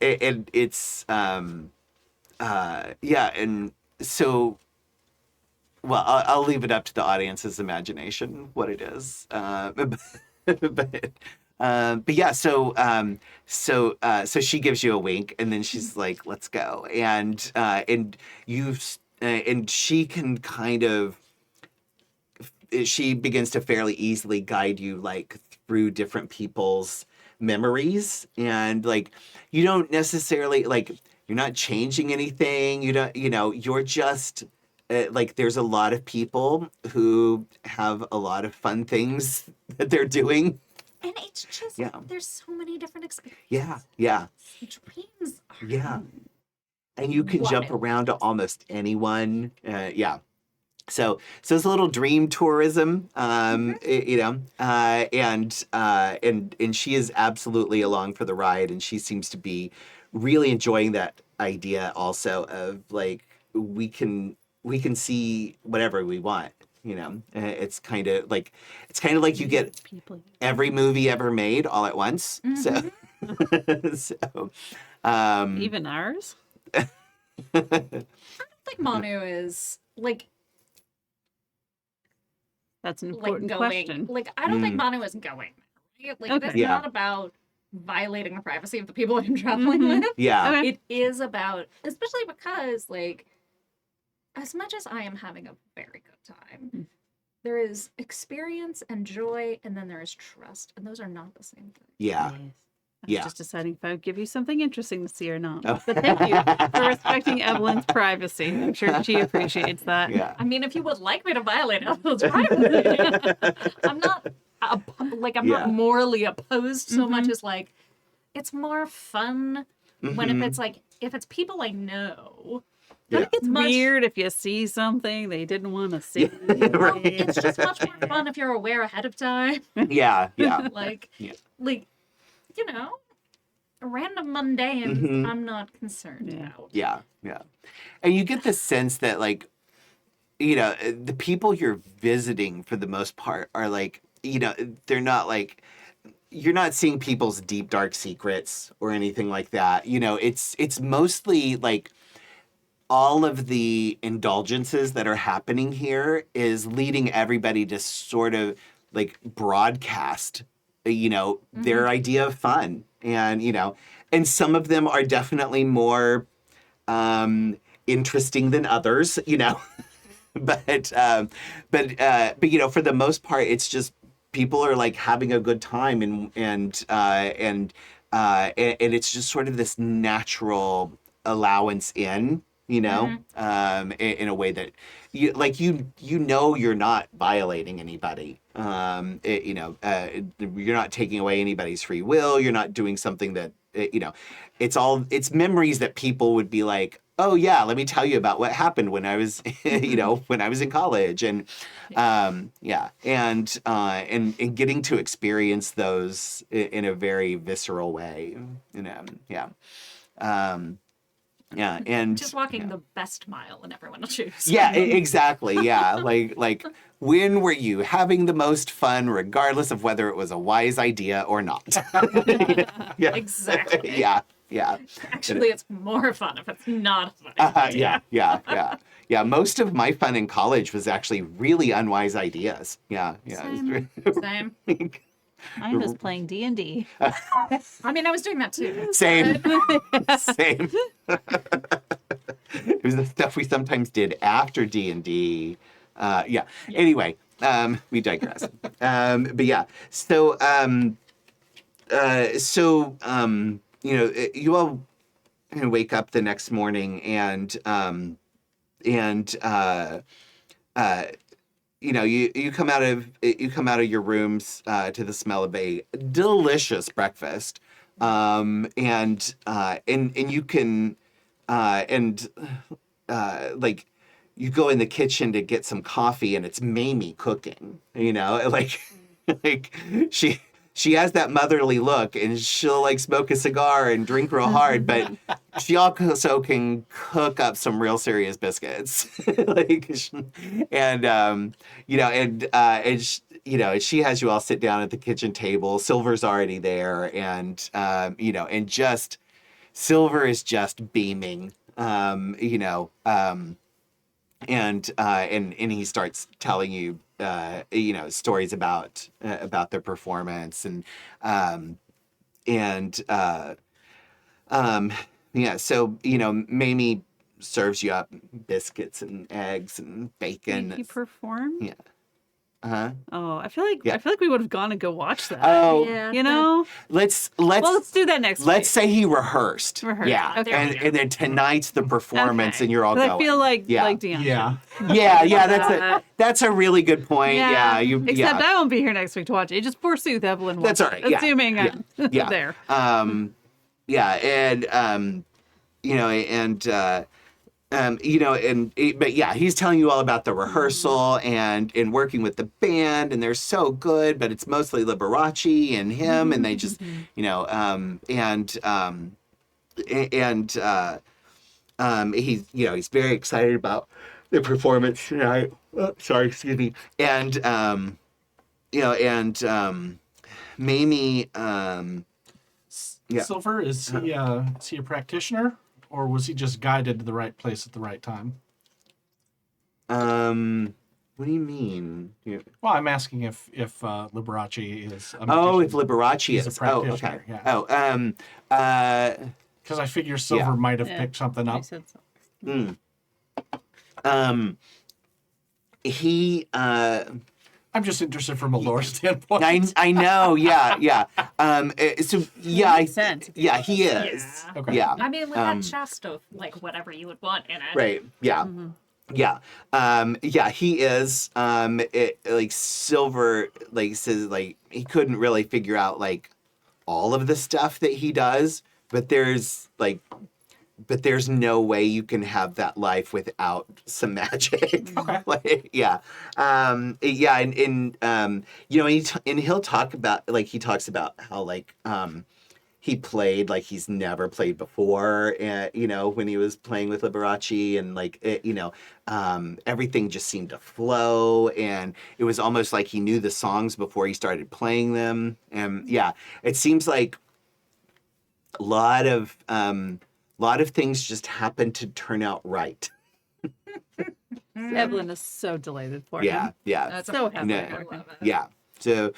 it's yeah, and so well, I'll leave it up to the audience's imagination what it is, but yeah, so she gives you a wink, and then she's like, "Let's go," and she can kind of. She begins to fairly easily guide you like through different people's memories, and like you don't necessarily like you're not changing anything, you're just like there's a lot of people who have a lot of fun things that they're doing. And it's just Yeah. there's so many different experiences. Yeah Dreams are Yeah. And you can jump wild. around to almost anyone. Yeah. So it's a little dream tourism, and she is absolutely along for the ride, and she seems to be really enjoying that idea also of like we can see whatever we want. It's kind of like you get People. every movie ever made all at once. So, Even ours? I don't think Manu is like That's an going. important question. Like I don't think Mm. Manu is going. Right? Like Okay. it's Yeah. not about violating the privacy of the people I'm traveling with. Yeah. Okay. It is about, especially because like as much as I am having a very good time, there is experience and joy, and then there is trust, and those are not the same thing. Yeah. Yes. I was Yeah. just deciding if I would give you something interesting to see or not. Oh. But thank you for respecting Evelyn's privacy. I'm sure she appreciates that. Yeah. I mean, if you would like me to violate Evelyn's privacy, I'm not Yeah. not morally opposed so much Mhm. as like it's more fun when Mhm. if it's people I know Yeah. It's Much- weird if you see something they didn't want to see. Right. It's just much more fun if you're aware ahead of time. Yeah, yeah. Like, Yeah. like, you know, random mundanes. Mhm. I'm not concerned Yeah. about. Yeah, yeah. And you get the sense that, like, you know, the people you're visiting for the most part are like, you know, they're not like, you're not seeing people's deep dark secrets or anything like that. You know, it's mostly like all of the indulgences that are happening here is leading everybody to sort of like broadcast, you know, their idea of fun. And, you know, and some of them are definitely more interesting than others, you know. but you know, for the most part, it's just people are like having a good time, and it's just sort of this natural allowance in, you know, in a way that you like, you know, you're not violating anybody. You know, you're not taking away anybody's free will. You're not doing something that, you know, it's memories that people would be like, oh yeah, let me tell you about what happened when I was, you know, when I was in college, and yeah, and getting to experience those in a very visceral way, you know, yeah, yeah, and Just walking the best mile, and everyone will choose. yeah, exactly, yeah, like when were you having the most fun, regardless of whether it was a wise idea or not? Yeah, Exactly. yeah. Yeah. Actually, it's more fun if it's not fun. Yeah. Most of my fun in college was actually really unwise ideas. Yeah. Same. Same. I was playing D&D. I mean, I was doing that too. Same. but- Same. It was the stuff we sometimes did after D&D. Yeah. Anyway, we digress. But yeah. So, you know, you all kind of wake up the next morning, and you know, you come out of your rooms to the smell of a delicious breakfast, and you can like, you go in the kitchen to get some coffee, and it's Mamie cooking. You know, like like she has that motherly look, and she'll like smoke a cigar and drink real hard, but she also can cook up some real serious biscuits. Like, and you know, you know, she has you all sit down at the kitchen table. Silver's already there, and you know, and just Silver is just beaming. You know, and he starts telling you, you know, stories about their performance, and yeah. So, you know, Mamie serves you up biscuits and eggs and bacon. He performed? Yeah. Uh-huh. Oh, I feel like Yeah. we would have gone to go watch that. Oh, Yeah. You know? let's Well, let's do that next let's week. say he rehearsed. Rehearsed. Yeah. Okay. And then tonight's the performance, Okay. and you're all 'Cause going. I feel like Yeah. Dion. Yeah. Yeah, that's a really good point. Yeah, Except I won't be here next week to watch it. Just forsooth Evelyn. That's watch all right, it, yeah. Assuming I'm Yeah. there. Yeah, and you know, and you know, but yeah, he's telling you all about the rehearsal and working with the band, and they're so good, but it's mostly Liberace and him, and they just, you know, he's, you know, he's very excited about the performance tonight. Oh, sorry, excuse me, and you know, and Mamie, yeah. Silver, is he a practitioner, or was he just guided to the right place at the right time? What do you mean? Well, I'm asking if Liberace is a Oh, magician, if Liberace he's a is. Oh, okay. practitioner, yeah. Oh, because I figure Silver might have Yeah. picked something I up. said so. he, I'm just interested from a lore standpoint. I know, yeah. So yeah, Makes sense. yeah, he is. Yeah. Okay. Yeah. I mean, with that chest of like whatever you would want in it. Right. Yeah. Yeah. Yeah, he is. Like Silver, like, says, like, he couldn't really figure out like all of the stuff that he does, but there's like but there's no way you can have that life without some magic. Okay. Like, yeah. Yeah. And and he'll talk about, like, he talks about how, like, he played like he's never played before, when he was playing with Liberace, and like, everything just seemed to flow, and it was almost like he knew the songs before he started playing them. And yeah, it seems like a lot of things just happened to turn out right. Evelyn is so delighted for Yeah, him. yeah, That's So amazing. happy Yeah. I for him. love it. yeah. So,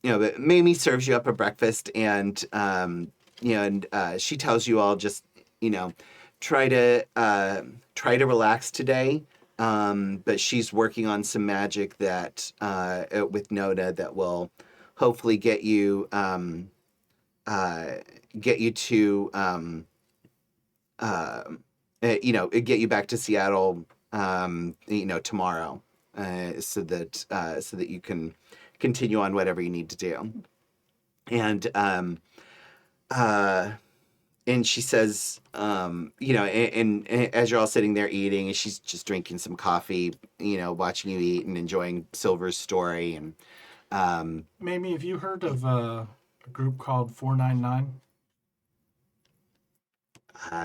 but Mamie serves you up a breakfast, and she tells you all just, try to relax today. But she's working on some magic that with Noda that will hopefully get you to get you back to Seattle, tomorrow, so that you can continue on whatever you need to do. And she says, and as you're all sitting there eating, and she's just drinking some coffee, watching you eat and enjoying Silver's story. And Mamie, have you heard of a group called 499?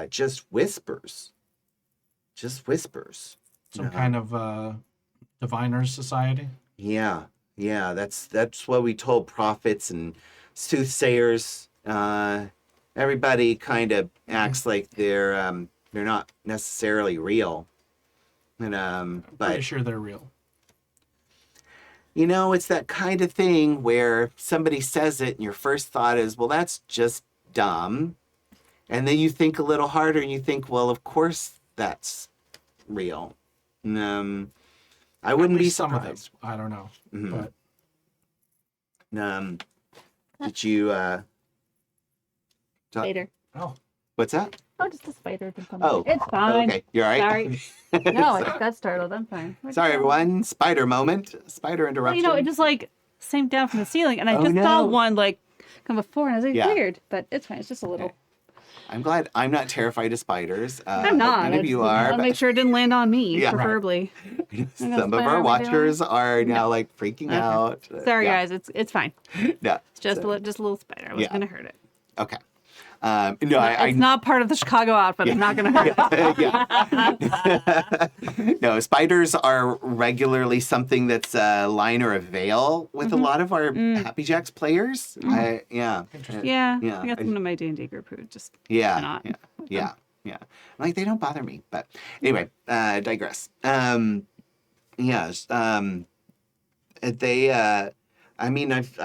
just whispers. Some No. kind of diviners society? Yeah, that's what we told prophets and soothsayers. Everybody kind of acts like they're not necessarily real, and Pretty but sure they're real. it's that kind of thing where somebody says it, and your first thought is, well, that's just dumb, and then you think a little harder, and you think, well, of course that's real. And, I wouldn't At be least some of them. surprised. I don't know. Mhm. But Did you Spider. oh, what's that? Oh, just a spider. Oh, It's fine. okay, you're all right. Sorry. No, I just got startled. I'm fine. Sorry, everyone. Spider moment. Spider Well, interruption. it just like sank down from the ceiling, and I Oh, just saw no. one like come before, and I was like, Yeah. weird, but it's fine. It's just a little. Okay. I'm glad I'm not terrified of spiders. I'm not. None I of you just- are. I'll but make sure it didn't land on me, Yeah. Right. preferably. some gonna of spider our on my watchers are now like freaking Okay. out. Sorry, Yeah. guys. It's fine. No. It's just So- just a little spider. I wasn't Yeah. gonna hurt it. Okay. No, It's not part of the Chicago outfit. I'm not gonna hurt it. yeah. No, spiders are regularly something that's a line or a veil with a lot of our Happy Jacks players. Yeah. Yeah, Yeah, I got someone in my D&D group who just Yeah. cannot. Yeah. Like, they don't bother me. But anyway, digress. Yes. They, I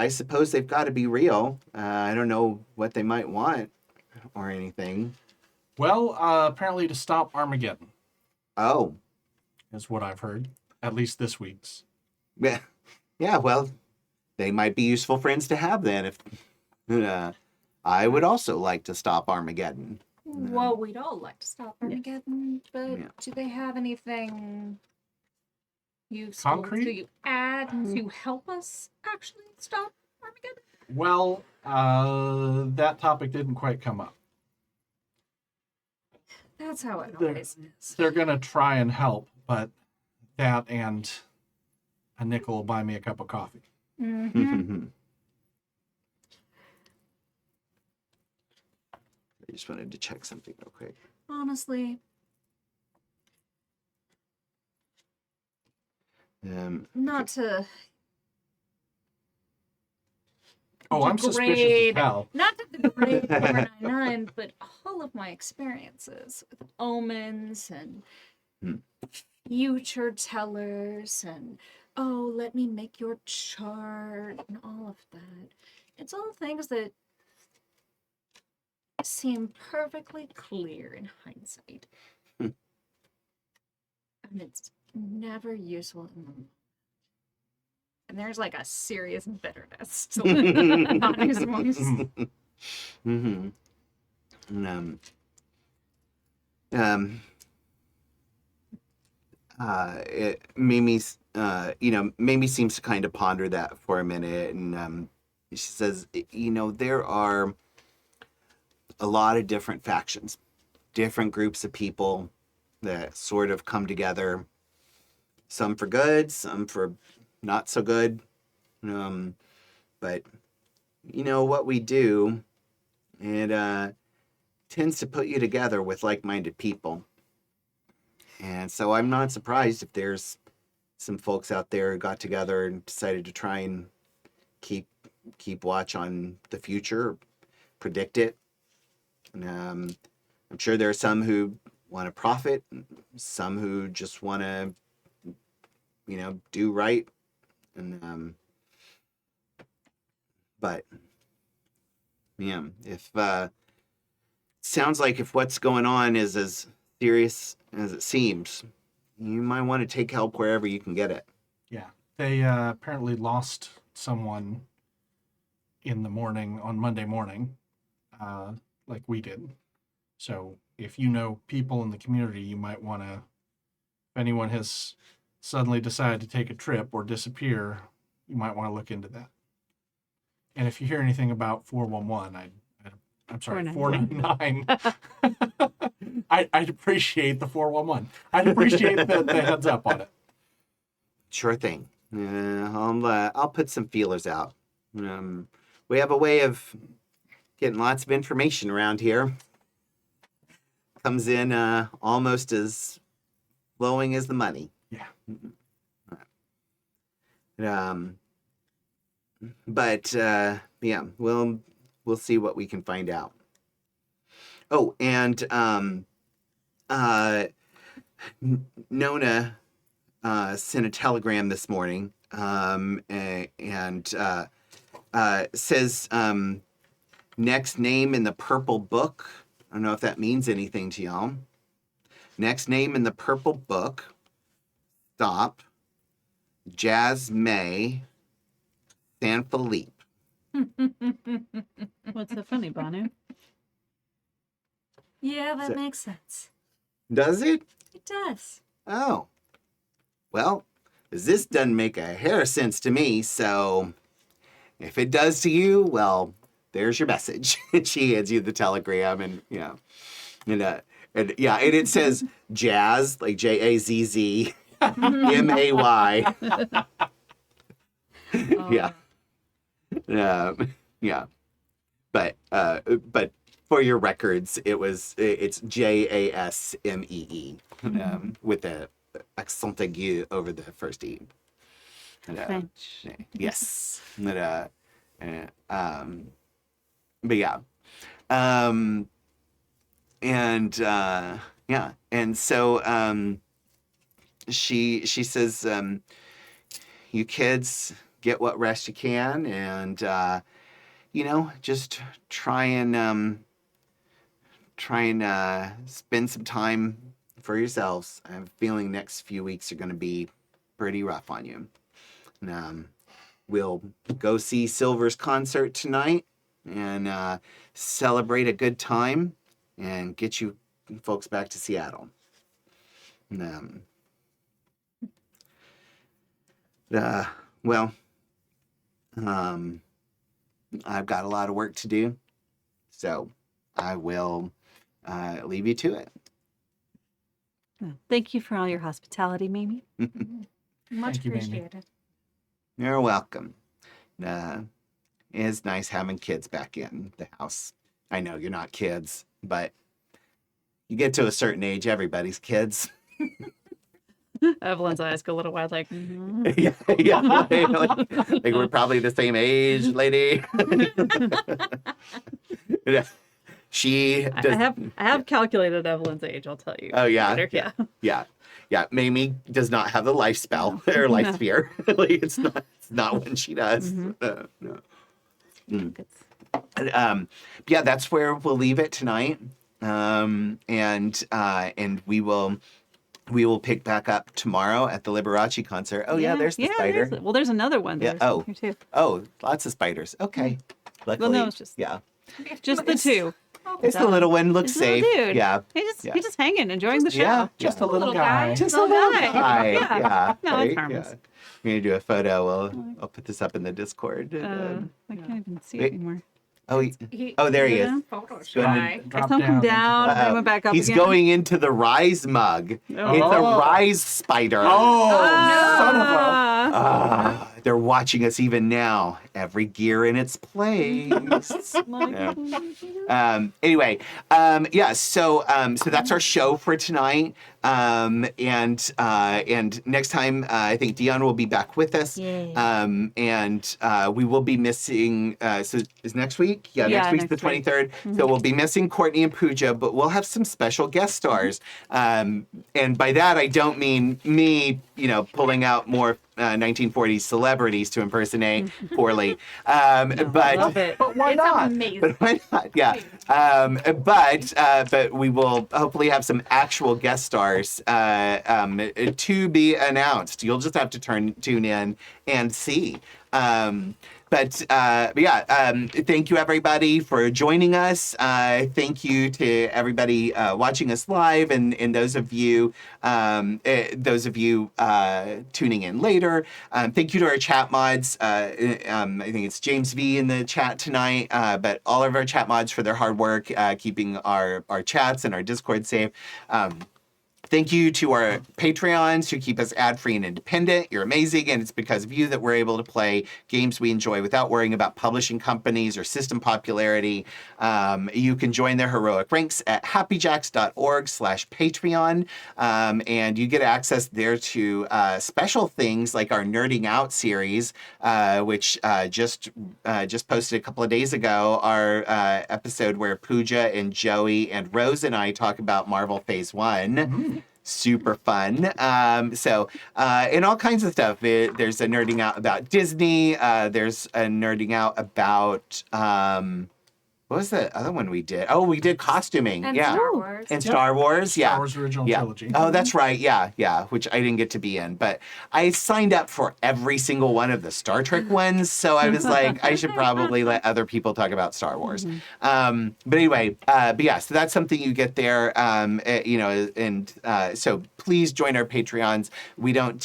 suppose they've got to be real. I don't know what they might want or anything. well, apparently to stop Armageddon Oh, is what I've heard. At least this week's. yeah. Yeah, well, they might be useful friends to have then. If I would also like to stop Armageddon. Well, we'd all like to stop Armageddon, but Yeah. do they have anything useful Concrete? to add to help us actually stop Armageddon? Well, that topic didn't quite come up. That's how it There. always is. They're gonna try and help, but that and a nickel will buy me a cup of coffee. Mm-hmm. I just wanted to check something real quick. Honestly, not to Oh, I'm suspicious as degrade- hell. not to degrade 499, but all of my experiences with omens and Hmm. future tellers and let me make your chart and all of that. It's all things that seem perfectly clear in hindsight. Hmm. And it's never useful in the moment. And there's like a serious bitterness to on his voice. Mm-hmm. Mimi seems to kind of ponder that for a minute, and She says, there are a lot of different factions, different groups of people that sort of come together, some for good, some for not so good. But what we do, it tends to put you together with like-minded people. And so I'm not surprised if there's some folks out there who got together and decided to try and keep watch on the future, predict it. And I'm sure there are some who want to profit, some who just want to, do right. And but yeah, if sounds like if what's going on is as serious as it seems, you might want to take help wherever you can get it. Yeah. They apparently lost someone in the morning on Monday morning, like we did. So if you know people in the community, you might want to, if anyone has suddenly decided to take a trip or disappear, you might want to look into that. And if you hear anything about 411, I'm sorry, 499. I'd appreciate the 411. I'd appreciate the heads up on it. Sure thing. I'll put some feelers out. We have a way of getting lots of information around here. Comes in almost as flowing as the money. Yeah. But yeah, we'll see what we can find out. Oh, and Nona sent a telegram this morning and says next name in the purple book. I don't know if that means anything to y'all. Next name in the purple book. Stop. Jazz May. San Philippe. What's so funny, Banu? Yeah, that makes sense. Does it? It does. Oh. Well, this doesn't make a hair of sense to me, so if it does to you, well, there's your message. She hands you the telegram, and and it says Jazz, like Jazz May. Yeah. Yeah. But for your records, it's Jasmee with the accent aigu over the first E. French. Yes. But yeah. And so she says, you kids get what rest you can, and just try and spend some time for yourselves. I have a feeling next few weeks are going to be pretty rough on you. And, we'll go see Silver's concert tonight and celebrate a good time and get you folks back to Seattle. And, I've got a lot of work to do, so I will leave you to it. Well, thank you for all your hospitality, Mamie. Much Thank you, Mamie. appreciated. You're welcome. It's nice having kids back in the house. I know you're not kids, but you get to a certain age, everybody's kids. Evelyn's eyes go a little wide, like, Yeah. Like we're probably the same age, lady. Yeah. She does. I have calculated Evelyn's age, I'll tell you. Oh, yeah. later. Yeah. Yeah. Mamie does not have the life spell or life sphere. Like it's not when she does. No. Yeah, that's where we'll leave it tonight. And we will pick back up tomorrow at the Liberace concert. Oh yeah, there's the spider. There's another one. Yeah. Here too. Oh, lots of spiders. Okay. Luckily, Well, no, it's just yeah. the two. It's the little one. Looks It's a little safe. dude. Yeah. He's just hanging, enjoying the show. Yeah. Just yeah. a little Little guy. guy. Just a Little little guy. guy. Yeah. Yeah. No, it's right? harmless. Yeah. We're gonna do a photo. I'll put this up in the Discord. I can't even see wait. it anymore. Oh, there he is. Yeah. Photo Go ahead. shy. Drop Some come into down, the- then he went back up He's again. going into the Rise mug. Oh. It's a Oh. Rise spider. Oh, son of a. Ah. They're watching us even now. Every gear in its place. Yeah. Anyway, yeah. So that's our show for tonight. And next time, I think Dion will be back with us. Yay. And we will be missing. So is next week? Yeah, Yeah, next week's the next week. 23rd. So we'll be missing Courtney and Pooja, but we'll have some special guest stars. And by that, I don't mean me, pulling out more 1940s celebrities to impersonate poorly. But Love it. But why It's not? amazing. but why not? Yeah. But we will hopefully have some actual guest stars to be announced. You'll just have to tune in and see. But yeah, thank you everybody for joining us. Thank you to everybody watching us live, and those of you tuning in later. Thank you to our chat mods. I think it's James V in the chat tonight, but all of our chat mods for their hard work keeping our chats and our Discord safe. Thank you to our Patreons who keep us ad-free and independent. You're amazing, and it's because of you that we're able to play games we enjoy without worrying about publishing companies or system popularity. You can join their heroic ranks at happyjacks.org/Patreon, and you get access there to special things like our Nerding Out series, which just posted a couple of days ago, our episode where Pooja and Joey and Rose and I talk about Marvel Phase 1. Super fun. And all kinds of stuff. There's a nerding out about Disney. There's a nerding out about what was the other one we did? Oh, we did costuming. And yeah. Star Wars. And Star Wars. Yeah. Star Wars original Yeah. trilogy. Oh, that's right. Yeah, which I didn't get to be in, but I signed up for every single one of the Star Trek ones, so I was like, I should probably let other people talk about Star Wars. But anyway, but yeah, so that's something you get there, so please join our Patreons. We don't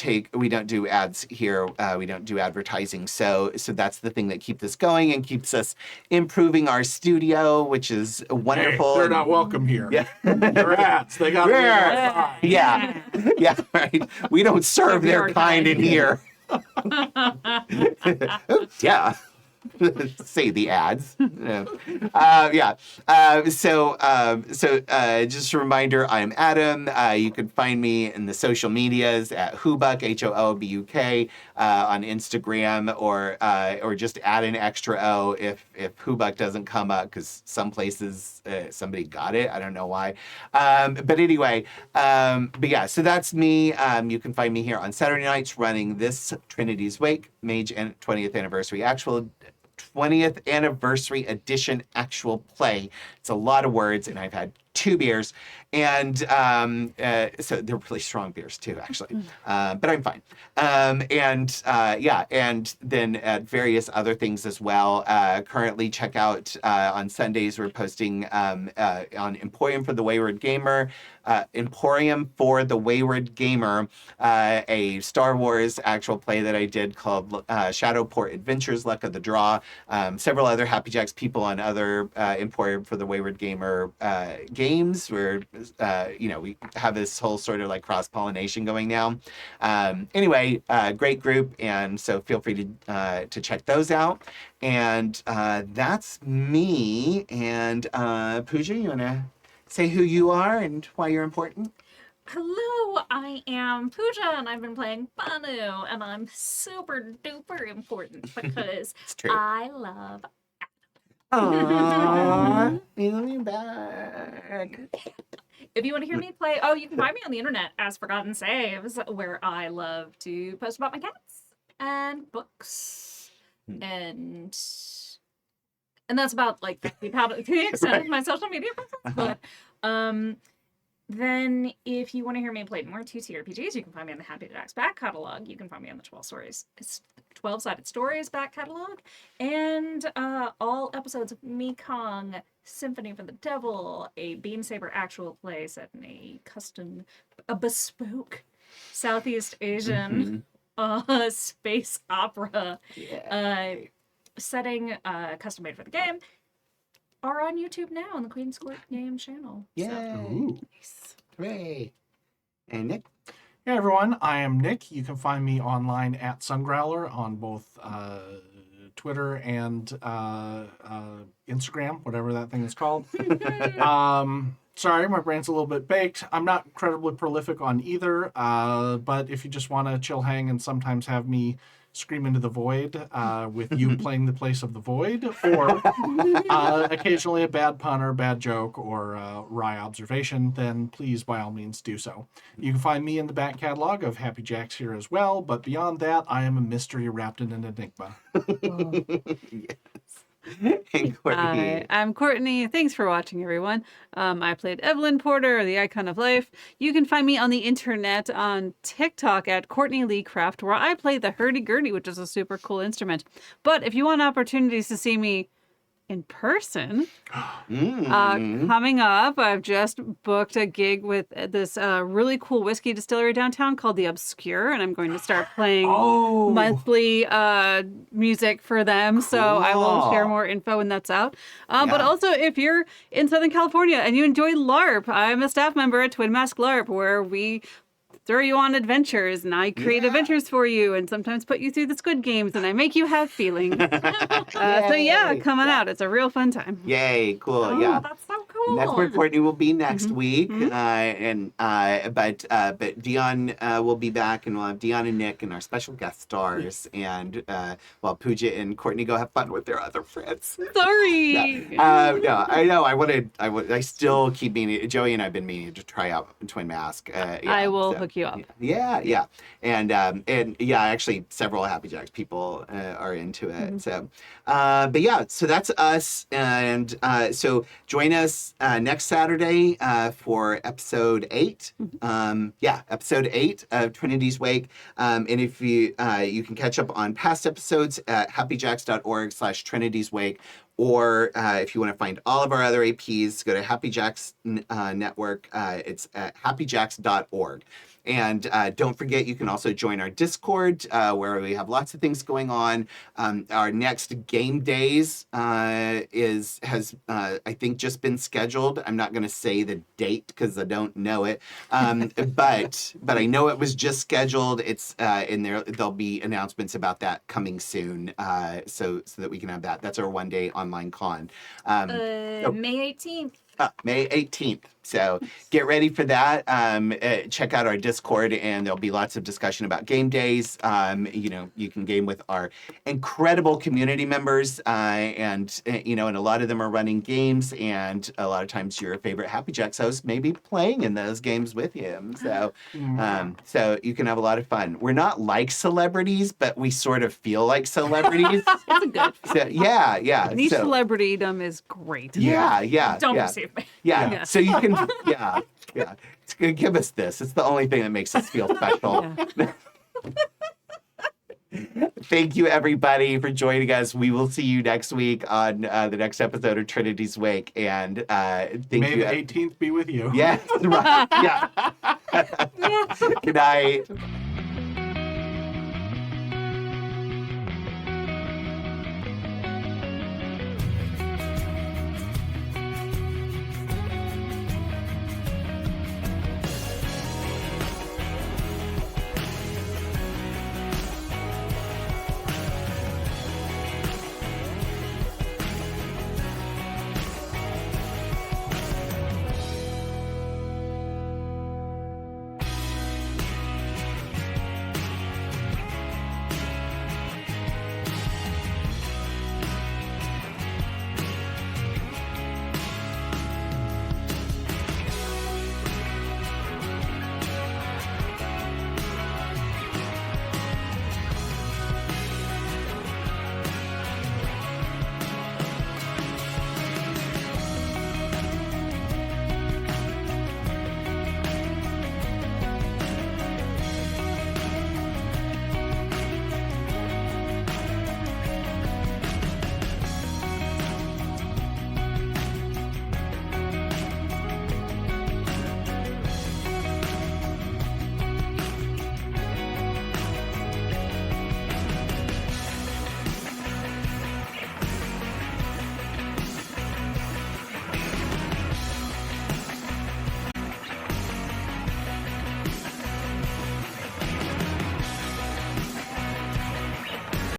do ads here. We don't do advertising, so that's the thing that keeps us going and keeps us improving our studio, which is wonderful. Hey, they're not welcome here. Yeah. They're ads. They got to be Yeah. Yeah, right. We don't serve their our kind in here. Yeah. Say the ads. Yeah. So just a reminder, I'm Adam. You can find me in the social medias at Hoobuk, HOOBUK, on Instagram, or just add an extra O if Hoobuk doesn't come up, because some places somebody got it. I don't know why. But anyway, but yeah, so that's me. You can find me here on Saturday nights running this Trinity's Wake, Mage 20th Anniversary Actual 20th Anniversary Edition actual play. It's a lot of words, and I've had 2 beers, and so they're really strong beers too, actually. But I'm fine. Yeah, and then at various other things as well. Currently, check out on Sundays we're posting on Emporium for the Wayward Gamer. Emporium for the Wayward Gamer, a Star Wars actual play that I did called Shadowport Adventures, Luck of the Draw. Several other Happy Jacks people on other Emporium for the Wayward Gamer games where, we have this whole sort of like cross-pollination going now. Anyway, great group, and so feel free to check those out. And that's me. And Pooja, you want to say who you are and why you're important? Hello, I am Pooja, and I've been playing Banu, and I'm super duper important because It's true. I love. Aww, we love you back. If you want to hear me play, you can find me on the internet as Forgotten Saves, where I love to post about my cats and books, and that's about like the extent of my social media presence. But Then, if you want to hear me play more 2T-RPGs, you can find me on the Happy Jacks back catalog. You can find me on the 12-sided stories back catalog, and all episodes of Mekong, Symphony for the Devil, a Beam Saber actual play set in a bespoke Southeast Asian space opera setting, custom made for the game, are on YouTube now on the Queen's Court Game channel. Yay. Ooh. Hooray. And Nick? Hey everyone, I am Nick. You can find me online at Sungrowler on both Twitter and Instagram, whatever that thing is called. Sorry, my brain's a little bit baked. I'm not incredibly prolific on either, but if you just want to chill, hang, and sometimes have me scream into the void with you playing the place of the void, or occasionally a bad pun or bad joke or wry observation, then please, by all means, do so. You can find me in the back catalog of Happy Jacks here as well, but beyond that, I am a mystery wrapped in an enigma. Yes. And Courtney. Hi, I'm Courtney. Thanks for watching, everyone. I played Evelyn Porter, the Icon of Life. You can find me on the internet on TikTok at Courtney Lee Craft, where I play the hurdy-gurdy, which is a super cool instrument. But if you want opportunities to see me in person, coming up, I've just booked a gig with this really cool whiskey distillery downtown called The Obscure, and I'm going to start playing monthly music for them. So I will share more info when that's out. But also, if you're in Southern California and you enjoy LARP, I'm a staff member at Twin Mask LARP, where we throw you on adventures, and I create adventures for you, and sometimes put you through the Squid Games, and I make you have feelings. So yeah, coming out. It's a real fun time. Yay, cool. Oh, Yeah. that's so cool. That's where Courtney will be next week. But Dion will be back, and we'll have Dion and Nick and our special guest stars, and while Pooja and Courtney go have fun with their other friends. Sorry. No, I know. I still keep meaning. Joey and I've been meaning to try out Twin Mask. I will hook you up. Yeah, and yeah, actually, several Happy Jacks people are into it. So, but yeah, so that's us, and so join us next Saturday for episode 8. Episode 8 of Trinity's Wake. And if you can catch up on past episodes at happyjacks.org/Trinity's Wake. Or if you want to find all of our other APs, go to Happy Jacks Network. It's at happyjacks.org. And don't forget, you can also join our Discord, where we have lots of things going on. Our next game days has I think just been scheduled. I'm not going to say the date because I don't know it, but I know it was just scheduled. It's in there. There'll be announcements about that coming soon, so that we can have that. That's our one-day online con. May 18th. May 18th. So get ready for that. Check out our Discord, and there'll be lots of discussion about game days. You can game with our incredible community members, and a lot of them are running games, and a lot of times your favorite Happy Jacks host may be playing in those games with you. So, so you can have a lot of fun. We're not like celebrities, but we sort of feel like celebrities. It's a good. So, yeah. Niche So, celebritydom is great. yeah. Don't yeah. receive me. Yeah. So you can, yeah. It's gonna give us this. It's the only thing that makes us feel special. Yeah. Thank you, everybody, for joining us. We will see you next week on the next episode of Trinity's Wake. And thank May you. the 18th be with you. Yes, right. Yeah. Good night.